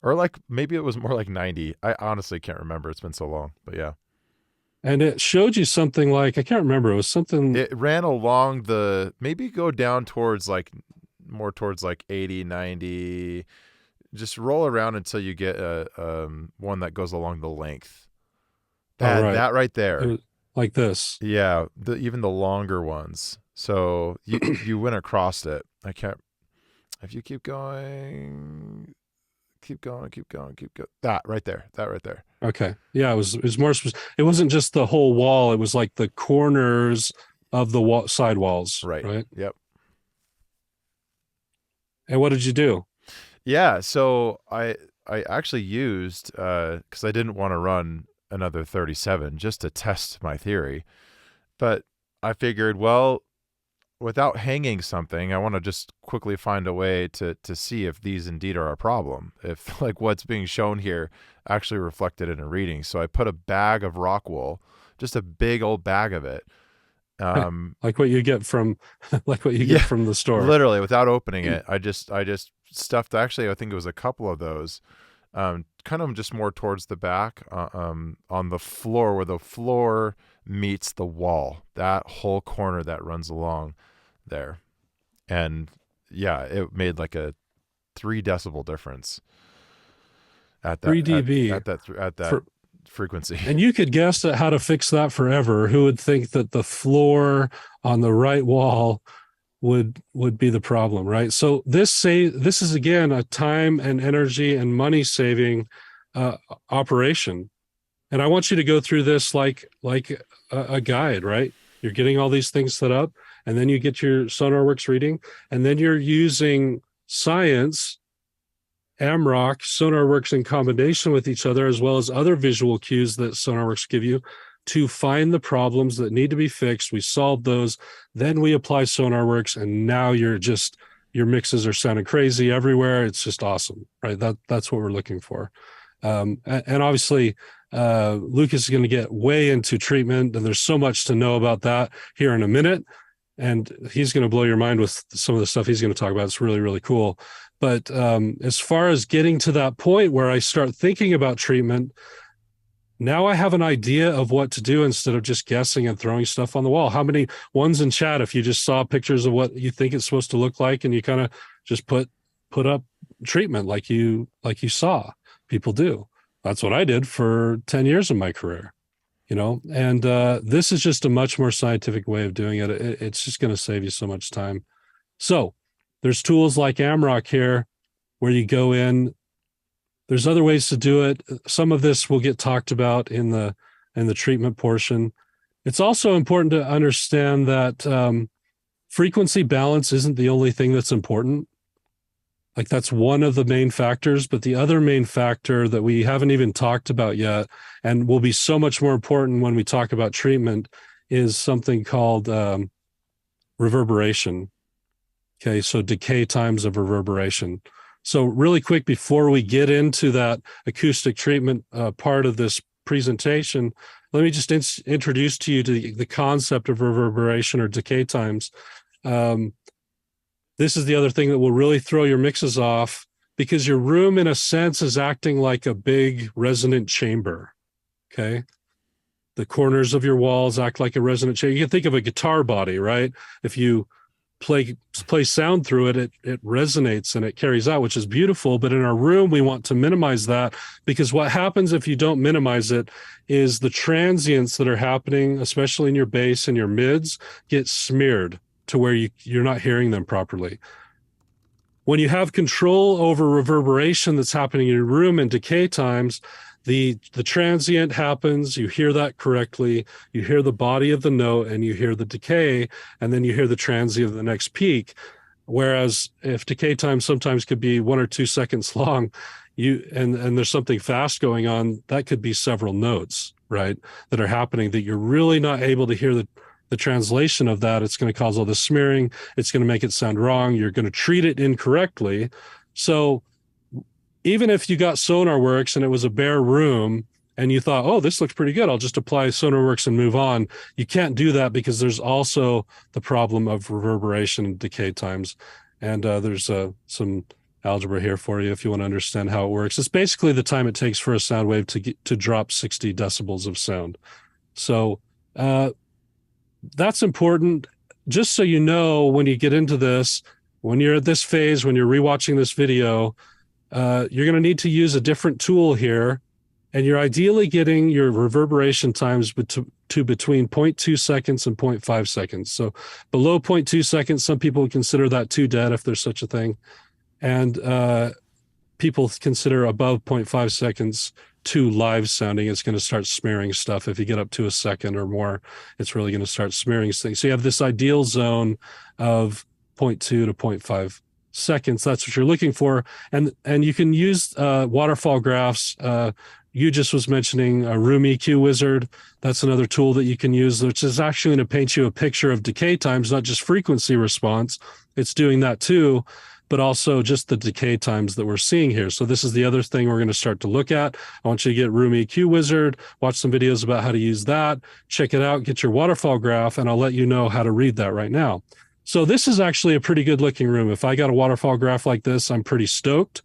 Or like, maybe it was more like 90. I honestly can't remember. It's been so long, but yeah. And it showed you something like, I can't remember. It was something. It ran along maybe go down towards like, more towards like 80, 90. Just roll around until you get one that goes along the length. That right there. Like this. Yeah, even the longer ones. So you went across it. I can't. If you keep going. That right there. Okay. Yeah, it was more it wasn't just the whole wall, it was like the corners of the side walls. Right. Yep. And what did you do? Yeah, so I actually used because I didn't want to run another 37 just to test my theory. But I figured, well, without hanging something, I want to just quickly find a way to see if these indeed are a problem, if like what's being shown here actually reflected in a reading. So I put a bag of rock wool, just a big old bag of it. Like what you get from get from the store. Literally, without opening it, I just stuffed, actually I think it was a couple of those, kind of just more towards the back, on the floor where the floor meets the wall, that whole corner that runs along there. And yeah, it made like a 3 decibel difference at that 3 dB at that frequency. And you could guess at how to fix that forever. Who would think that the floor on the right wall would be the problem, right? So this is again a time and energy and money saving operation. And I want you to go through this like a guide, right? You're getting all these things set up, and then you get your SonarWorks reading, and then you're using science, AMROC, SonarWorks in combination with each other, as well as other visual cues that SonarWorks give you to find the problems that need to be fixed. We solve those, then we apply SonarWorks, and now your mixes are sounding crazy everywhere. It's just awesome, right? That's what we're looking for. And obviously, Lucas is going to get way into treatment, and there's so much to know about that here in a minute. And he's going to blow your mind with some of the stuff he's going to talk about. It's really, really cool. But as far as getting to that point where I start thinking about treatment, now I have an idea of what to do instead of just guessing and throwing stuff on the wall. How many ones in chat, if you just saw pictures of what you think it's supposed to look like and you kind of just put up treatment like you saw people do? That's what I did for 10 years of my career, and this is just a much more scientific way of doing it. It's just going to save you so much time. So there's tools like AMROC here where you go in. There's other ways to do it. Some of this will get talked about in the treatment portion. It's also important to understand that frequency balance isn't the only thing that's important. Like, that's one of the main factors, but the other main factor that we haven't even talked about yet, and will be so much more important when we talk about treatment, is something called reverberation. Okay, so decay times of reverberation. So really quick, before we get into that acoustic treatment part of this presentation, let me just introduce to you to the concept of reverberation or decay times. This is the other thing that will really throw your mixes off, because your room, in a sense, is acting like a big resonant chamber, okay? The corners of your walls act like a resonant chamber. You can think of a guitar body, right? If you play sound through it, it resonates and it carries out, which is beautiful. But in our room, we want to minimize that, because what happens if you don't minimize it is the transients that are happening, especially in your bass and your mids, get smeared to where you're not hearing them properly. When you have control over reverberation that's happening in your room and decay times, the transient happens, you hear that correctly, you hear the body of the note, and you hear the decay, and then you hear the transient of the next peak. Whereas if decay time sometimes could be 1 or 2 seconds long, and there's something fast going on, that could be several notes, right, that are happening that you're really not able to hear the translation of that. It's going to cause all this smearing. It's going to make it sound wrong. You're going to treat it incorrectly. So even if you got SonarWorks and it was a bare room and you thought, oh, this looks pretty good, I'll just apply SonarWorks and move on, you can't do that, because there's also the problem of reverberation and decay times. And there's some algebra here for you if you want to understand how it works. It's basically the time it takes for a sound wave to drop 60 decibels of sound. So that's important, just so you know, when you get into this, when you're at this phase, when you're rewatching this video, you're going to need to use a different tool here, and you're ideally getting your reverberation times to between 0.2 seconds and 0.5 seconds. So below 0.2 seconds, some people would consider that too dead, if there's such a thing. And people consider above 0.5 seconds too live sounding. It's going to start smearing stuff. If you get up to a second or more, it's really going to start smearing things. So you have this ideal zone of 0.2 to 0.5 seconds. That's what you're looking for. And you can use waterfall graphs. You just was mentioning a Room EQ Wizard. That's another tool that you can use, which is actually going to paint you a picture of decay times, not just frequency response. It's doing that too, but also just the decay times that we're seeing here. So this is the other thing we're going to start to look at. I want you to get Room EQ Wizard, watch some videos about how to use that, check it out, get your waterfall graph, and I'll let you know how to read that right now. So this is actually a pretty good looking room. If I got a waterfall graph like this, I'm pretty stoked.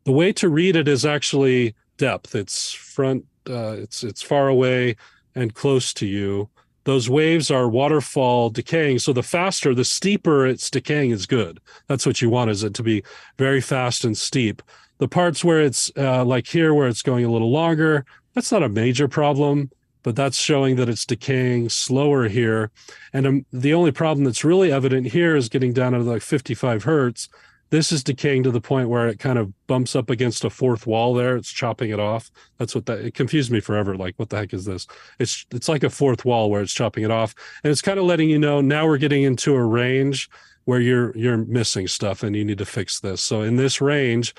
The way to read it is actually depth. It's front, it's far away and close to you. Those waves are waterfall decaying. So the faster, the steeper it's decaying is good. That's what you want, is it to be very fast and steep. The parts where it's like here, where it's going a little longer, that's not a major problem, but that's showing that it's decaying slower here. And the only problem that's really evident here is getting down to like 55 hertz. This is decaying to the point where it kind of bumps up against a fourth wall there. It's chopping it off. That's what it confused me forever. Like, what the heck is this? It's like a fourth wall where it's chopping it off. And it's kind of letting you know now we're getting into a range where you're missing stuff and you need to fix this. So in this range,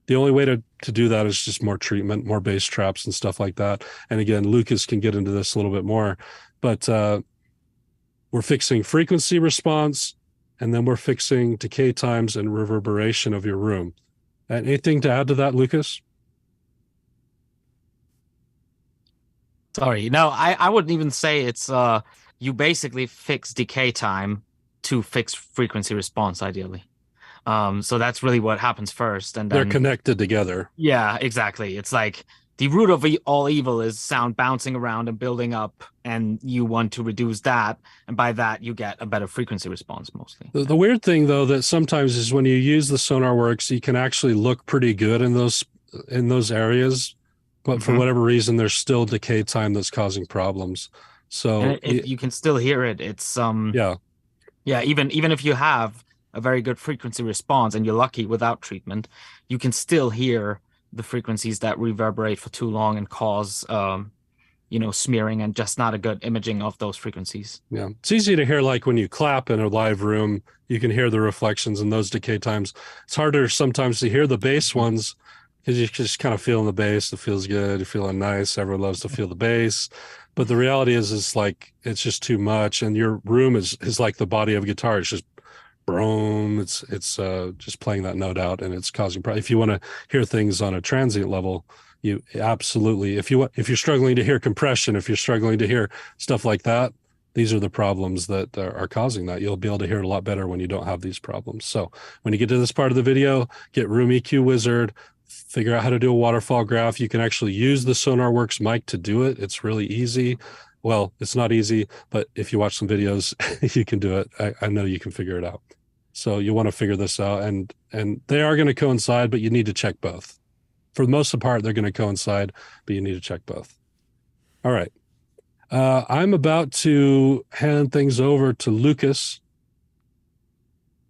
the only way to do that is just more treatment, more bass traps and stuff like that. And again, Lucas can get into this a little bit more, but we're fixing frequency response, and then we're fixing decay times and reverberation of your room. And anything to add to that, Lucas? Sorry. No, I wouldn't even say it's you basically fix decay time to fix frequency response, ideally. So that's really what happens first. And then, they're connected together. Yeah, exactly. It's like the root of all evil is sound bouncing around and building up, and you want to reduce that. And by that, you get a better frequency response mostly. The weird thing, though, that sometimes is when you use the SonarWorks, you can actually look pretty good in those areas. But for whatever reason, there's still decay time that's causing problems. So you can still hear it. It's yeah. Even if you have a very good frequency response and you're lucky without treatment, you can still hear the frequencies that reverberate for too long and cause smearing and just not a good imaging of those frequencies. Yeah, it's easy to hear, like when you clap in a live room, you can hear the reflections and those decay times. It's harder sometimes to hear the bass ones because you're just kind of feeling the bass. It feels good. You're feeling nice. Everyone loves to feel the bass. But the reality is like it's just too much. And your room is like the body of a guitar. It's just boom. It's just playing that note out, and it's causing problems. If you want to hear things on a transient level, you absolutely, if you're struggling to hear compression, if you're struggling to hear stuff like that, these are the problems that are causing that. You'll be able to hear it a lot better when you don't have these problems. So when you get to this part of the video, get Room EQ Wizard, figure out how to do a waterfall graph. You can actually use the SonarWorks mic to do it. It's really easy. Well, it's not easy, but if you watch some videos, you can do it. I know you can figure it out. So you want to figure this out, and they are going to coincide, but you need to check both. For the most part, they're going to coincide, but you need to check both. All right. I'm about to hand things over to Lucas.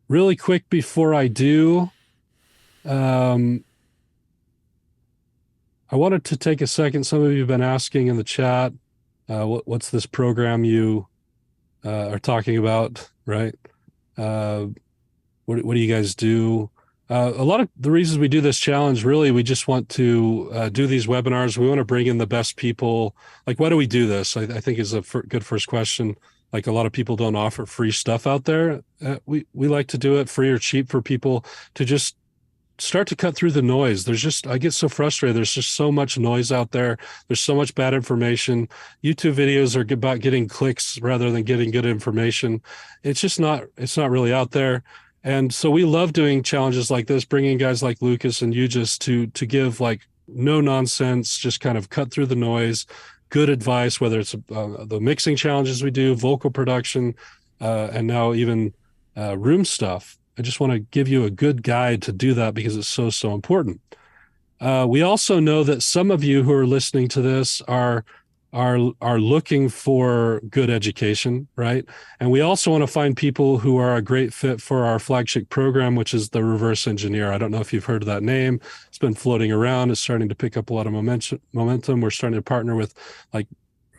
Really quick before I do, I wanted to take a second. Some of you have been asking in the chat, what's this program you are talking about, right? What do you guys do? A lot of the reasons we do this challenge, really, we just want to do these webinars. We want to bring in the best people. Like, why do we do this? I think is a good first question. Like, a lot of people don't offer free stuff out there. We like to do it free or cheap for people to just start to cut through the noise. I get so frustrated. There's just so much noise out there. There's so much bad information. YouTube videos are about getting clicks rather than getting good information. It's not really out there. And so we love doing challenges like this, bringing guys like Lucas and you just to give like no nonsense, just kind of cut through the noise, good advice, whether it's the mixing challenges we do, vocal production, and now even room stuff. I just want to give you a good guide to do that because it's so important. We also know that some of you who are listening to this are are looking for good education, right? And we also want to find people who are a great fit for our flagship program, which is the reverse engineer. I don't know if you've heard of that name. It's been floating around. It's starting to pick up a lot of momentum. We're starting to partner with like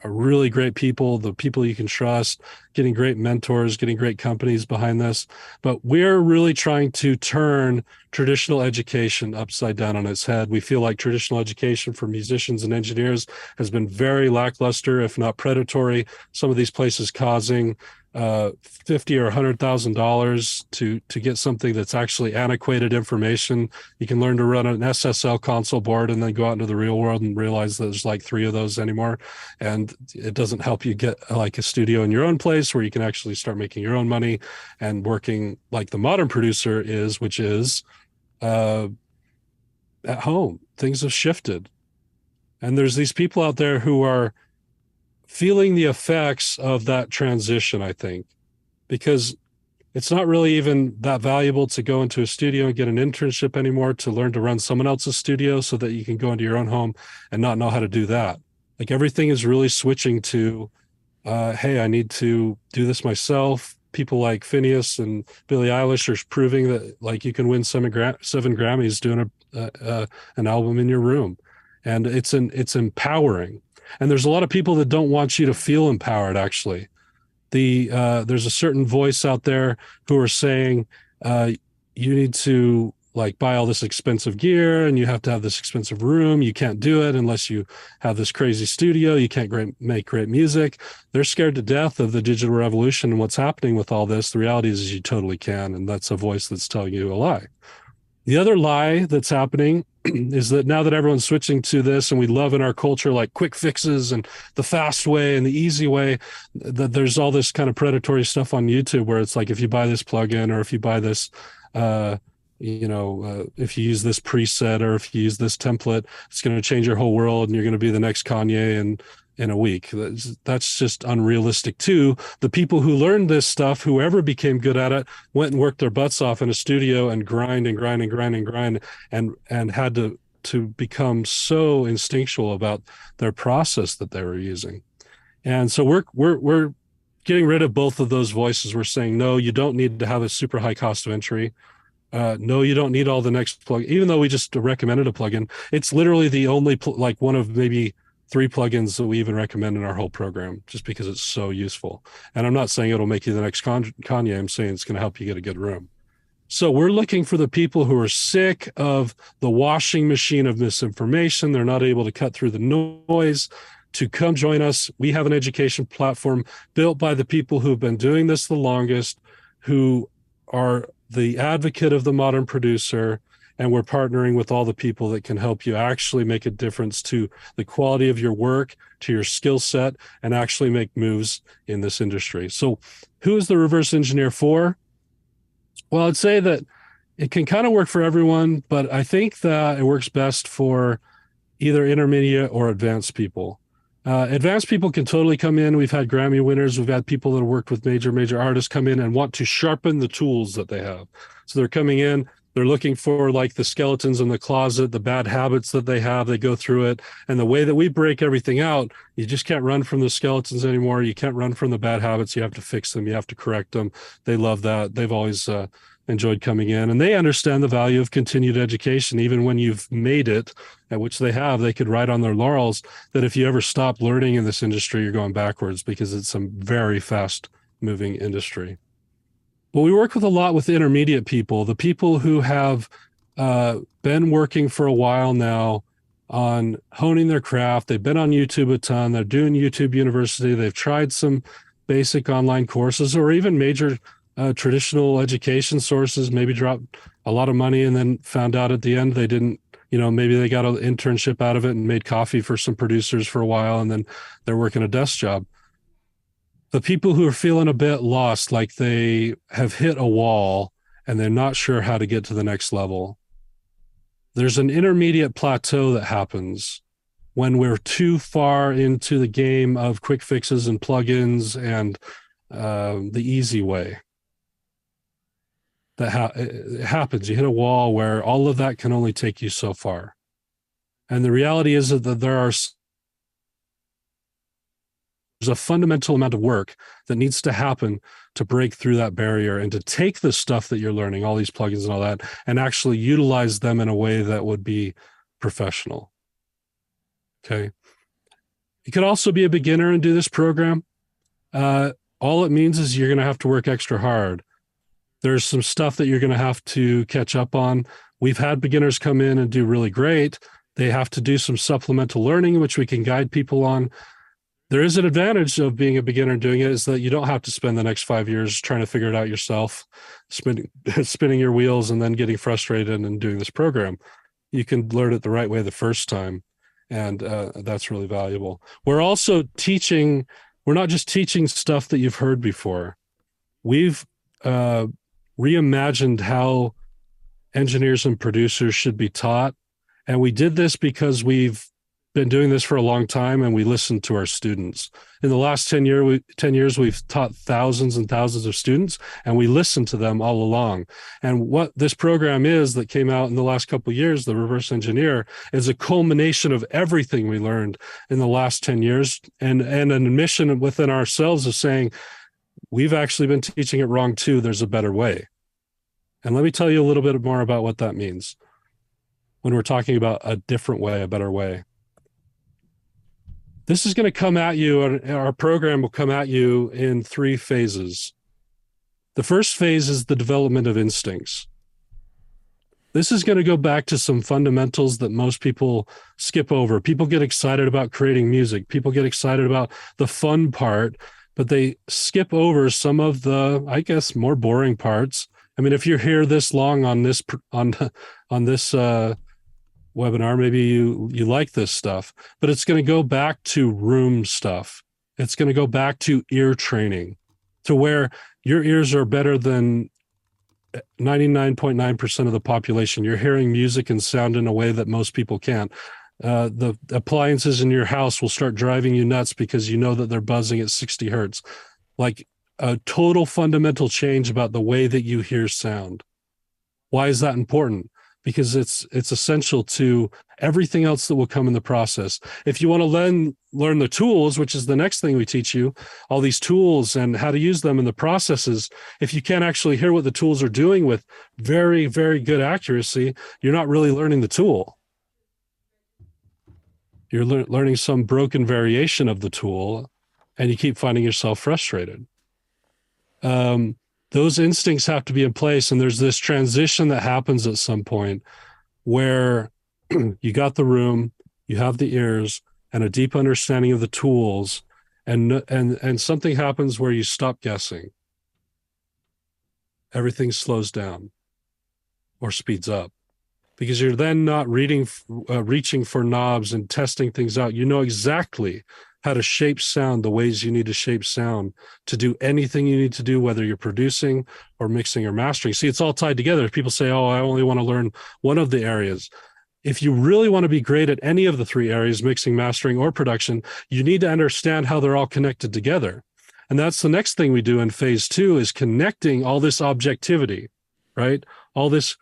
really great people, the people you can trust, getting great mentors, getting great companies behind this. But we're really trying to turn traditional education upside down on its head. We feel like traditional education for musicians and engineers has been very lackluster, if not predatory. Some of these places causing $50,000 or $100,000 to get something that's actually antiquated information. You can learn to run an SSL console board and then go out into the real world and realize there's like 3 of those anymore. And it doesn't help you get like a studio in your own place where you can actually start making your own money and working like the modern producer is, which is at home. Things have shifted. And there's these people out there who are feeling the effects of that transition, I think, because it's not really even that valuable to go into a studio and get an internship anymore to learn to run someone else's studio so that you can go into your own home and not know how to do that. Like everything is really switching to, hey, I need to do this myself. People like Phineas and Billie Eilish are proving that like you can win 7 Grammys doing an album in your room. And it's empowering. And there's a lot of people that don't want you to feel empowered, actually. There's a certain voice out there who are saying you need to like buy all this expensive gear and you have to have this expensive room. You can't do it unless you have this crazy studio. You can't make great music. They're scared to death of the digital revolution and what's happening with all this. The reality is you totally can. And that's a voice that's telling you a lie. The other lie that's happening is that now that everyone's switching to this and we love in our culture like quick fixes and the fast way and the easy way, that there's all this kind of predatory stuff on YouTube where it's like if you buy this plugin or if you buy this if you use this preset or if you use this template, it's going to change your whole world and you're going to be the next Kanye in a week. That's just unrealistic too. The people who learned this stuff, whoever became good at it, went and worked their butts off in a studio and grind and had to become so instinctual about their process that they were using. And so we're getting rid of both of those voices. We're saying, no, you don't need to have a super high cost of entry. No, you don't need all the next plug. Even though we just recommended a plugin, it's literally the only like one of maybe 3 plugins that we even recommend in our whole program, just because it's so useful. And I'm not saying it'll make you the next Kanye. I'm saying it's going to help you get a good room. So we're looking for the people who are sick of the washing machine of misinformation. They're not able to cut through the noise to come join us. We have an education platform built by the people who've been doing this the longest, who are the advocate of the modern producer, and we're partnering with all the people that can help you actually make a difference to the quality of your work, to your skill set, and actually make moves in this industry. So who is the reverse engineer for? Well, I'd say that it can kind of work for everyone, but I think that it works best for either intermediate or advanced people. Advanced people can totally come in. We've had Grammy winners. We've had people that have worked with major artists come in and want to sharpen the tools that they have. So they're coming in, they're looking for like the skeletons in the closet, the bad habits that they have. They go through it. And the way that we break everything out, you just can't run from the skeletons anymore. You can't run from the bad habits. You have to fix them. You have to correct them. They love that. They've always enjoyed coming in, and they understand the value of continued education. Even when you've made it, at which they have, they could ride on their laurels that if you ever stop learning in this industry, you're going backwards, because it's a very fast moving industry. But we work with a lot with intermediate people, the people who have been working for a while now on honing their craft. They've been on YouTube a ton. They're doing YouTube University. They've tried some basic online courses or even major traditional education sources, maybe dropped a lot of money and then found out at the end they didn't, maybe they got an internship out of it and made coffee for some producers for a while, and then they're working a desk job. The people who are feeling a bit lost, like they have hit a wall and they're not sure how to get to the next level. There's an intermediate plateau that happens when we're too far into the game of quick fixes and plugins and the easy way. It happens. You hit a wall where all of that can only take you so far. And the reality is that there are There's a fundamental amount of work that needs to happen to break through that barrier and to take the stuff that you're learning, all these plugins and all that, and actually utilize them in a way that would be professional. Okay. You could also be a beginner and do this program. All it means is you're going to have to work extra hard. There's some stuff that you're going to have to catch up on. We've had beginners come in and do really great. They have to do some supplemental learning, which we can guide people on. There is an advantage of being a beginner and doing it, is that you don't have to spend the next 5 years trying to figure it out yourself, spinning your wheels and then getting frustrated and doing this program. You can learn it the right way the first time, and that's really valuable. We're also teaching, we're not just teaching stuff that you've heard before. We've reimagined how engineers and producers should be taught, and we did this because we've been doing this for a long time, and we listened to our students. In the last 10 years, we've taught thousands and thousands of students, and we listened to them all along. And what this program is that came out in the last couple of years, the Reverse Engineer, is a culmination of everything we learned in the last 10 years, and an admission within ourselves of saying, we've actually been teaching it wrong too. There's a better way. And let me tell you a little bit more about what that means when we're talking about a different way, a better way. This is going to come at you, and our program will come at you in 3 phases. The first phase is the development of instincts. This is going to go back to some fundamentals that most people skip over. People get excited about creating music. People get excited about the fun part, but they skip over some of the, I guess, more boring parts. I mean, if you're here this long on this webinar, maybe you like this stuff, but it's going to go back to room stuff. It's going to go back to ear training, to where your ears are better than 99.9% of the population. You're hearing music and sound in a way that most people can't. The appliances in your house will start driving you nuts because you know that they're buzzing at 60 hertz. Like a total fundamental change about the way that you hear sound. Why is that important? Because it's essential to everything else that will come in the process. If you want to learn the tools, which is the next thing we teach you, all these tools and how to use them in the processes, if you can't actually hear what the tools are doing with very, very good accuracy, you're not really learning the tool. You're learning some broken variation of the tool, and you keep finding yourself frustrated. Those instincts have to be in place, and there's this transition that happens at some point where you got the room, you have the ears, and a deep understanding of the tools, and something happens where you stop guessing. Everything slows down or speeds up, because you're then not reaching for knobs and testing things out. You know exactly how to shape sound the ways you need to shape sound to do anything you need to do, whether you're producing or mixing or mastering. See, it's all tied together. People say, oh, I only want to learn one of the areas. If you really want to be great at any of the 3 areas, mixing, mastering, or production, you need to understand how they're all connected together. And that's the next thing we do in phase 2, is connecting all this objectivity, right? All this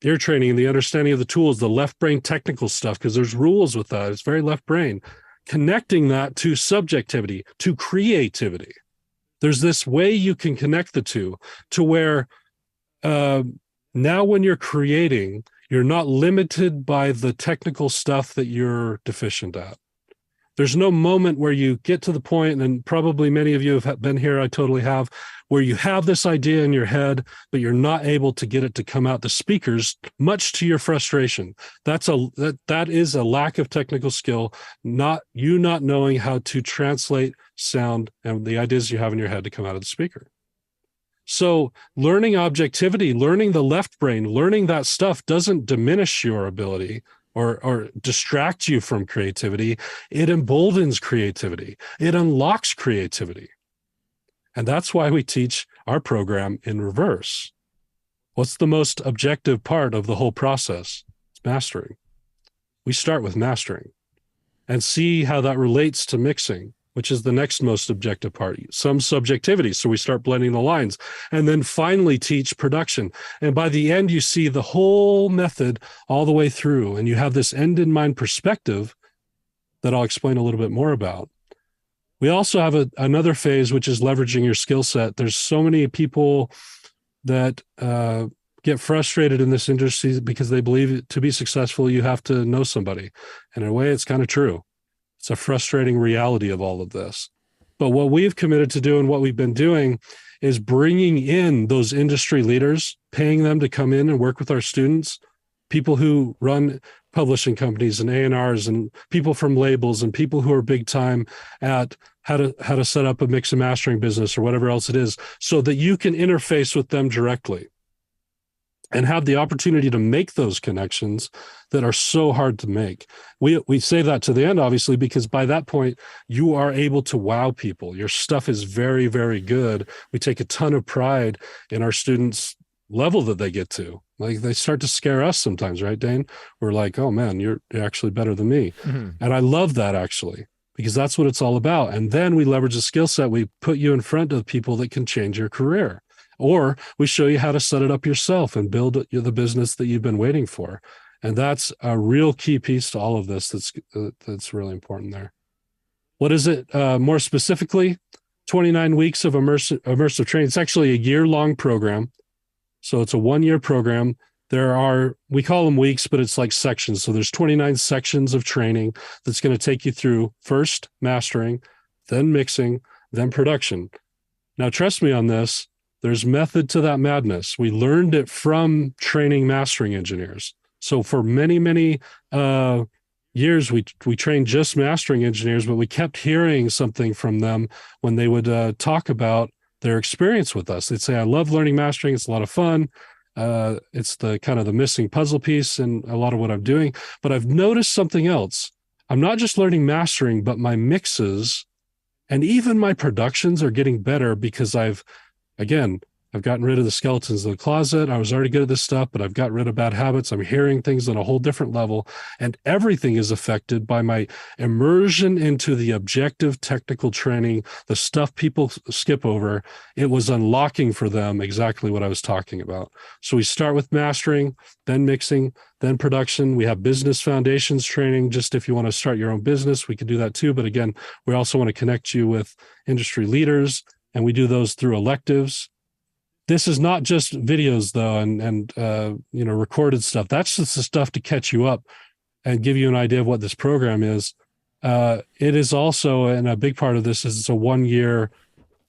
ear training and the understanding of the tools, the left brain technical stuff, because there's rules with that. It's very left brain. Connecting that to subjectivity, to creativity. There's this way you can connect the two to where now when you're creating, you're not limited by the technical stuff that you're deficient at. There's no moment where you get to the point, and probably many of you have been here, I totally have, where you have this idea in your head, but you're not able to get it to come out the speakers, much to your frustration. That is a lack of technical skill, not knowing how to translate sound and the ideas you have in your head to come out of the speaker. So learning objectivity, learning the left brain, learning that stuff doesn't diminish your ability or distract you from creativity. It emboldens creativity. It unlocks creativity. And that's why we teach our program in reverse. What's the most objective part of the whole process? It's mastering. We start with mastering and see how that relates to mixing, which is the next most objective part. Some subjectivity, so we start blending the lines, and then finally teach production. And by the end, you see the whole method all the way through, and you have this end in mind perspective that I'll explain a little bit more about. We also have another phase, which is leveraging your skill set. There's so many people that get frustrated in this industry because they believe to be successful, you have to know somebody. And in a way, it's kind of true. It's a frustrating reality of all of this. But what we've committed to do and what we've been doing is bringing in those industry leaders, paying them to come in and work with our students, people who run publishing companies and A&Rs and people from labels and people who are big time at how to set up a mix and mastering business or whatever else it is, so that you can interface with them directly and have the opportunity to make those connections that are so hard to make. We save that to the end, obviously, because by that point, you are able to wow people. Your stuff is very, very good. We take a ton of pride in our students' level that they get to. Like, they start to scare us sometimes, right, Dane? We're like, oh man, you're actually better than me. Mm-hmm. And I love that, actually, because that's what it's all about. And then we leverage the skill set. We put you in front of people that can change your career. Or we show you how to set it up yourself and build the business that you've been waiting for. And that's a real key piece to all of this that's really important there. What is it more specifically? 29 weeks of immersive training. It's actually a year-long program. So it's a 1-year program. We call them weeks, but it's like sections. So there's 29 sections of training that's going to take you through first mastering, then mixing, then production. Now, trust me on this. There's method to that madness. We learned it from training mastering engineers. So for many, many years, we trained just mastering engineers, but we kept hearing something from them when they would talk about their experience with us. They'd say, I love learning mastering. It's a lot of fun. It's the kind of the missing puzzle piece in a lot of what I'm doing. But I've noticed something else. I'm not just learning mastering, but my mixes and even my productions are getting better because I've gotten rid of the skeletons in the closet. I was already good at this stuff, but I've got rid of bad habits. I'm hearing things on a whole different level, and everything is affected by my immersion into the objective technical training, the stuff people skip over. It was unlocking for them exactly what I was talking about. So we start with mastering, then mixing, then production. We have business foundations training. Just if you want to start your own business, we can do that too. But again, we also want to connect you with industry leaders, and we do those through electives. This is not just videos though, and recorded stuff. That's just the stuff to catch you up and give you an idea of what this program is. It is also, and a big part of this is it's a 1-year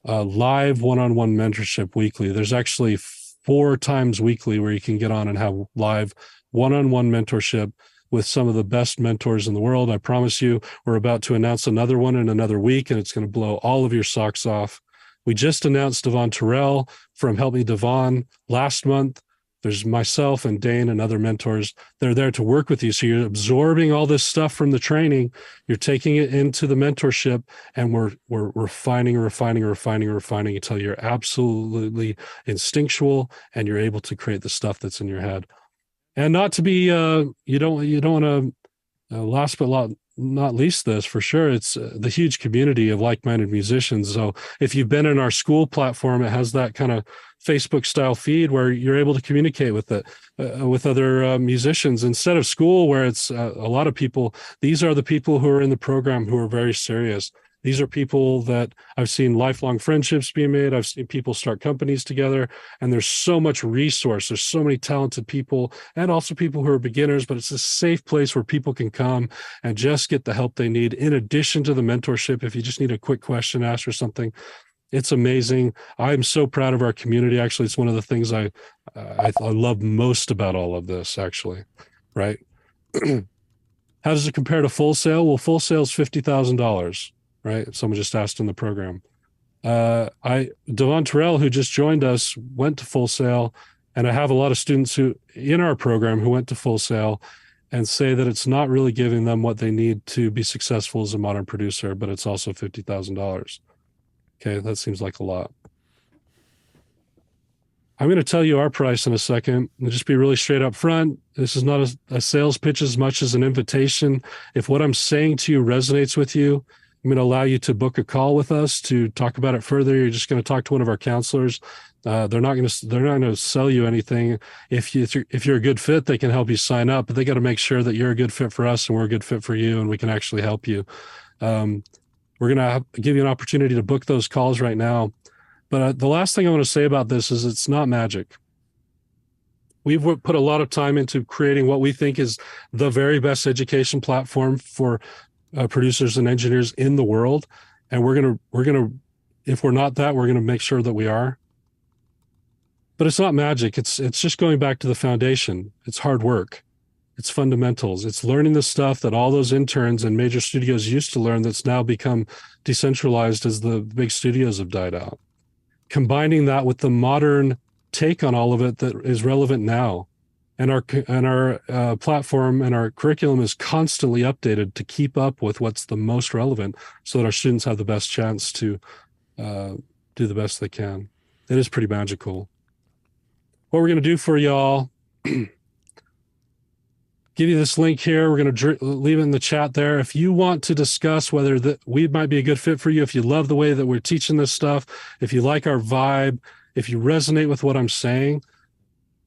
live one-on-one mentorship weekly. There's actually 4 times weekly where you can get on and have live one-on-one mentorship with some of the best mentors in the world. I promise you, we're about to announce another one in another week, and it's going to blow all of your socks off. We just announced Devon Terrell from Help Me Devon last month. There's myself and Dane and other mentors. They're there to work with you. So you're absorbing all this stuff from the training. You're taking it into the mentorship, and we're refining until you're absolutely instinctual and you're able to create the stuff that's in your head. And not to be, you don't want to, last but not least this, for sure, it's the huge community of like-minded musicians. So if you've been in our school platform, it has that kind of Facebook style feed where you're able to communicate with with other musicians instead of school where it's a lot of people. These are the people who are in the program who are very serious. These are people that I've seen lifelong friendships being made. I've seen people start companies together, and there's so much resource. There's so many talented people and also people who are beginners, but it's a safe place where people can come and just get the help they need. In addition to the mentorship, if you just need a quick question asked or something, it's amazing. I'm so proud of our community. Actually, it's one of the things I love most about all of this, actually, right? How does it compare to Full Sail? Well, Full Sail is $50,000. Right? Someone just asked in the program. Devon Terrell, who just joined us, went to Full Sail, and I have a lot of students who in our program who went to Full Sail and say that it's not really giving them what they need to be successful as a modern producer, but it's also $50,000. Okay, that seems like a lot. I'm going to tell you our price in a second. And just be really straight up front. This is not a sales pitch as much as an invitation. If what I'm saying to you resonates with you, I'm going to allow you to book a call with us to talk about it further. You're just going to talk to one of our counselors. They're not going to sell you anything. If you're a good fit, they can help you sign up, but they got to make sure that you're a good fit for us and we're a good fit for you, and we can actually help you. We're going to give you an opportunity to book those calls right now. But the last thing I want to say about this is it's not magic. We've put a lot of time into creating what we think is the very best education platform for producers and engineers in the world. And we're going to, if we're not that, we're going to make sure that we are. But it's not magic. It's just going back to the foundation. It's hard work. It's fundamentals. It's learning the stuff that all those interns and major studios used to learn that's now become decentralized as the big studios have died out. Combining that with the modern take on all of it that is relevant now. And our platform and our curriculum is constantly updated to keep up with what's the most relevant so that our students have the best chance to do the best they can. It is pretty magical. What we're going to do for y'all, give you this link here. We're going to leave it in the chat there. If you want to discuss whether we might be a good fit for you, if you love the way that we're teaching this stuff, if you like our vibe, if you resonate with what I'm saying,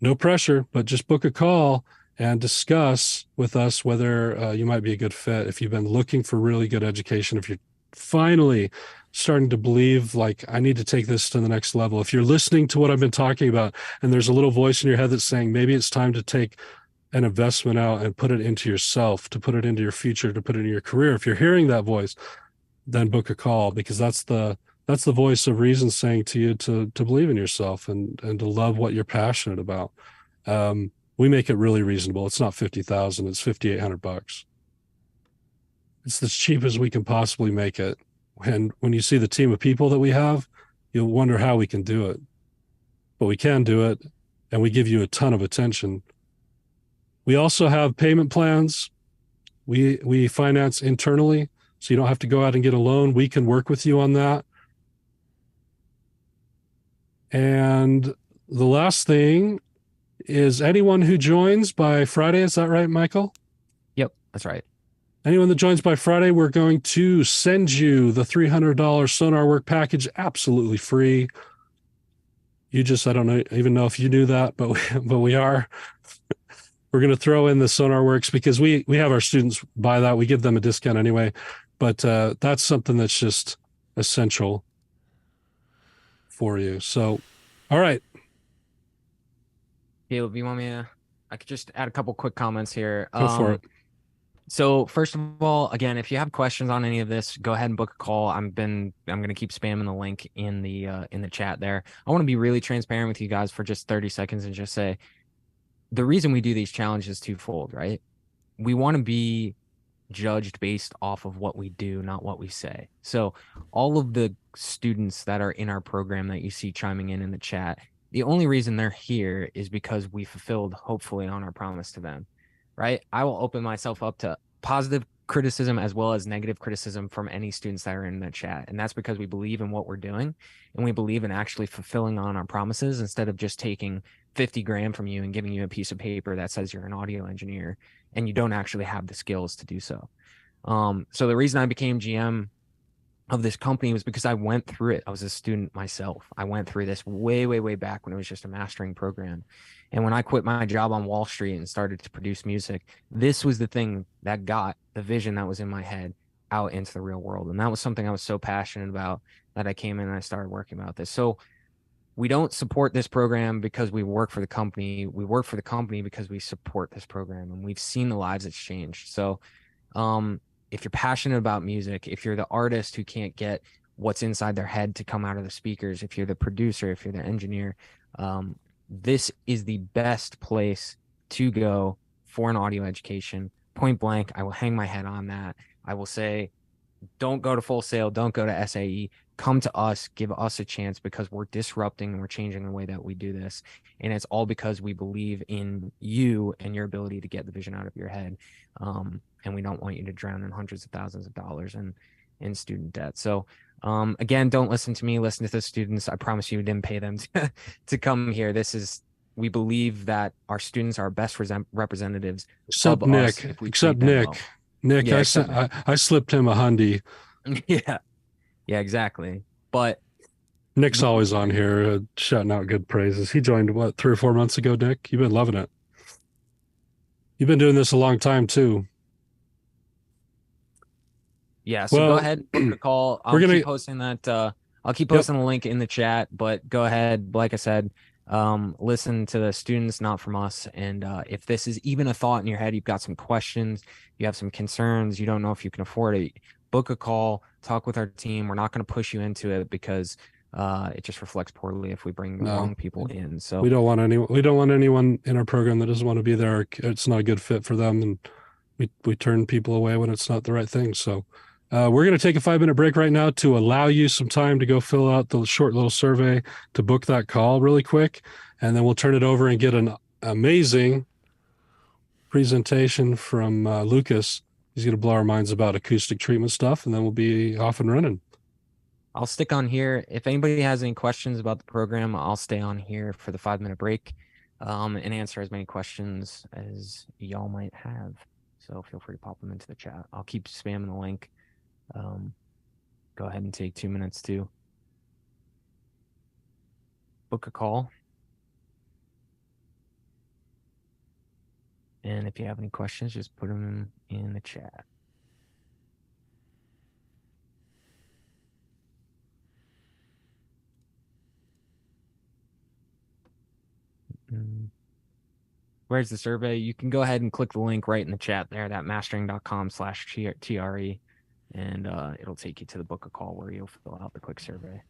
no pressure, but just book a call and discuss with us whether you might be a good fit. If you've been looking for really good education, if you're finally starting to believe like I need to take this to the next level, if you're listening to what I've been talking about and there's a little voice in your head that's saying maybe it's time to take an investment out and put it into yourself, to put it into your future, to put it into your career. If you're hearing that voice, then book a call, because that's the voice of reason saying to you to believe in yourself and to love what you're passionate about. We make it really reasonable. It's not $50,000, it's $5,800. It's as cheap as we can possibly make it. And when you see the team of people that we have, you'll wonder how we can do it. But we can do it, and we give you a ton of attention. We also have payment plans. We finance internally, so you don't have to go out and get a loan. We can work with you on that. And the last thing is anyone who joins by Friday, is that right, Michael? Yep, that's right. Anyone that joins by Friday, we're going to send you the $300 SonarWork package absolutely free. I don't even know if you knew that, but we are. We're going to throw in the SonarWorks because we have our students buy that. We give them a discount anyway, but that's something that's just essential for you. So, all right. Caleb, you want me to? I could just add a couple quick comments here. Go for it. So first of all, again, if you have questions on any of this, go ahead and book a call. I'm going to keep spamming the link in the chat there. I want to be really transparent with you guys for just 30 seconds and just say, the reason we do these challenges is twofold, right? We want to be judged based off of what we do, not what we say. So all of the students that are in our program that you see chiming in the chat, the only reason they're here is because we fulfilled, hopefully, on our promise to them, right? I will open myself up to positive criticism as well as negative criticism from any students that are in the chat. And that's because we believe in what we're doing and we believe in actually fulfilling on our promises instead of just taking 50 grand from you and giving you a piece of paper that says you're an audio engineer and you don't actually have the skills to do so. So the reason I became GM of this company was because I went through it. I was a student myself. I went through this way, way, way back when it was just a mastering program. And when I quit my job on Wall Street and started to produce music, this was the thing that got the vision that was in my head out into the real world. And that was something I was so passionate about that I came in and I started working about this. So we don't support this program because we work for the company. We work for the company because we support this program and we've seen the lives it's changed. So if you're passionate about music, if you're the artist who can't get what's inside their head to come out of the speakers, if you're the producer, if you're the engineer, this is the best place to go for an audio education. Point blank, I will hang my head on that. I will say, don't go to Full Sail, don't go to SAE. Come to us, give us a chance because we're disrupting and we're changing the way that we do this. And it's all because we believe in you and your ability to get the vision out of your head. And we don't want you to drown in hundreds of thousands of dollars in student debt. So again, don't listen to me, listen to the students. I promise you didn't pay them to come here. We believe that our students are our best representatives. Except Nick. Nick, yeah, I slipped him a hundy. Yeah, exactly. But Nick's always on here shouting out good praises. He joined, 3 or 4 months ago, Nick? You've been loving it. You've been doing this a long time, too. Yeah, so go ahead and book a call. I'll keep posting that. I'll keep posting the link in the chat, but go ahead. Like I said, listen to the students, not from us. And if this is even a thought in your head, you've got some questions, you have some concerns, you don't know if you can afford it, book a call, talk with our team. We're not going to push you into it because it just reflects poorly if we bring the wrong people in. So we don't want anyone in our program that doesn't want to be there. It's not a good fit for them, and we turn people away when it's not the right thing. So we're going to take a 5-minute break right now to allow you some time to go fill out the short little survey to book that call really quick, and then we'll turn it over and get an amazing presentation from Lucas. He's going to blow our minds about acoustic treatment stuff, and then we'll be off and running. I'll stick on here. If anybody has any questions about the program, I'll stay on here for the 5-minute break and answer as many questions as y'all might have. So feel free to pop them into the chat. I'll keep spamming the link. Go ahead and take 2 minutes to book a call. And if you have any questions, just put them in the chat. Where's the survey? You can go ahead and click the link right in the chat there, that mastering.com/TRE, and it'll take you to the book a call where you'll fill out the quick survey.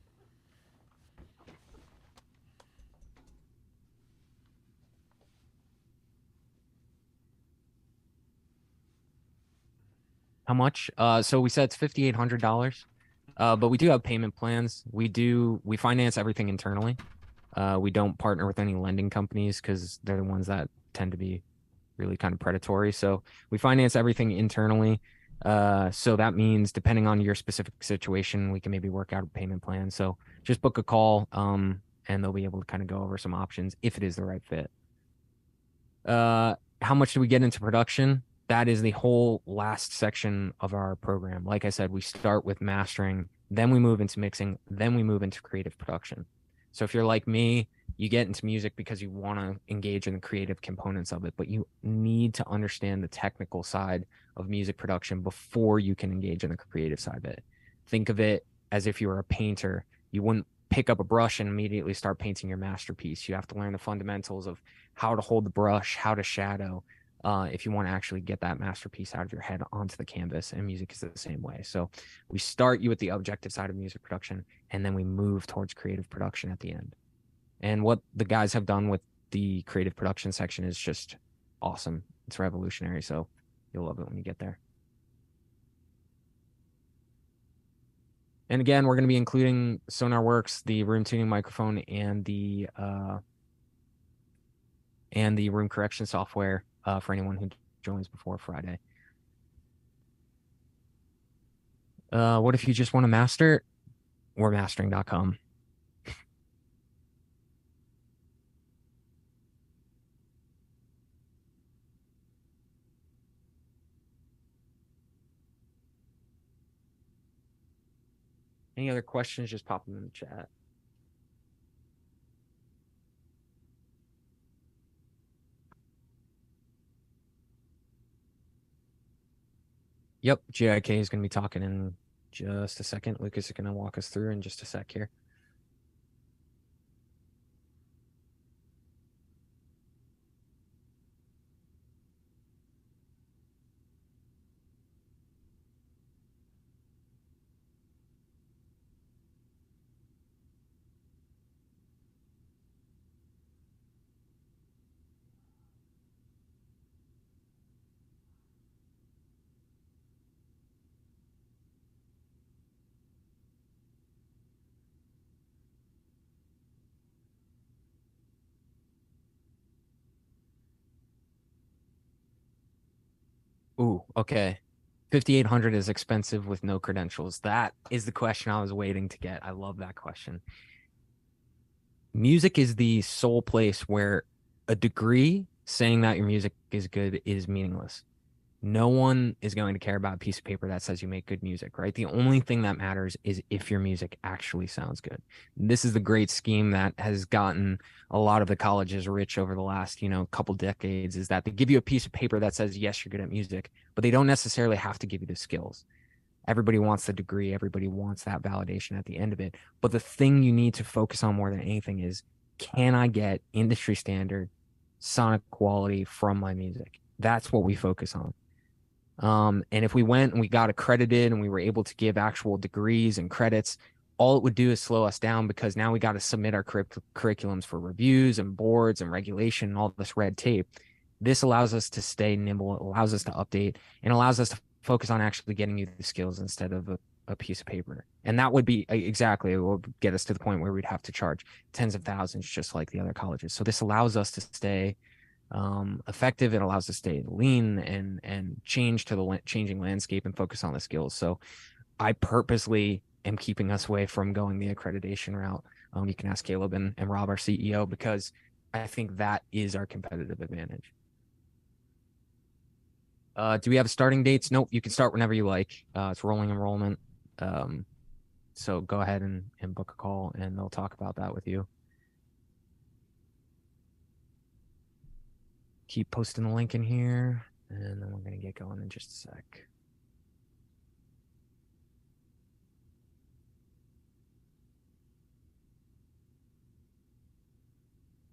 How much? So we said it's $5,800, but we do have payment plans. We finance everything internally. We don't partner with any lending companies because they're the ones that tend to be really kind of predatory. So we finance everything internally. So that means depending on your specific situation, we can maybe work out a payment plan. So just book a call, and they'll be able to kind of go over some options if it is the right fit. How much do we get into production? That is the whole last section of our program. Like I said, we start with mastering, then we move into mixing, then we move into creative production. So if you're like me, you get into music because you want to engage in the creative components of it, but you need to understand the technical side of music production before you can engage in the creative side of it. Think of it as if you were a painter. You wouldn't pick up a brush and immediately start painting your masterpiece. You have to learn the fundamentals of how to hold the brush, how to shadow, if you want to actually get that masterpiece out of your head onto the canvas. And music is the same way. So we start you with the objective side of music production, and then we move towards creative production at the end. And what the guys have done with the creative production section is just awesome. It's revolutionary. So you'll love it when you get there. And again, we're going to be including SonarWorks, the room tuning microphone, and the room correction software for anyone who joins before Friday. What if you just want to master? We're mastering.com. Any other questions, just pop them in the chat. Yep, GIK is going to be talking in just a second. Lucas is going to walk us through in just a sec here. Ooh, okay. 5,800 is expensive with no credentials. That is the question I was waiting to get. I love that question. Music is the sole place where a degree saying that your music is good is meaningless. No one is going to care about a piece of paper that says you make good music, right? The only thing that matters is if your music actually sounds good. This is the great scheme that has gotten a lot of the colleges rich over the last, couple decades, is that they give you a piece of paper that says, yes, you're good at music, but they don't necessarily have to give you the skills. Everybody wants the degree. Everybody wants that validation at the end of it. But the thing you need to focus on more than anything is, can I get industry standard sonic quality from my music? That's what we focus on. And if we went and we got accredited and we were able to give actual degrees and credits, all it would do is slow us down, because now we got to submit our curriculums for reviews and boards and regulation and all this red tape. This allows us to stay nimble. It allows us to update, and allows us to focus on actually getting you the skills instead of a piece of paper. And that would be exactly, it would get us to the point where we'd have to charge tens of thousands, just like the other colleges. So this allows us to stay effective. It allows us to stay lean and change to the changing landscape and focus on the skills. So I purposely am keeping us away from going the accreditation route. You can ask Caleb and Rob, our CEO, because I think that is our competitive advantage. Do we have starting dates? Nope. You can start whenever you like. It's rolling enrollment. So go ahead and book a call, and they'll talk about that with you. Keep posting the link in here, and then we're going to get going in just a sec.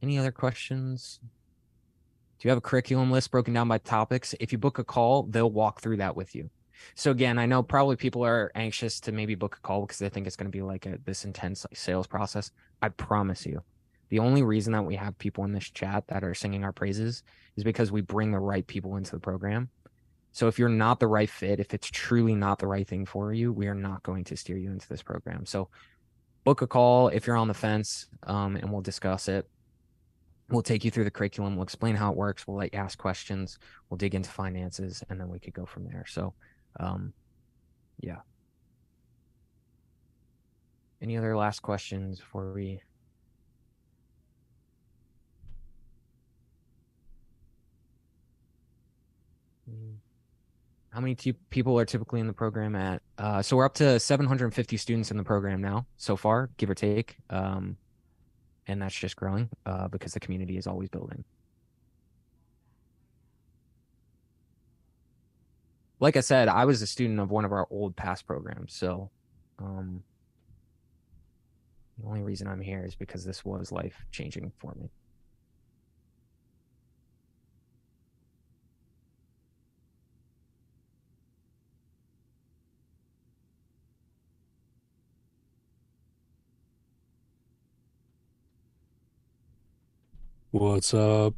Any other questions? Do you have a curriculum list broken down by topics? If you book a call, they'll walk through that with you. So again, I know probably people are anxious to maybe book a call because they think it's going to be like this intense sales process. I promise you, the only reason that we have people in this chat that are singing our praises is because we bring the right people into the program. So if you're not the right fit, if it's truly not the right thing for you, we are not going to steer you into this program. So book a call if you're on the fence, and we'll discuss it. We'll take you through the curriculum. We'll explain how it works. We'll let you ask questions. We'll dig into finances, and then we could go from there. So, yeah. Any other last questions before we? How many people are typically in the program at? So we're up to 750 students in the program now so far, give or take. And that's just growing because the community is always building. Like I said, I was a student of one of our old past programs. So the only reason I'm here is because this was life-changing for me. What's up?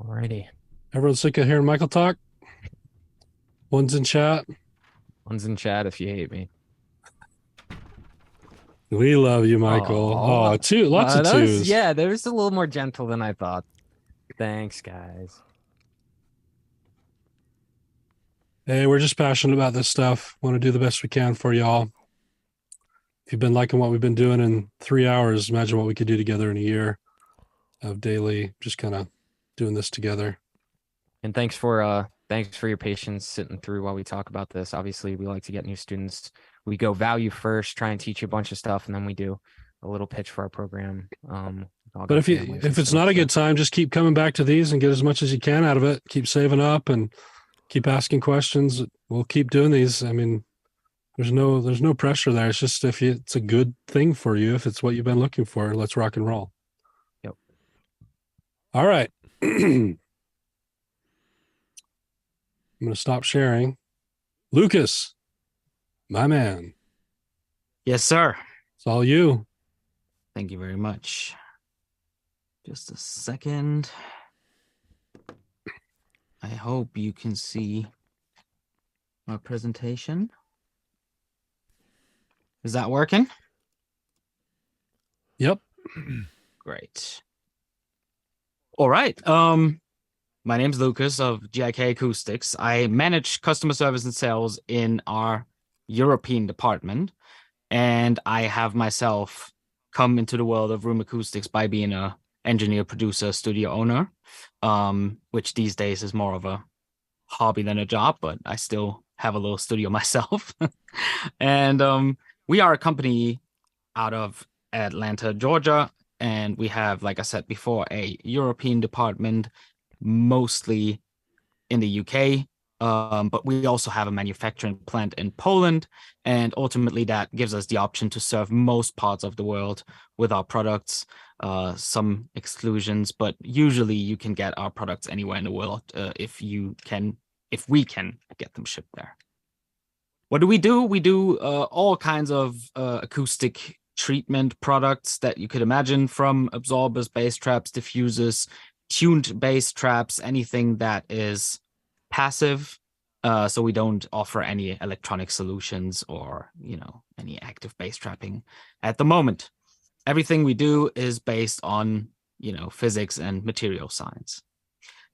Alrighty. Everyone sick of hearing Michael talk? One's in chat. One's in chat if you hate me. We love you, Michael. Oh, lots of twos. Yeah, they're just a little more gentle than I thought. Thanks, guys. Hey, we're just passionate about this stuff. Want to do the best we can for y'all. If you've been liking what we've been doing in 3 hours, imagine what we could do together in a year of daily, just kind of doing this together. And thanks for your patience sitting through while we talk about this. Obviously, we like to get new students. We go value first, try and teach you a bunch of stuff, and then we do a little pitch for our program. But if it's not a good time, just keep coming back to these and get as much as you can out of it. Keep saving up and keep asking questions. We'll keep doing these. I mean, there's no pressure there. It's just it's a good thing for you, if it's what you've been looking for, let's rock and roll. Yep. All right. I'm going to stop sharing. Lucas, my man. Yes, sir. It's all you. Thank you very much. Just a second. I hope you can see my presentation. Is that working? Yep. Great. All right. My name's Lucas of GIK Acoustics. I manage customer service and sales in our European department, and I have myself come into the world of room acoustics by being a engineer, producer, studio owner, which these days is more of a hobby than a job, but I still have a little studio myself. And we are a company out of Atlanta, Georgia, and we have, like I said before, a European department, mostly in the UK, But we also have a manufacturing plant in Poland, and ultimately that gives us the option to serve most parts of the world with our products. Some exclusions, but usually you can get our products anywhere in the world if we can get them shipped there. What do? We do all kinds of acoustic treatment products that you could imagine, from absorbers, bass traps, diffusers, tuned bass traps, anything that is passive. So we don't offer any electronic solutions or, any active bass trapping at the moment. Everything we do is based on, physics and material science.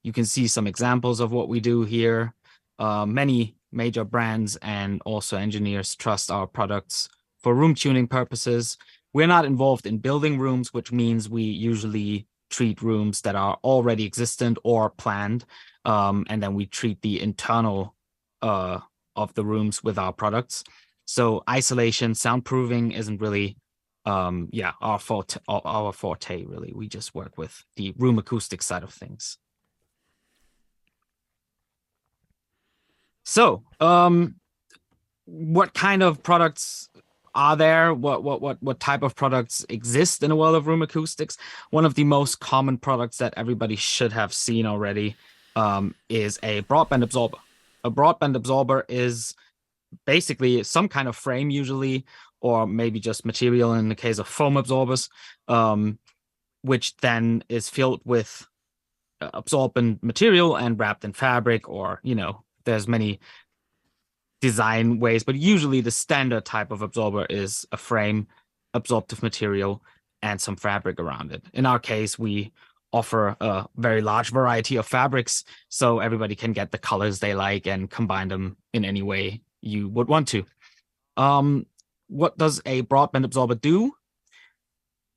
You can see some examples of what we do here. Many major brands and also engineers trust our products for room tuning purposes. We're not involved in building rooms, which means we usually treat rooms that are already existent or planned. And then we treat the internal of the rooms with our products. So isolation, soundproofing isn't really our forte, really. We just work with the room acoustic side of things. So, what kind of products are there? What type of products exist in the world of room acoustics? One of the most common products that everybody should have seen already is a broadband absorber. A broadband absorber is basically some kind of frame, usually, or maybe just material in the case of foam absorbers, which then is filled with absorbent material and wrapped in fabric, or, there's many design ways, but usually the standard type of absorber is a frame, absorptive material, and some fabric around it. In our case, we offer a very large variety of fabrics, so everybody can get the colors they like and combine them in any way you would want to. What does a broadband absorber do?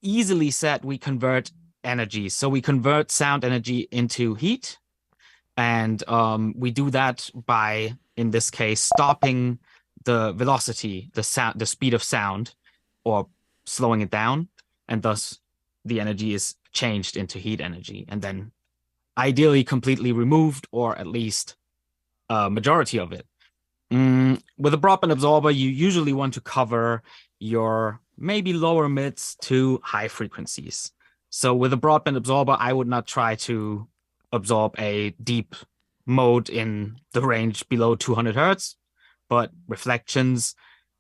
Easily said, we convert energy. So we convert sound energy into heat. And we do that by, in this case, stopping the velocity, the speed of sound, or slowing it down. And thus the energy is changed into heat energy, and then ideally completely removed, or at least a majority of it. With a broadband absorber, you usually want to cover your maybe lower mids to high frequencies. So with a broadband absorber, I would not try to absorb a deep mode in the range below 200 hertz, but reflections,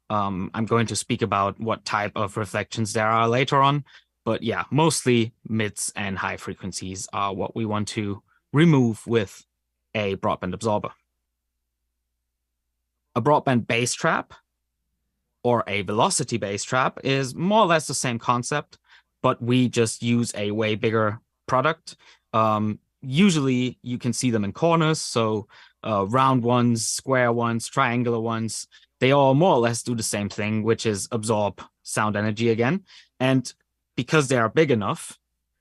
I'm going to speak about what type of reflections there are later on. But yeah, mostly mids and high frequencies are what we want to remove with a broadband absorber. A broadband bass trap or a velocity bass trap is more or less the same concept, but we just use a way bigger product. Usually you can see them in corners, so round ones, square ones, triangular ones, they all more or less do the same thing, which is absorb sound energy again. And because they are big enough,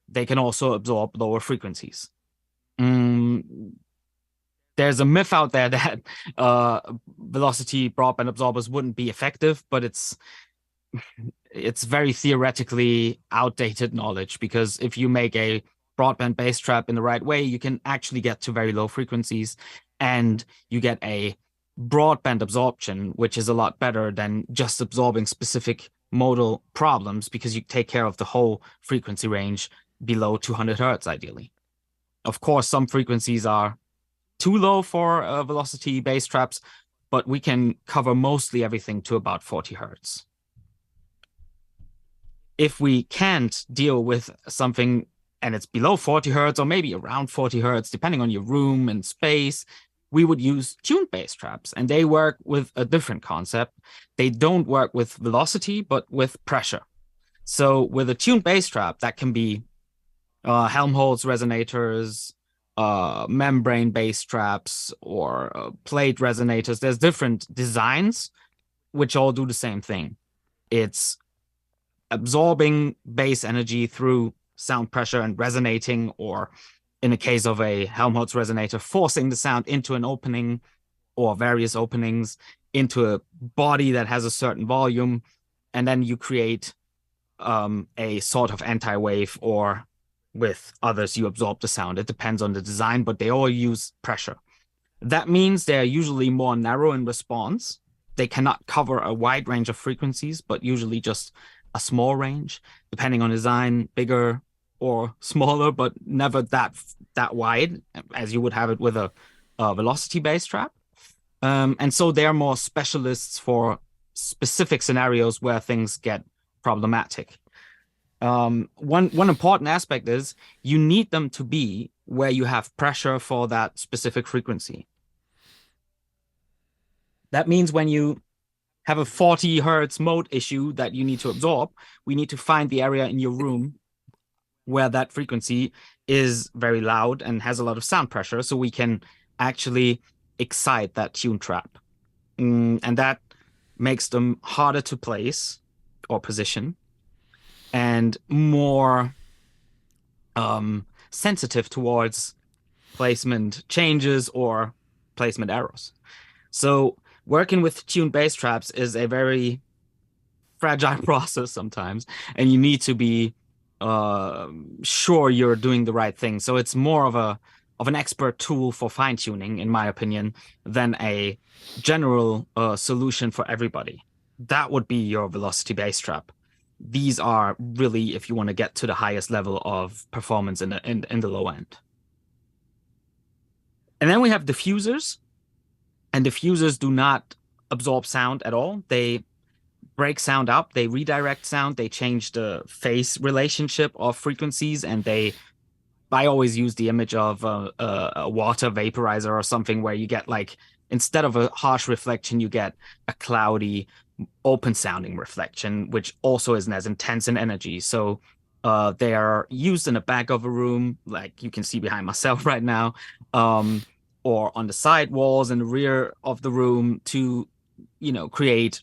they can also absorb lower frequencies. There's a myth out there that velocity broadband absorbers wouldn't be effective, but it's very theoretically outdated knowledge, because if you make a broadband bass trap in the right way, you can actually get to very low frequencies, and you get a broadband absorption, which is a lot better than just absorbing specific modal problems, because you take care of the whole frequency range below 200 hertz, ideally. Of course, some frequencies are too low for velocity bass traps, but we can cover mostly everything to about 40 hertz. If we can't deal with something and it's below 40 hertz or maybe around 40 hertz, depending on your room and space, we would use tuned bass traps, and they work with a different concept. They don't work with velocity, but with pressure. So with a tuned bass trap, that can be Helmholtz resonators, membrane bass traps, or plate resonators. There's different designs which all do the same thing. It's absorbing bass energy through sound pressure and resonating, or in the case of a Helmholtz resonator, forcing the sound into an opening or various openings into a body that has a certain volume, and then you create a sort of anti-wave, or with others you absorb the sound. It depends on the design, but they all use pressure. That means they're usually more narrow in response. They cannot cover a wide range of frequencies, but usually just a small range, depending on design, bigger or smaller, but never that wide as you would have it with a velocity bass trap. And so they're more specialists for specific scenarios where things get problematic. One important aspect is you need them to be where you have pressure for that specific frequency. That means when you have a 40 hertz mode issue that you need to absorb, we need to find the area in your room where that frequency is very loud and has a lot of sound pressure, so we can actually excite that tune trap. And that makes them harder to place or position and more sensitive towards placement changes or placement errors. So working with tuned bass traps is a very fragile process sometimes, and you need to be sure you're doing the right thing. So it's more of an expert tool for fine tuning, in my opinion, than a general solution for everybody. That would be your velocity bass trap. These are really if you want to get to the highest level of performance in the low end. And then we have diffusers, and diffusers do not absorb sound at all. They break sound up, they redirect sound, they change the phase relationship of frequencies, and I always use the image of a water vaporizer or something where you get like, instead of a harsh reflection, you get a cloudy, open sounding reflection, which also isn't as intense in energy. So they are used in the back of a room, like you can see behind myself right now, or on the side walls in the rear of the room to, create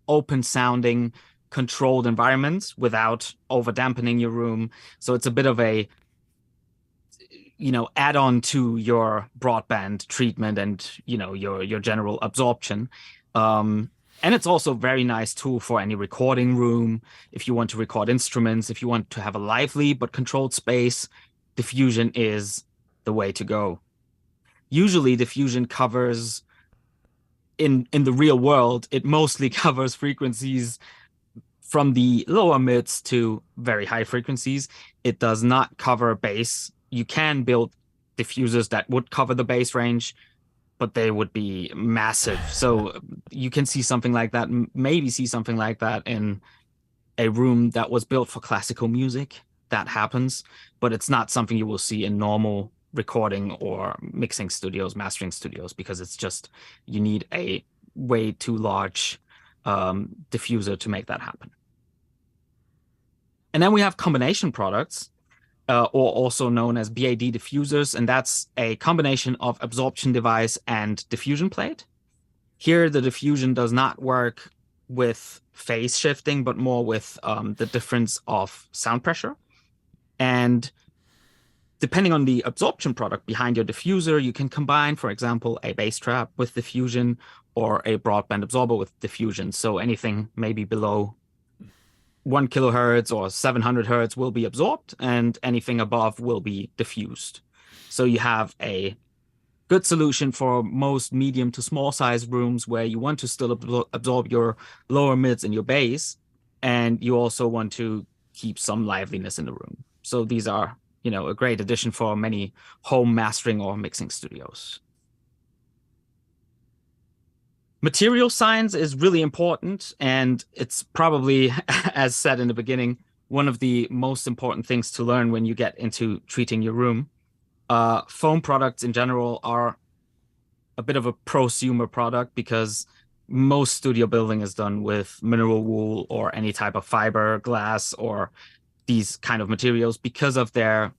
open sounding controlled environments without over dampening your room. So it's a bit of a add on to your broadband treatment and your general absorption. And it's also a very nice tool for any recording room. If you want to record instruments, if you want to have a lively but controlled space, diffusion is the way to go. Usually diffusion covers, in the real world, it mostly covers frequencies from the lower mids to very high frequencies. It does not cover bass. You can build diffusers that would cover the bass range, but they would be massive. So you can see something like that, maybe see something like that in a room that was built for classical music. That happens, but it's not something you will see in normal recording or mixing studios, mastering studios, because it's just, you need a way too large diffuser to make that happen. And then we have combination products, or also known as BAD diffusers, and that's a combination of absorption device and diffusion plate. Here, the diffusion does not work with phase shifting, but more with the difference of sound pressure. And depending on the absorption product behind your diffuser, you can combine, for example, a bass trap with diffusion or a broadband absorber with diffusion. So anything maybe below 1 kilohertz or 700 hertz will be absorbed, and anything above will be diffused. So you have a good solution for most medium to small size rooms where you want to still absorb your lower mids and your bass, and you also want to keep some liveliness in the room. So these are, a great addition for many home mastering or mixing studios. Material science is really important, and it's probably, as said in the beginning, one of the most important things to learn when you get into treating your room. Foam products in general are a bit of a prosumer product because most studio building is done with mineral wool or any type of fiber, glass, or these kind of materials because of their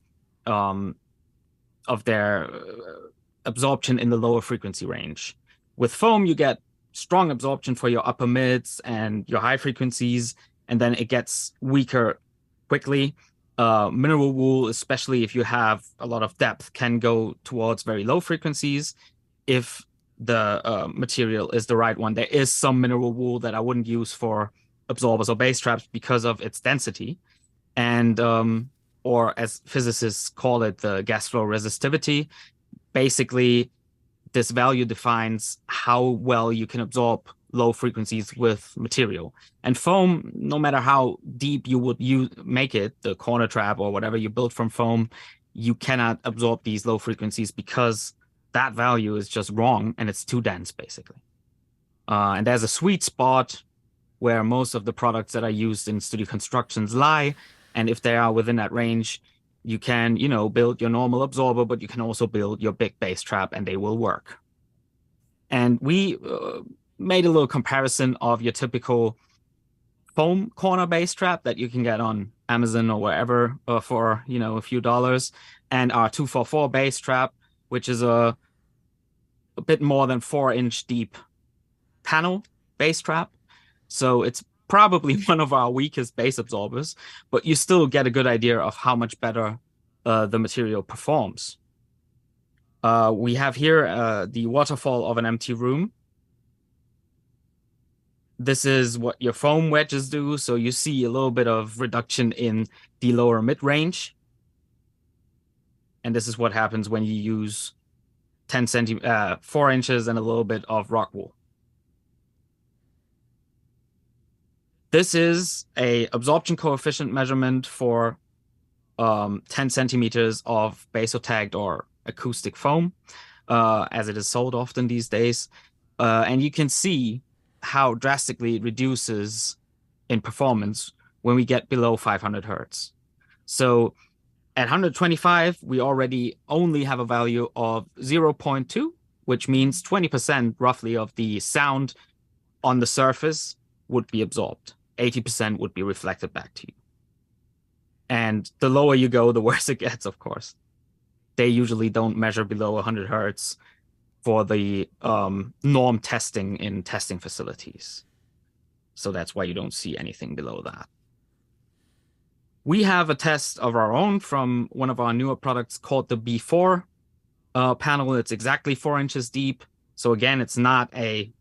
absorption in the lower frequency range. With foam, you get strong absorption for your upper mids and your high frequencies, and then it gets weaker quickly. Mineral wool, especially if you have a lot of depth, can go towards very low frequencies if the material is the right one. There is some mineral wool that I wouldn't use for absorbers or bass traps because of its density, and or as physicists call it, the gas flow resistivity. Basically, this value defines how well you can absorb low frequencies with material. And foam, no matter how deep you would make it, the corner trap or whatever you build from foam, you cannot absorb these low frequencies because that value is just wrong and it's too dense, basically. And there's a sweet spot where most of the products that are used in studio constructions lie. And if they are within that range, you can, build your normal absorber, but you can also build your big bass trap and they will work. And we made a little comparison of your typical foam corner bass trap that you can get on Amazon or wherever for, a few dollars, and our 244 bass trap, which is a bit more than 4-inch deep panel bass trap. So it's probably one of our weakest bass absorbers, but you still get a good idea of how much better the material performs. We have here the waterfall of an empty room. This is what your foam wedges do. So you see a little bit of reduction in the lower mid-range. And this is what happens when you use 4 inches and a little bit of rock wool. This is a absorption coefficient measurement for 10 centimeters of basotagged or acoustic foam, as it is sold often these days. And you can see how drastically it reduces in performance when we get below 500 hertz. So at 125, we already only have a value of 0.2, which means 20% roughly of the sound on the surface would be absorbed. 80% would be reflected back to you. And the lower you go, the worse it gets, of course. They usually don't measure below 100 hertz for the norm testing in testing facilities. So that's why you don't see anything below that. We have a test of our own from one of our newer products called the B4 panel. It's exactly 4 inches deep. So again, it's not a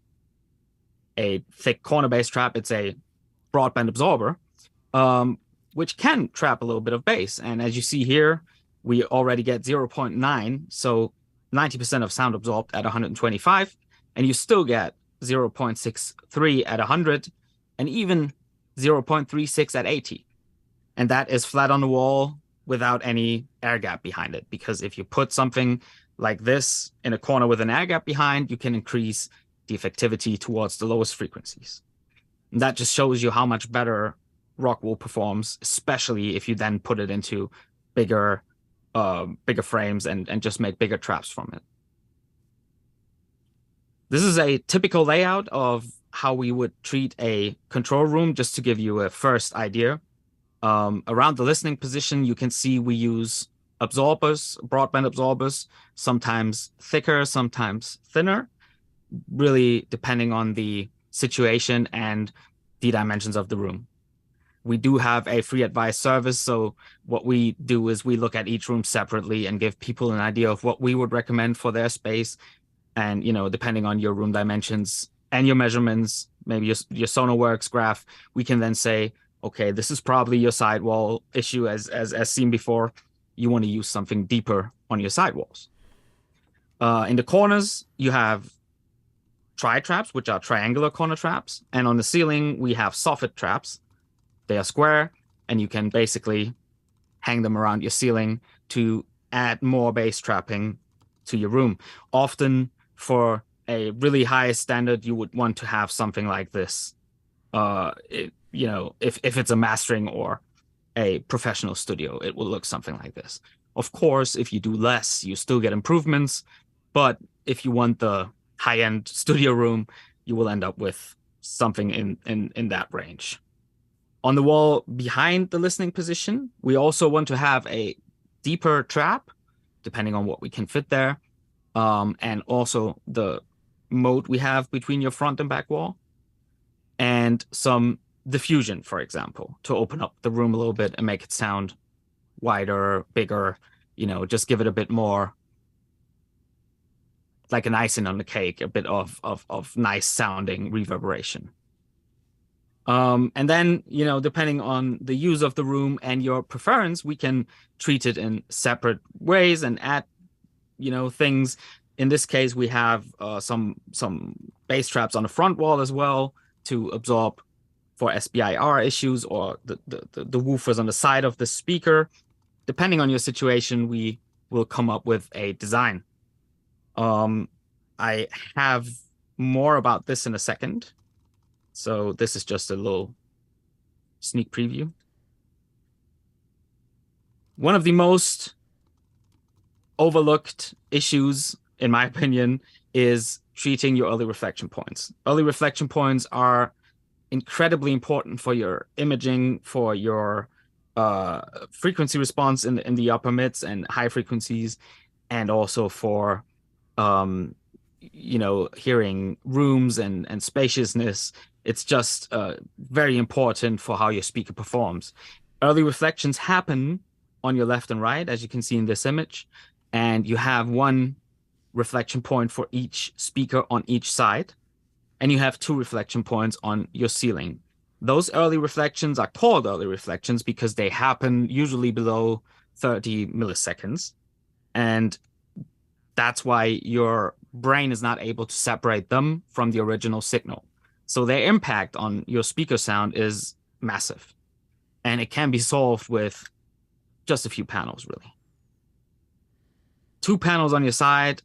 thick corner bass trap. It's a broadband absorber, which can trap a little bit of bass. And as you see here, we already get 0.9. So 90% of sound absorbed at 125, and you still get 0.63 at 100, and even 0.36 at 80. And that is flat on the wall without any air gap behind it. Because if you put something like this in a corner with an air gap behind, you can increase the effectivity towards the lowest frequencies. And that just shows you how much better rock wool performs, especially if you then put it into bigger frames and just make bigger traps from it. This is a typical layout of how we would treat a control room, just to give you a first idea. Around the listening position, you can see we use absorbers, broadband absorbers, sometimes thicker, sometimes thinner, really depending on the situation and the dimensions of the room. We do have a free advice service. So what we do is we look at each room separately and give people an idea of what we would recommend for their space. And, depending on your room dimensions and your measurements, maybe your SonarWorks graph, we can then say, okay, this is probably your sidewall issue as seen before. You want to use something deeper on your sidewalls. In the corners, you have tri-traps, which are triangular corner traps. And on the ceiling, we have soffit traps. They are square, and you can basically hang them around your ceiling to add more bass trapping to your room. Often, for a really high standard, you would want to have something like this. If it's a mastering or a professional studio, it will look something like this. Of course, if you do less, you still get improvements. But if you want the high-end studio room, you will end up with something in that range. On the wall behind the listening position, we also want to have a deeper trap, depending on what we can fit there, and also the moat we have between your front and back wall, and some diffusion, for example, to open up the room a little bit and make it sound wider, bigger, just give it a bit more like an icing on the cake, a bit of nice sounding reverberation. And then, depending on the use of the room and your preference, we can treat it in separate ways and add, things In this case, we have some bass traps on the front wall as well to absorb for SBIR issues, or the woofers on the side of the speaker. Depending on your situation, we will come up with a design. I have more about this in a second. So this is just a little sneak preview. One of the most overlooked issues, in my opinion, is treating your early reflection points. Early reflection points are incredibly important for your imaging, for your frequency response in the upper mids and high frequencies, and also for hearing rooms and spaciousness. It's just very important for how your speaker performs. Early reflections happen on your left and right, as you can see in this image, and you have one reflection point for each speaker on each side, and you have 2 reflection points on your ceiling. Those early reflections are called early reflections because they happen usually below 30 milliseconds, and that's why your brain is not able to separate them from the original signal. So their impact on your speaker sound is massive, and it can be solved with just a few panels, really. 2 panels on your side,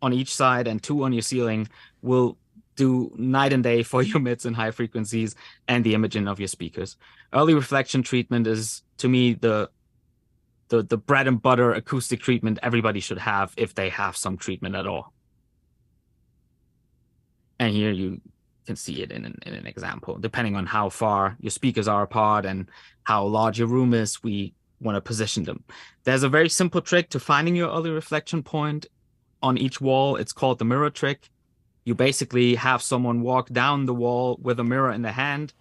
on each side, and 2 on your ceiling will do night and day for your mids and high frequencies and the imaging of your speakers. Early reflection treatment is, to me, the bread and butter acoustic treatment everybody should have if they have some treatment at all. And here you can see it in an example. Depending on how far your speakers are apart and how large your room is, we want to position them. There's a very simple trick to finding your early reflection point on each wall. It's called the mirror trick. You basically have someone walk down the wall with a mirror in the hand.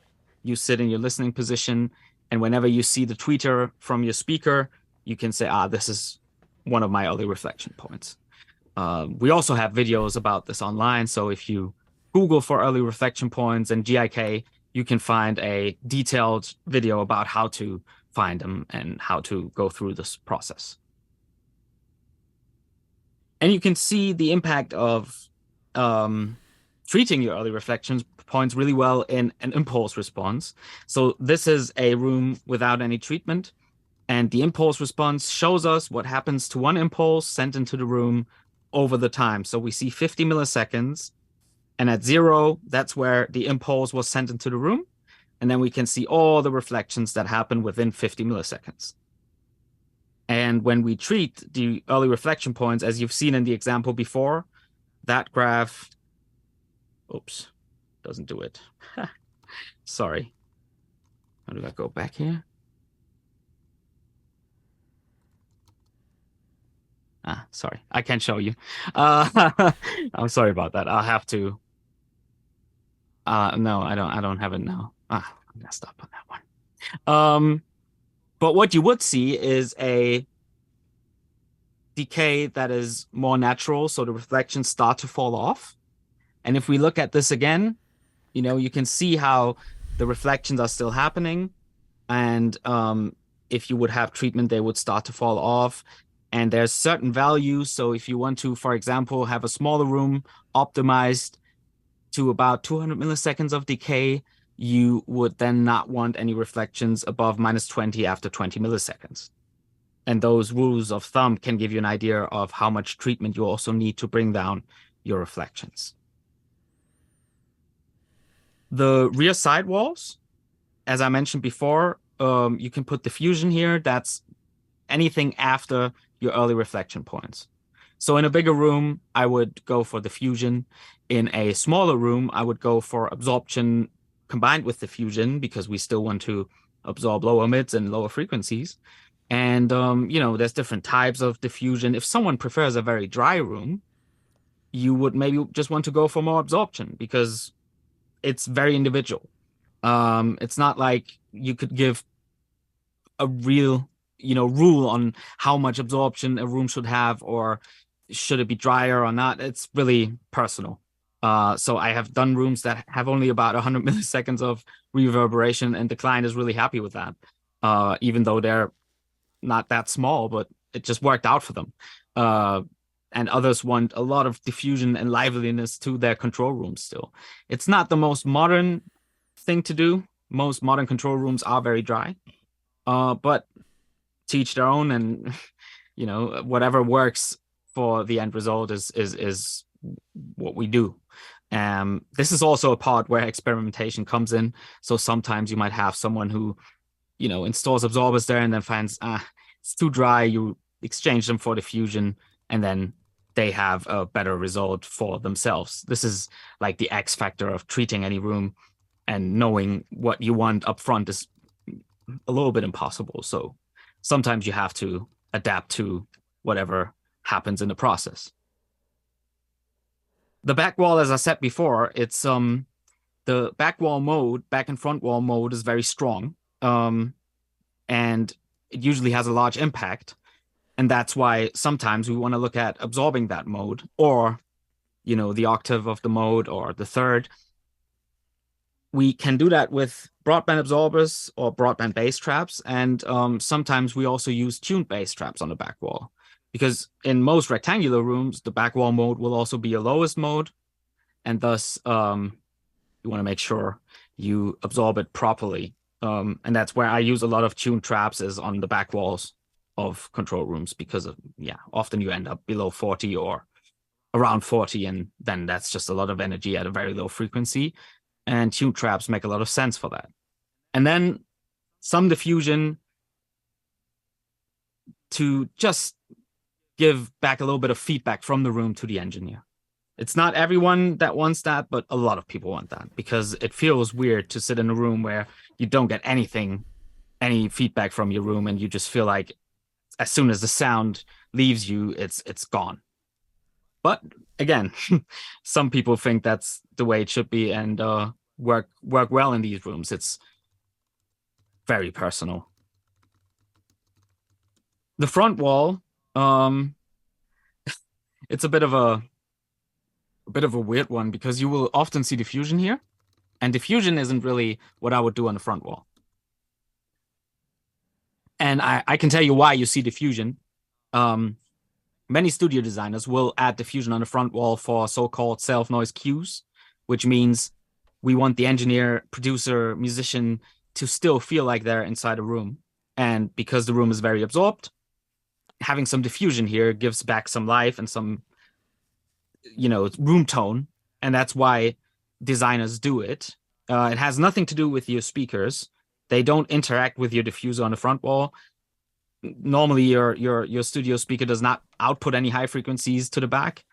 You sit in your listening position, and whenever you see the tweeter from your speaker, you can say, this is one of my early reflection points. We also have videos about this online, so if you Google for early reflection points and GIK, you can find a detailed video about how to find them and how to go through this process. And you can see the impact of treating your early reflection points really well in an impulse response. So this is a room without any treatment, and the impulse response shows us what happens to one impulse sent into the room over the time. So we see 50 milliseconds, and at 0, that's where the impulse was sent into the room. And then we can see all the reflections that happen within 50 milliseconds. And when we treat the early reflection points, as you've seen in the example before, that graph, oops, doesn't do it. Sorry. How do I go back here? Sorry, I can't show you. I'm sorry about that. I'll have to. No, I don't have it now. I messed up on that one. But what you would see is a decay that is more natural, so the reflections start to fall off. And if we look at this again, you can see how the reflections are still happening. And if you would have treatment, they would start to fall off. And there's certain values. So if you want to, for example, have a smaller room optimized to about 200 milliseconds of decay, you would then not want any reflections above -20 after 20 milliseconds. And those rules of thumb can give you an idea of how much treatment you also need to bring down your reflections. The rear sidewalls, as I mentioned before, you can put diffusion here. That's anything after your early reflection points. So in a bigger room, I would go for diffusion. In a smaller room, I would go for absorption combined with diffusion, because we still want to absorb lower mids and lower frequencies. And, there's different types of diffusion. If someone prefers a very dry room, you would maybe just want to go for more absorption, because it's very individual. It's not like you could give a real, rule on how much absorption a room should have, or should it be drier or not. It's really personal. So I have done rooms that have only about 100 milliseconds of reverberation, and the client is really happy with that, even though they're not that small, but it just worked out for them. and others want a lot of diffusion and liveliness to their control rooms still. It's not the most modern thing to do. Most modern control rooms are very dry, but to each their own, and whatever works for the end result is what we do. This is also a part where experimentation comes in. So sometimes you might have someone who, installs absorbers there and then finds it's too dry. You exchange them for diffusion, and then they have a better result for themselves. This is like the X factor of treating any room, and knowing what you want up front is a little bit impossible. So sometimes you have to adapt to whatever happens in the process. The back wall, as I said before, it's the back wall mode, back and front wall mode is very strong. And it usually has a large impact. And that's why sometimes we want to look at absorbing that mode, or, the octave of the mode, or the third. We can do that with broadband absorbers or broadband bass traps. And sometimes we also use tuned bass traps on the back wall, because in most rectangular rooms, the back wall mode will also be your lowest mode. And thus, you want to make sure you absorb it properly. And that's where I use a lot of tuned traps, is on the back walls of control rooms, because often you end up below 40 or around 40, and then that's just a lot of energy at a very low frequency. And tuned traps make a lot of sense for that. And then some diffusion to just give back a little bit of feedback from the room to the engineer. It's not everyone that wants that, but a lot of people want that, because it feels weird to sit in a room where you don't get any feedback from your room, and you just feel like as soon as the sound leaves you, it's gone. But again, some people think that's the way it should be, and work well in these rooms. It's very personal. The front wall, it's a bit of a weird one, because you will often see diffusion here, and diffusion isn't really what I would do on the front wall. And I can tell you why you see diffusion. Many studio designers will add diffusion on the front wall for so-called self-noise cues, which means we want the engineer, producer, musician to still feel like they're inside a room. And because the room is very absorbed, having some diffusion here gives back some life and some, room tone. And that's why designers do it. It has nothing to do with your speakers. They don't interact with your diffuser on the front wall. Normally, your studio speaker does not output any high frequencies to the back,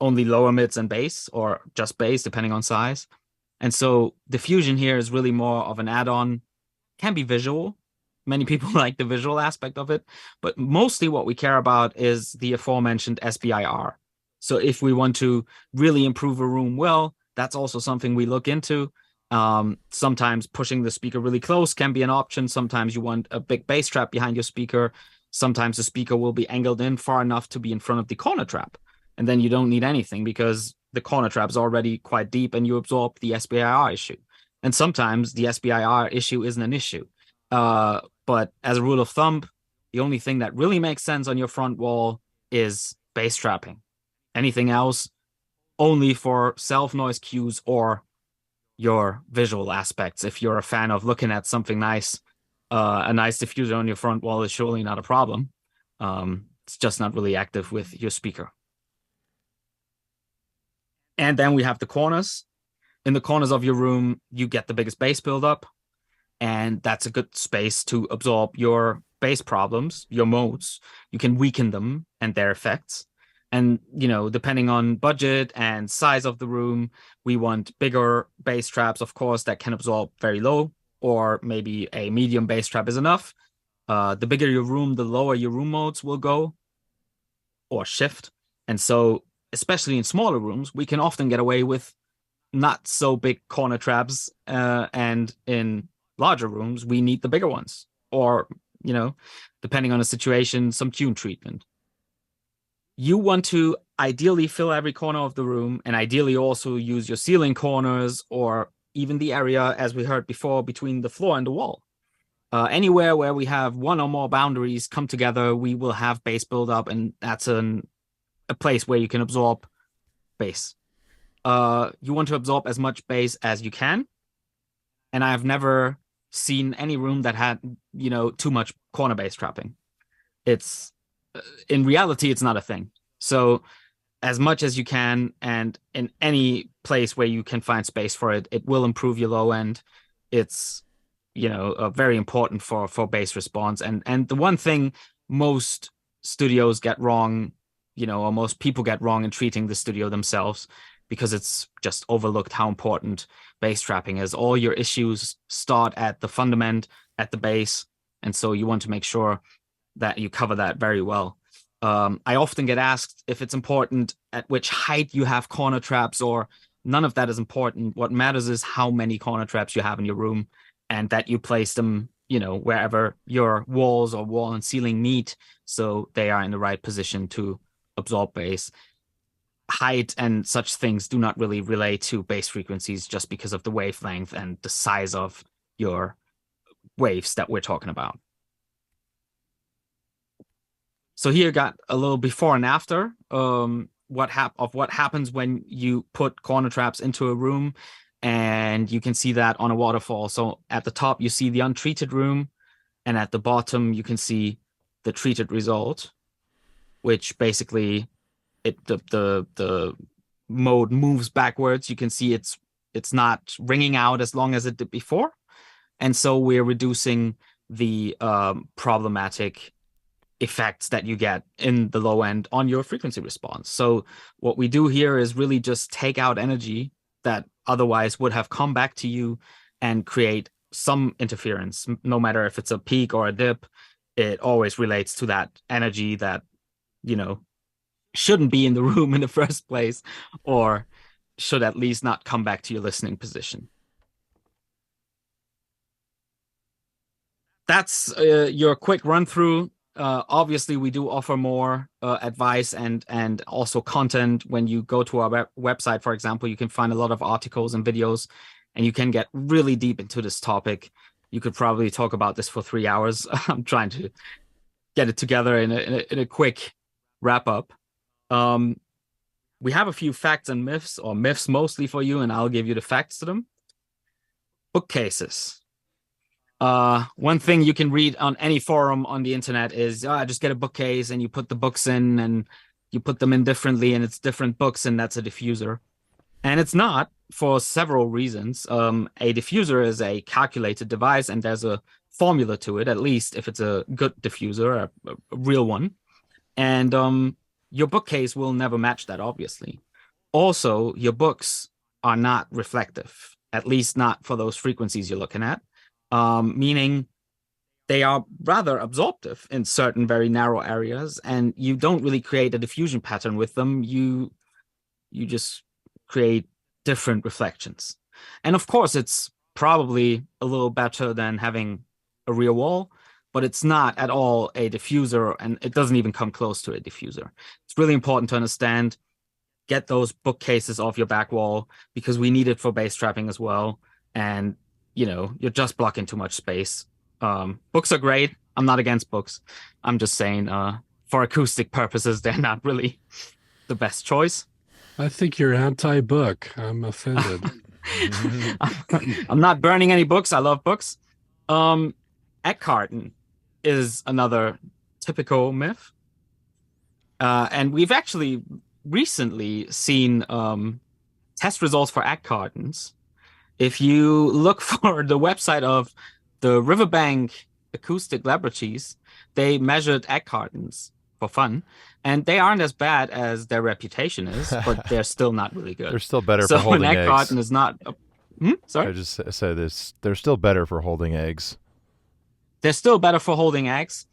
only lower mids and bass, or just bass, depending on size. And so diffusion here is really more of an add-on, can be visual. Many people like the visual aspect of it, but mostly what we care about is the aforementioned SBIR. So if we want to really improve a room well, that's also something we look into. Sometimes pushing the speaker really close can be an option. Sometimes you want a big bass trap behind your speaker. Sometimes the speaker will be angled in far enough to be in front of the corner trap. And then you don't need anything, because the corner trap is already quite deep and you absorb the SBIR issue. And sometimes the SBIR issue isn't an issue. But as a rule of thumb, the only thing that really makes sense on your front wall is bass trapping. Anything else, only for self-noise cues or your visual aspects. If you're a fan of looking at something nice, a nice diffuser on your front wall is surely not a problem. It's just not really active with your speaker. And then we have the corners. In the corners of your room, you get the biggest bass buildup, and that's a good space to absorb your bass problems, your modes. You can weaken them and their effects. And, depending on budget and size of the room, we want bigger bass traps, of course, that can absorb very low, or maybe a medium bass trap is enough. The bigger your room, the lower your room modes will go or shift. And so, especially in smaller rooms, we can often get away with not so big corner traps. And in larger rooms, we need the bigger ones, or, depending on the situation, some tune treatment. You want to ideally fill every corner of the room, and ideally also use your ceiling corners, or even the area, as we heard before, between the floor and the wall. Anywhere where we have one or more boundaries come together, we will have bass buildup, and that's a a place where you can absorb bass. You want to absorb as much bass as you can. And I've never seen any room that had, too much corner bass trapping. It's in reality, it's not a thing. So as much as you can, and in any place where you can find space for it, it will improve your low end. It's, very important for bass response. And the one thing most studios get wrong, or most people get wrong in treating the studio themselves, because it's just overlooked how important bass trapping is. All your issues start at the fundament, at the bass. And so you want to make sure that you cover that very well. I often get asked if it's important at which height you have corner traps, or none of that is important. What matters is how many corner traps you have in your room, and that you place them, wherever your walls or wall and ceiling meet, so they are in the right position to absorb bass. Height and such things do not really relate to bass frequencies, just because of the wavelength and the size of your waves that we're talking about. So here got a little before and after what happens when you put corner traps into a room, and you can see that on a waterfall. So at the top you see the untreated room, and at the bottom you can see the treated result, which basically the mode moves backwards. You can see it's not ringing out as long as it did before, and so we're reducing the problematic effects that you get in the low end on your frequency response. So what we do here is really just take out energy that otherwise would have come back to you and create some interference. No matter if it's a peak or a dip, it always relates to that energy that, shouldn't be in the room in the first place, or should at least not come back to your listening position. That's your quick run through. Obviously, we do offer more advice and also content. When you go to our website, for example, you can find a lot of articles and videos, and you can get really deep into this topic. You could probably talk about this for 3 hours. I'm trying to get it together in a quick wrap up. We have a few facts and myths, or myths mostly, for you, and I'll give you the facts to them. Bookcases. One thing you can read on any forum on the internet is, just get a bookcase and you put the books in and you put them in differently and it's different books and that's a diffuser. And it's not, for several reasons. A diffuser is a calculated device, and there's a formula to it, at least if it's a good diffuser, a real one. And your bookcase will never match that, obviously. Also, your books are not reflective, at least not for those frequencies you're looking at. Meaning they are rather absorptive in certain very narrow areas, and you don't really create a diffusion pattern with them. You just create different reflections. And of course, it's probably a little better than having a rear wall, but it's not at all a diffuser, and it doesn't even come close to a diffuser. It's really important to understand, get those bookcases off your back wall, because we need it for bass trapping as well. And you're just blocking too much space. Books are great. I'm not against books. I'm just saying, for acoustic purposes, they're not really the best choice. I think you're anti-book. I'm offended. I'm not burning any books. I love books. Egg carton is another typical myth. And we've actually recently seen test results for egg cartons. If you look for the website of the Riverbank Acoustic Laboratories, they measured egg cartons for fun, and they aren't as bad as their reputation is, but they're still not really good. They're still better for holding eggs. So an egg carton is not... Sorry? I just said this. They're still better for holding eggs. They're still better for holding eggs,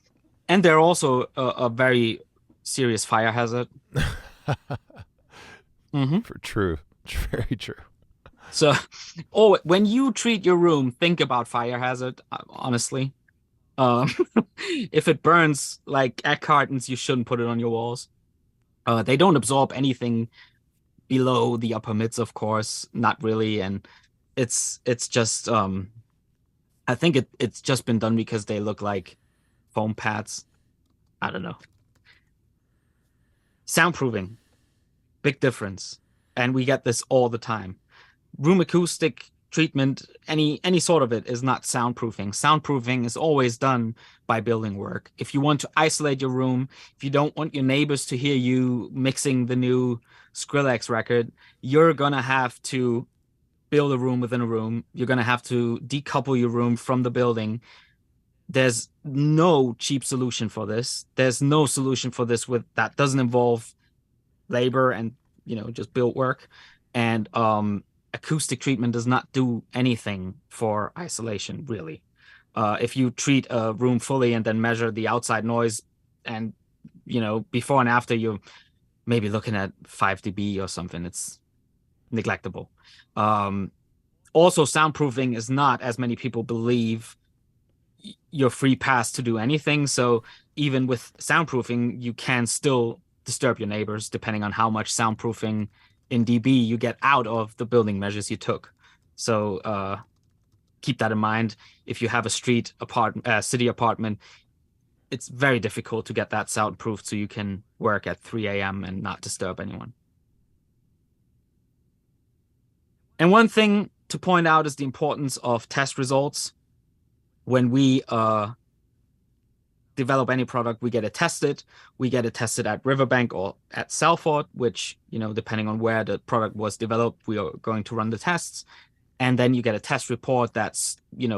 and they're also a very serious fire hazard. True. Very true. So, when you treat your room, think about fire hazard, honestly. If it burns like egg cartons, you shouldn't put it on your walls. They don't absorb anything below the upper mids, of course, not really. And it's just, I think it's just been done because they look like foam pads. I don't know. Soundproofing, big difference. And we get this all the time. Room acoustic treatment, any sort of it, is not soundproofing. Soundproofing is always done by building work. If you want to isolate your room, if you don't want your neighbors to hear you mixing the new Skrillex record, you're gonna have to build a room within a room. You're gonna have to decouple your room from the building. There's no cheap solution for this. There's no solution for this that doesn't involve labor and just build work. And acoustic treatment does not do anything for isolation, really. If you treat a room fully and then measure the outside noise, and before and after, you're maybe looking at 5 dB or something. It's neglectable. Also, soundproofing is not, as many people believe, your free pass to do anything. So even with soundproofing, you can still disturb your neighbors depending on how much soundproofing in dB you get out of the building measures you took. So keep that in mind. If you have a city apartment, it's very difficult to get that soundproofed so you can work at 3 a.m. and not disturb anyone. And one thing to point out is the importance of test results. When we develop any product, we get it tested. We get it tested at Riverbank or at Salford, which, depending on where the product was developed, we are going to run the tests. And then you get a test report that's,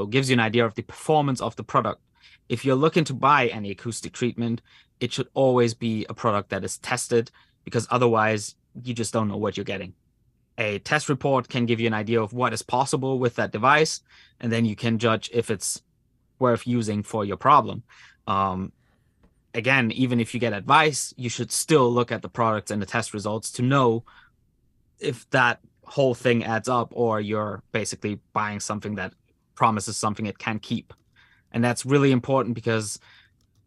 gives you an idea of the performance of the product. If you're looking to buy any acoustic treatment, it should always be a product that is tested, because otherwise you just don't know what you're getting. A test report can give you an idea of what is possible with that device, and then you can judge if it's worth using for your problem. Again, even if you get advice, you should still look at the products and the test results to know if that whole thing adds up, or you're basically buying something that promises something it can't keep. And that's really important, because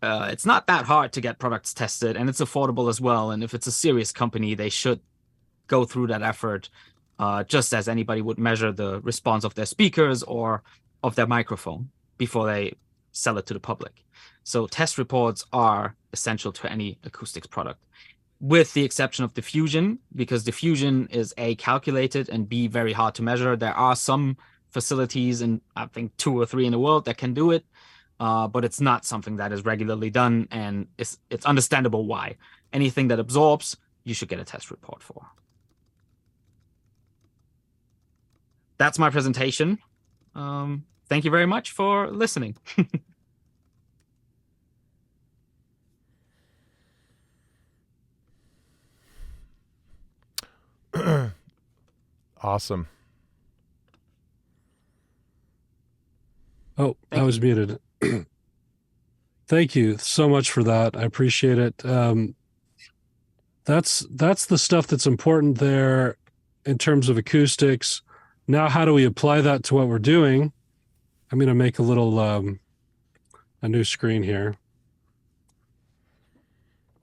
it's not that hard to get products tested, and it's affordable as well. And if it's a serious company, they should go through that effort, just as anybody would measure the response of their speakers or of their microphone before they sell it to the public. So test reports are essential to any acoustics product, with the exception of diffusion, because diffusion is A, calculated, and B, very hard to measure. There are some facilities, and I think 2 or 3 in the world, that can do it, but it's not something that is regularly done, and it's understandable why. Anything that absorbs, you should get a test report for. That's my presentation. Thank you very much for listening. Awesome. Oh, I was muted. Thank you so much for that. I appreciate it. That's the stuff that's important there in terms of acoustics. Now, how do we apply that to what we're doing? I'm going to make a little a new screen here.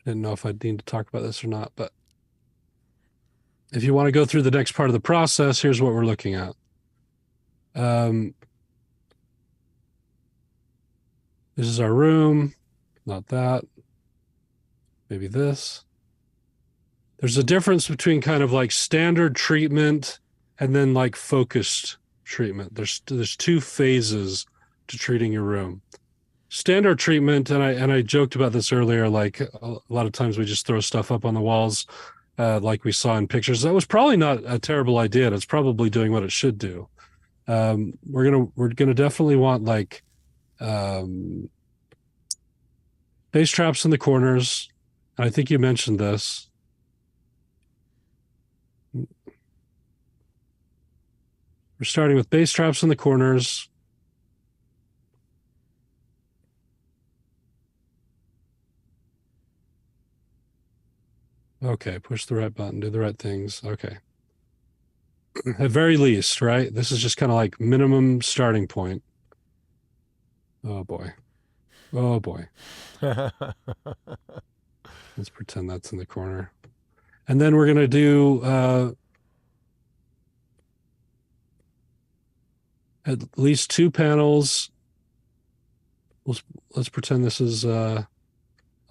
Didn't know if I'd need to talk about this or not, but if you want to go through the next part of the process, here's what we're looking at. This is our room, not that. Maybe this. There's a difference between kind of like standard treatment and then like focused treatment. There's 2 phases to treating your room. Standard treatment, and I joked about this earlier, like a lot of times we just throw stuff up on the walls, like we saw in pictures. That was probably not a terrible idea. It's probably doing what it should do. We're gonna definitely want like bass traps in the corners. I think you mentioned this. We're starting with bass traps in the corners. Okay, push the right button, do the right things. Okay. At very least, right? This is just kind of like minimum starting point. Oh boy. Oh boy. Let's pretend that's in the corner. And then we're going to do at least 2 panels. Let's pretend this is a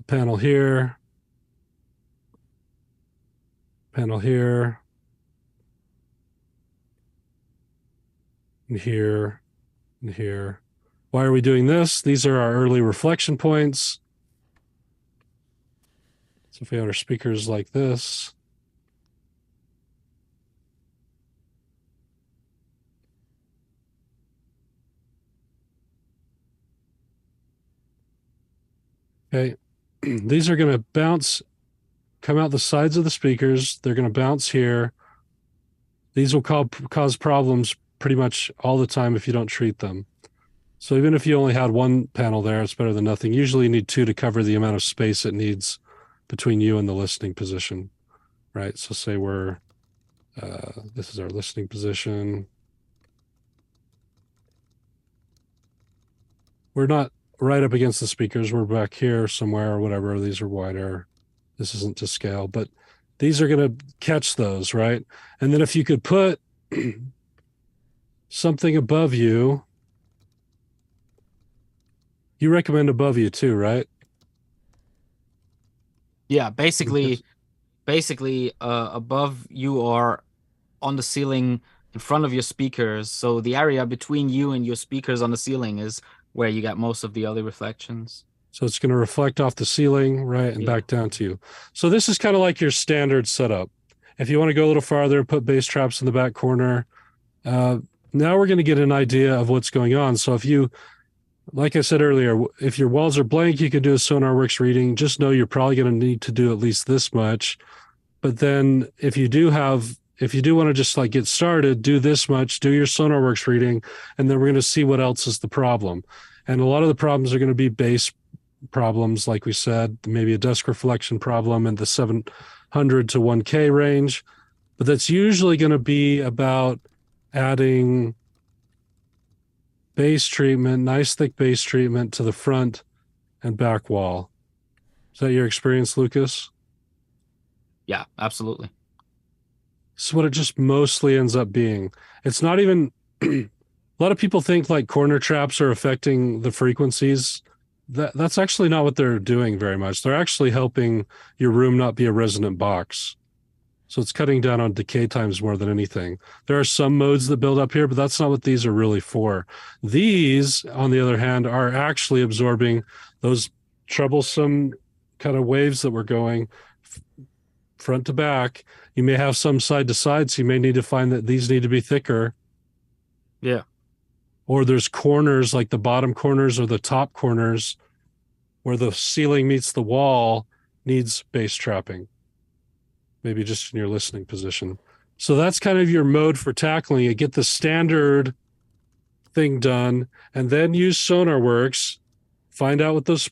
panel here. Panel here. And here. And here. Why are we doing this? These are our early reflection points. So if we have our speakers like this, okay, these are going to bounce, come out the sides of the speakers. They're going to bounce here. These will cause problems pretty much all the time if you don't treat them. So even if you only had one panel there, it's better than nothing. Usually you need two to cover the amount of space it needs between you and the listening position, right? So say we're, this is our listening position. We're not right up against the speakers. We're back here somewhere or whatever. These are wider. This isn't to scale, but these are going to catch those, right? And then if you could put something above you, you recommend above you too, right? Yeah, basically above you or on the ceiling in front of your speakers. So the area between you and your speakers on the ceiling is where you get most of the early reflections. So it's going to reflect off the ceiling, right, and back down to you. So this is kind of like your standard setup. If you want to go a little farther and put bass traps in the back corner, now we're going to get an idea of what's going on. So if you, like I said earlier, if your walls are blank, you could do a SonarWorks reading. Just know you're probably going to need to do at least this much. But then if you do want to just like get started, do this much, do your SonarWorks reading, and then we're going to see what else is the problem. And a lot of the problems are going to be bass problems, like we said, maybe a dusk reflection problem in the 700 to 1K range. But that's usually going to be about adding bass treatment, nice thick bass treatment to the front and back wall. Is that your experience, Lucas? Yeah, absolutely. It's what it just mostly ends up being. It's not even, a lot of people think like corner traps are affecting the frequencies. That's actually not what they're doing very much. They're actually helping your room not be a resonant box. So it's cutting down on decay times more than anything. There are some modes that build up here, but that's not what these are really for. These, on the other hand, are actually absorbing those troublesome kind of waves that we're going front to back. You may have some side to side, so you may need to find that these need to be thicker. Yeah. Or there's corners, like the bottom corners or the top corners, where the ceiling meets the wall, needs bass trapping. Maybe just in your listening position. So that's kind of your mode for tackling it. Get the standard thing done, and then use SonarWorks. Find out what those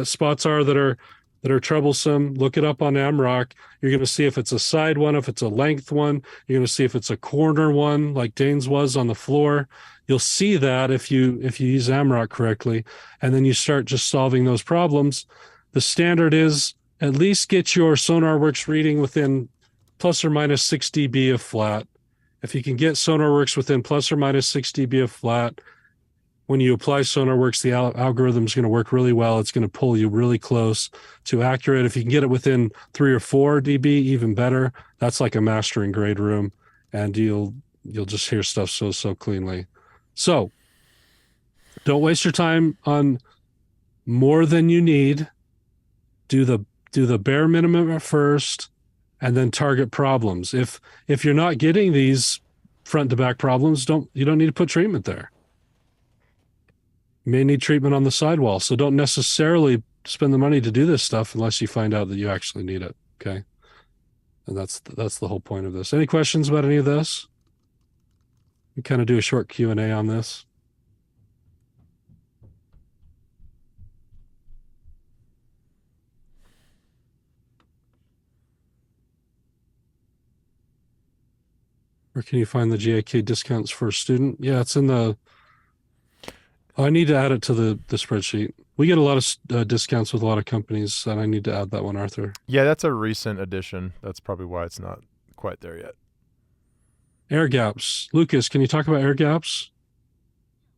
spots are that are troublesome. Look it up on AMROC. You're going to see if it's a side one, if it's a length one. You're going to see if it's a corner one, like Dane's was on the floor. You'll see that if you use AMROC correctly, and then you start just solving those problems. The standard is at least get your SonarWorks reading within plus or minus 6 dB of flat. If you can get SonarWorks within plus or minus 6 dB of flat, when you apply SonarWorks, the algorithm is going to work really well. It's going to pull you really close to accurate. If you can get it within 3 or 4 dB, even better. That's like a mastering grade room, and you'll just hear stuff so cleanly. So don't waste your time on more than you need. Do the bare minimum at first, and then target problems. If you're not getting these front to back problems, you don't need to put treatment there. You may need treatment on the sidewall, so don't necessarily spend the money to do this stuff unless you find out that you actually need it. Okay, and that's the whole point of this. Any questions about any of this? We kind of do a short Q&A on this. Where can you find the GIK discounts for a student? Yeah, it's in the... I need to add it to the spreadsheet. We get a lot of discounts with a lot of companies, and I need to add that one, Arthur. Yeah, that's a recent addition. That's probably why it's not quite there yet. Air gaps. Lucas, can you talk about air gaps?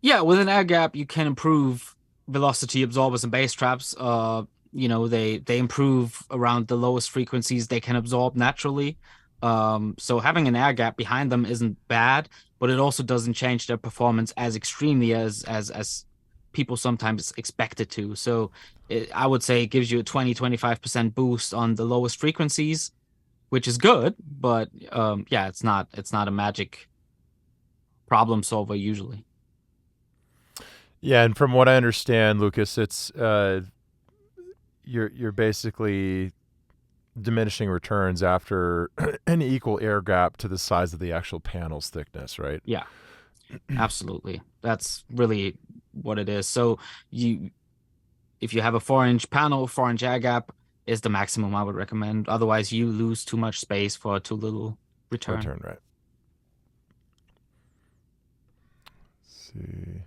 Yeah, with an air gap, you can improve velocity absorbers and bass traps. They improve around the lowest frequencies they can absorb naturally. So having an air gap behind them isn't bad, but it also doesn't change their performance as extremely as people sometimes expect it to. So I would say it gives you a 20-25% boost on the lowest frequencies, which is good, but yeah, it's not a magic problem solver usually. Yeah, and from what I understand, Lucas, it's you're basically diminishing returns after an equal air gap to the size of the actual panel's thickness, right? Yeah, absolutely. That's really what it is. So if you have a 4-inch panel, 4-inch air gap is the maximum I would recommend. Otherwise, you lose too much space for too little return. Return, right? Let's see.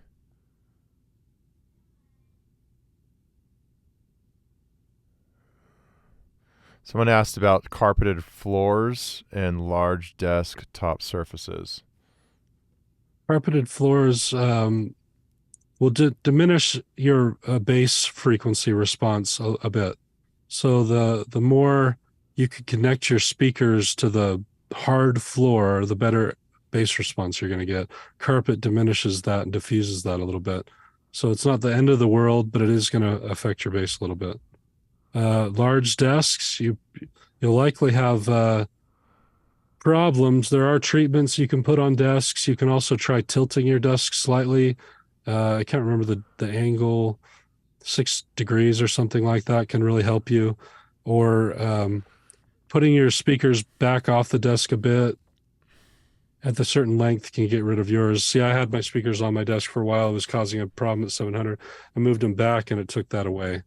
Someone asked about carpeted floors and large desk top surfaces. Carpeted floors will diminish your bass frequency response a bit. So the more you can connect your speakers to the hard floor, the better bass response you're going to get. Carpet diminishes that and diffuses that a little bit. So it's not the end of the world, but it is going to affect your bass a little bit. Large desks, you'll likely have problems. There are treatments you can put on desks. You can also try tilting your desk slightly. I can't remember the angle, 6 degrees or something like that can really help you. Or putting your speakers back off the desk a bit at the certain length can get rid of yours. See, I had my speakers on my desk for a while. It was causing a problem at 700. I moved them back and it took that away.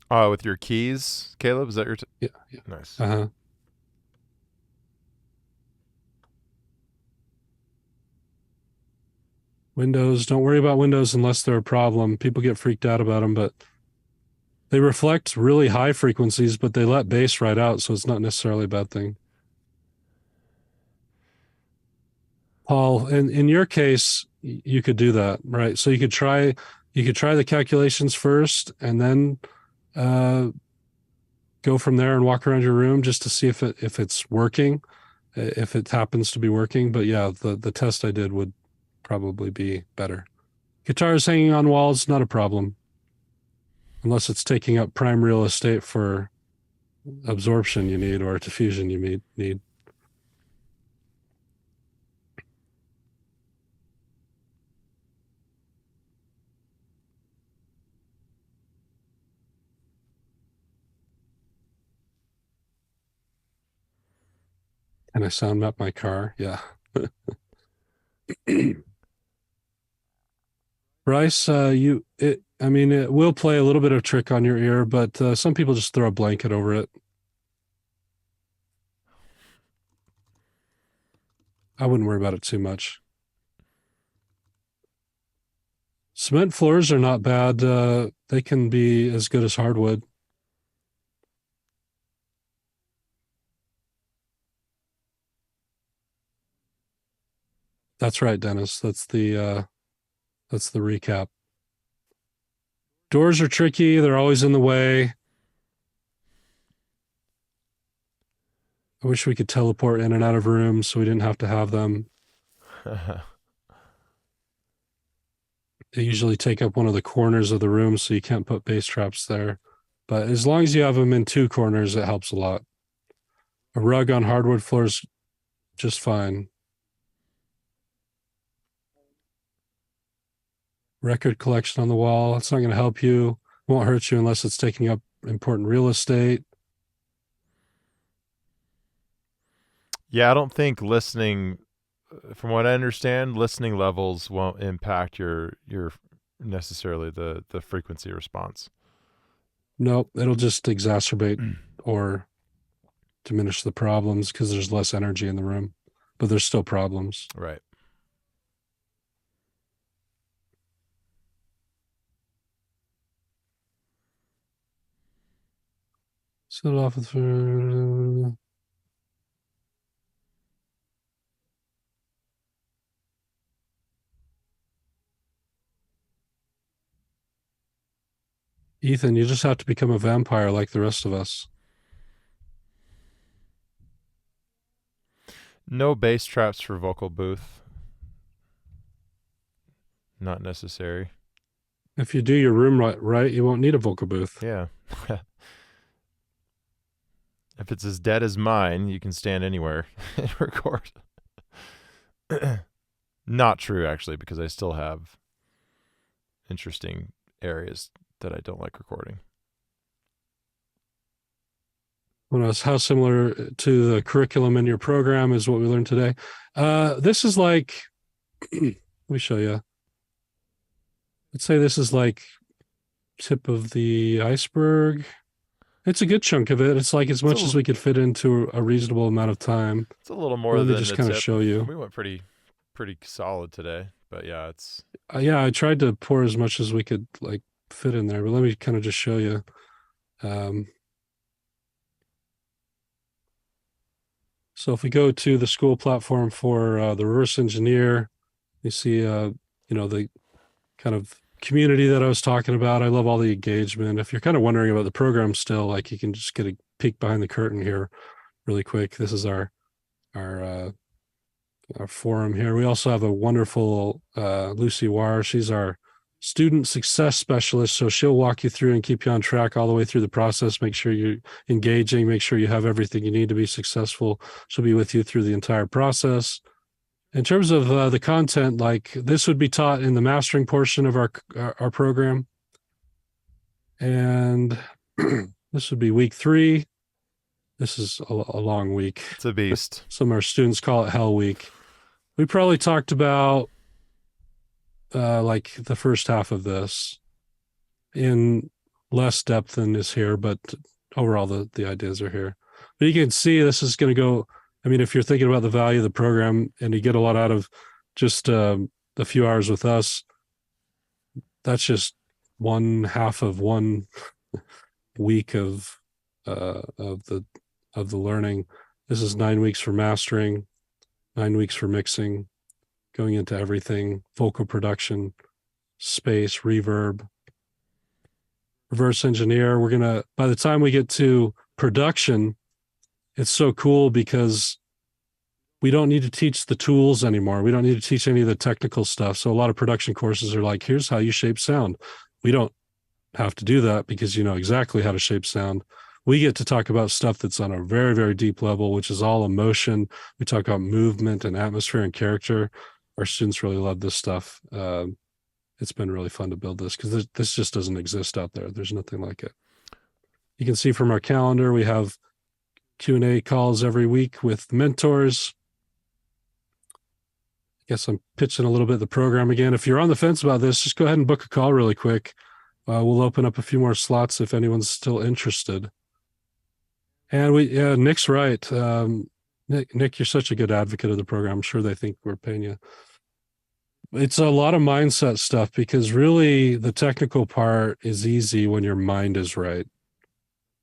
With your keys, Caleb, is that your? Yeah. Nice. Windows, don't worry about windows unless they're a problem. People get freaked out about them, but they reflect really high frequencies, but they let bass right out, so it's not necessarily a bad thing. Paul, in your case, you could do that, right? So you could try the calculations first, and then go from there and walk around your room just to see if it's working, if it happens to be working. But yeah, the test I did would probably be better. Guitars hanging on walls, not a problem, unless it's taking up prime real estate for absorption you need or diffusion you need. Can I sound map my car? Yeah. Bryce, it will play a little bit of trick on your ear, but some people just throw a blanket over it. I wouldn't worry about it too much. Cement floors are not bad. They can be as good as hardwood. That's right, Dennis. That's the recap. Doors are tricky. They're always in the way. I wish we could teleport in and out of rooms so we didn't have to have them. They usually take up one of the corners of the room, so you can't put bass traps there. But as long as you have them in 2 corners, it helps a lot. A rug on hardwood floors, just fine. Record collection on the wall, it's not going to help you. Won't hurt you unless it's taking up important real estate. Yeah, I don't think listening, from what I understand, listening levels won't impact your necessarily the frequency response. Nope, it'll just exacerbate or diminish the problems because there's less energy in the room, but there's still problems. Right. Set it off with Ethan, you just have to become a vampire like the rest of us. No bass traps for vocal booth. Not necessary. If you do your room right, you won't need a vocal booth. Yeah. If it's as dead as mine, you can stand anywhere and record. Not true, actually, because I still have interesting areas that I don't like recording. How similar to the curriculum in your program is what we learned today. This is like, let me show you. Let's say this is like tip of the iceberg. It's a good chunk of it. It's like as much as we could fit into a reasonable amount of time. It's a little more Let me than just the kind of tip. show you. We went pretty solid today, but yeah, it's yeah, I tried to pour as much as we could like fit in there, but let me kind of just show you. So if we go to the school platform for the reverse engineer, you see, the kind of community that I was talking about. I love all the engagement. If you're kind of wondering about the program still, like you can just get a peek behind the curtain here really quick. This is our forum here. We also have a wonderful Lucy War. She's our student success specialist. So she'll walk you through and keep you on track all the way through the process. Make sure you're engaging, make sure you have everything you need to be successful. She'll be with you through the entire process. In terms of the content, like this would be taught in the mastering portion of our program. And this would be week 3. This is a long week. It's a beast. Some of our students call it Hell Week. We probably talked about like the first half of this in less depth than is here, but overall the ideas are here. But you can see this is going to go, I mean, if you're thinking about the value of the program and you get a lot out of just a few hours with us, that's just one half of one week of the learning. This is 9 weeks for mastering, 9 weeks for mixing, going into everything, vocal production, space, reverb, reverse engineer. We're going to, by the time we get to production, it's so cool because we don't need to teach the tools anymore. We don't need to teach any of the technical stuff. So a lot of production courses are like, here's how you shape sound. We don't have to do that because you know exactly how to shape sound. We get to talk about stuff that's on a very, very deep level, which is all emotion. We talk about movement and atmosphere and character. Our students really love this stuff. It's been really fun to build this because this just doesn't exist out there. There's nothing like it. You can see from our calendar, we have Q&A calls every week with mentors. I guess I'm pitching a little bit of the program again. If you're on the fence about this, just go ahead and book a call really quick. We'll open up a few more slots if anyone's still interested. And Nick's right. Nick, you're such a good advocate of the program. I'm sure they think we're paying you. It's a lot of mindset stuff because really the technical part is easy when your mind is right.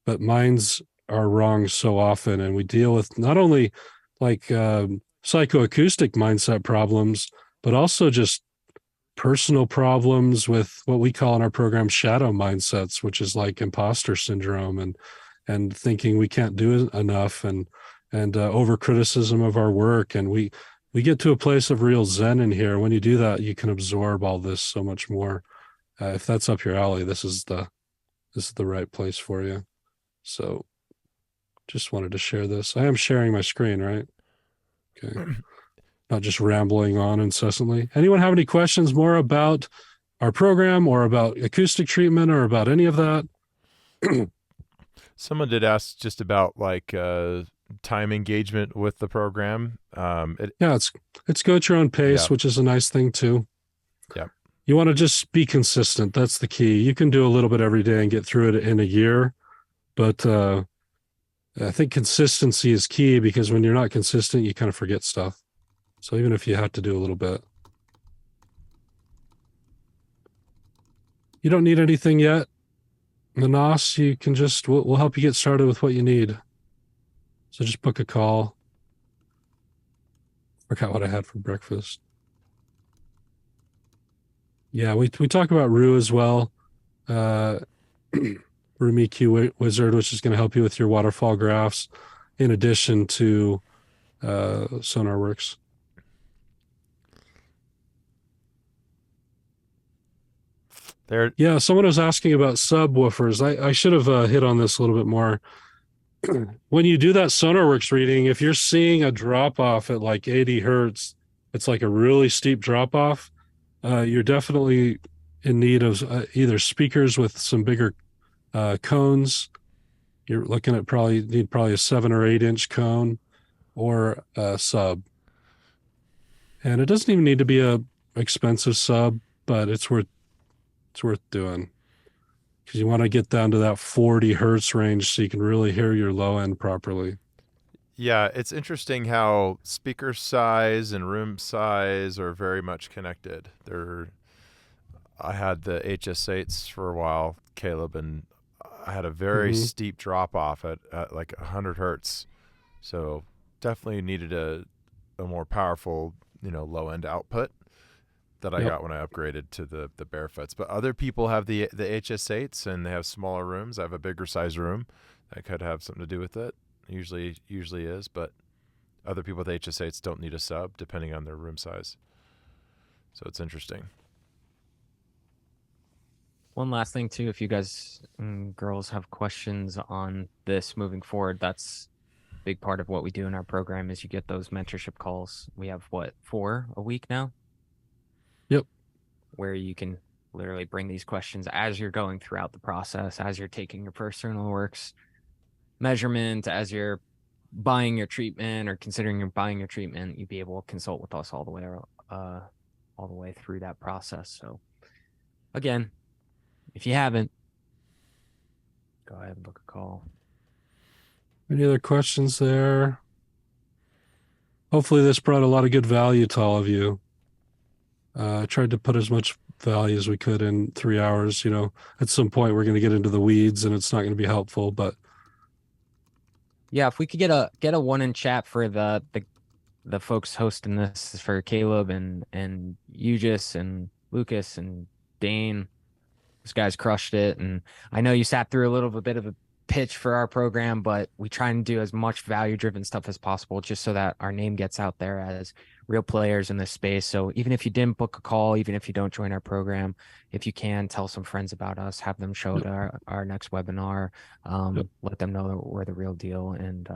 But minds are wrong so often. And we deal with not only like psychoacoustic mindset problems, but also just personal problems with what we call in our program shadow mindsets, which is like imposter syndrome and thinking we can't do enough and over criticism of our work. And we get to a place of real zen in here. When you do that, you can absorb all this so much more. If that's up your alley, this is the right place for you. So just wanted to share this. I am sharing my screen, right? Okay. Not just rambling on incessantly. Anyone have any questions more about our program or about acoustic treatment or about any of that? Someone did ask just about like time engagement with the program. It's go at your own pace, which is a nice thing too. Yeah. You want to just be consistent. That's the key. You can do a little bit every day and get through it in a year, but I think consistency is key because when you're not consistent, you kind of forget stuff. So even if you have to do a little bit, you don't need anything yet. Manas, you can just, we'll help you get started with what you need. So just book a call. Forgot what I had for breakfast. Yeah, we talk about Rue as well. Rue EQ Wizard, which is going to help you with your waterfall graphs, in addition to SonarWorks. Yeah, someone was asking about subwoofers. I should have hit on this a little bit more. When you do that SonarWorks reading, if you're seeing a drop off at like 80 hertz, it's like a really steep drop off. You're definitely in need of either speakers with some bigger cones. You're looking at probably a 7 or 8 inch cone, or a sub. And it doesn't even need to be a expensive sub, but it's worth doing, because you want to get down to that 40 hertz range so you can really hear your low end properly. Yeah, it's interesting how speaker size and room size are very much connected. I had the HS8s for a while, Caleb, and I had a very steep drop off at like 100 hertz. So definitely needed a more powerful, low end output that I got when I upgraded to the Barefoots. But other people have the HS8s and they have smaller rooms. I have a bigger size room. That could have something to do with it. Usually is, but other people with HS8s don't need a sub depending on their room size. So it's interesting. One last thing too, if you guys and girls have questions on this moving forward, that's a big part of what we do in our program is you get those mentorship calls. We have 4 a week now? Yep. Where you can literally bring these questions as you're going throughout the process, as you're taking your first SonarWorks measurement, as you're buying your treatment or considering you're buying your treatment, you'd be able to consult with us all the way through that process. So again, if you haven't, go ahead and book a call. Any other questions there? Hopefully this brought a lot of good value to all of you. I tried to put as much value as we could in 3 hours. At some point we're going to get into the weeds and it's not going to be helpful, but yeah, if we could get a one in chat for the folks hosting this, for Caleb and Ugis and Lucas and Dane. These guys crushed it. And I know you sat through a little bit of a pitch for our program, but we try and do as much value driven stuff as possible just so that our name gets out there as real players in this space. So even if you didn't book a call, even if you don't join our program, if you can, tell some friends about us, have them show to our next webinar, let them know that we're the real deal. And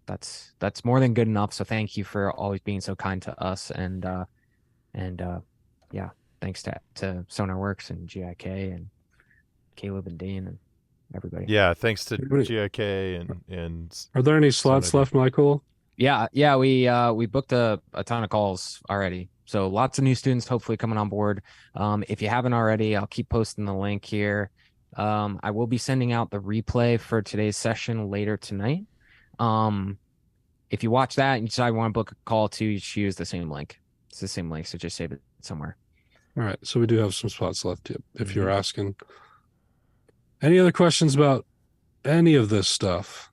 that's more than good enough. So thank you for always being so kind to us. And thanks to SonarWorks and GIK and Caleb and Dane and everybody. Yeah, thanks to GIK and are there any slots left, Michael? Yeah, we booked a ton of calls already. So lots of new students hopefully coming on board. If you haven't already, I'll keep posting the link here. I will be sending out the replay for today's session later tonight. If you watch that and you decide you want to book a call too, you should use the same link. It's the same link, so just save it somewhere. All right, so we do have some spots left if you're asking. Any other questions about any of this stuff?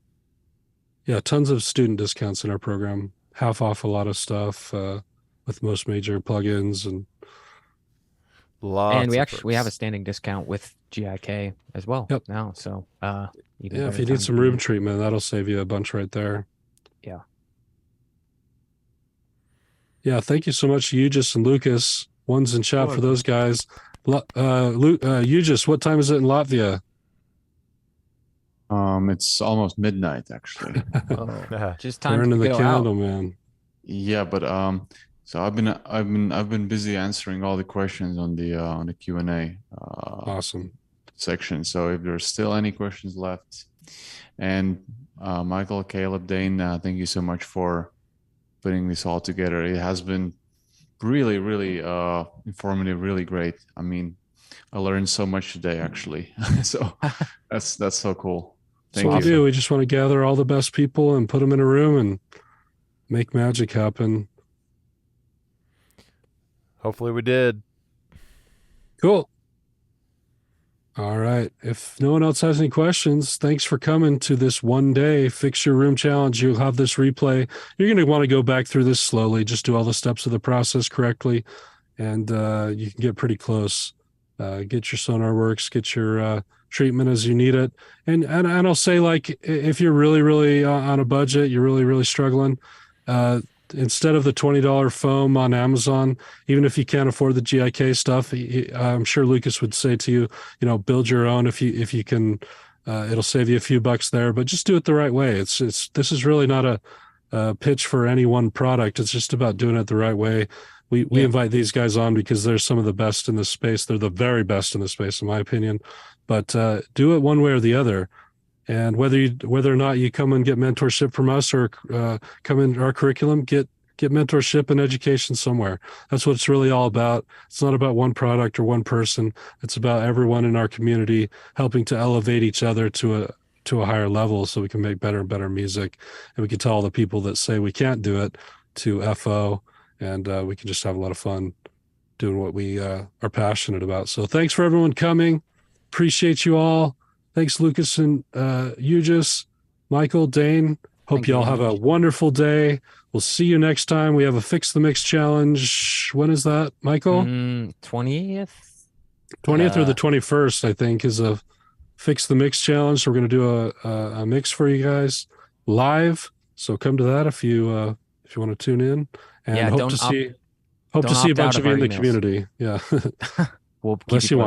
Yeah, tons of student discounts in our program. Half off a lot of stuff with most major plugins and we have a standing discount with GIK as well now. So if you need some room treatment, that'll save you a bunch right there. Yeah. Yeah, thank you so much, Ugis and Lucas. One's in chat for those guys. Ugis, what time is it in Latvia? It's almost midnight actually. Just time burning to the go candle, out. man. Yeah, but so I've been busy answering all the questions on the Q&A Awesome section. So if there's still any questions left, and Michael, Caleb, Dane, thank you so much for putting this all together. It has been really, really informative, really great. I mean, I learned so much today actually. So that's so cool. That's what we do. We just want to gather all the best people and put them in a room and make magic happen. Hopefully we did. Cool. All right. If no one else has any questions, thanks for coming to this 1 day Fix Your Room Challenge. You'll have this replay. You're going to want to go back through this slowly. Just do all the steps of the process correctly, and you can get pretty close. Get your SonarWorks, get your treatment as you need it. And I'll say, like, if you're really, really on a budget, you're really, really struggling, Instead of the $20 foam on Amazon, even if you can't afford the GIK stuff, I'm sure Lucas would say to you, build your own if you can. It'll save you a few bucks there, but just do it the right way. This is really not a pitch for any one product. It's just about doing it the right way. We invite these guys on because they're some of the best in this space. They're the very best in this space, in my opinion. But do it one way or the other. And whether or not you come and get mentorship from us or come in our curriculum, get mentorship and education somewhere. That's what it's really all about. It's not about one product or one person. It's about everyone in our community helping to elevate each other to a higher level so we can make better and better music. And we can tell all the people that say we can't do it to FO, and we can just have a lot of fun doing what we are passionate about. So thanks for everyone coming. Appreciate you all. Thanks, Lucas and Eugis, Michael, Dane. Hope you all have a wonderful day. We'll see you next time. We have a Fix the Mix challenge. When is that, Michael? 20th? 20th or the 21st, I think, is a Fix the Mix challenge. So we're going to do a mix for you guys live. So come to that if you want to tune in. And hope to see a bunch of you in the community. Yeah. We'll unless you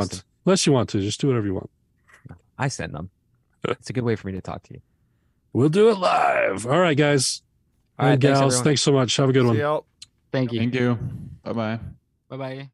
want to, just do whatever you want. I send them. It's a good way for me to talk to you. We'll do it live. All right, guys. All right, gals. Thanks so much. Have a good one. Thank you. Thank you. Bye-bye. Bye-bye.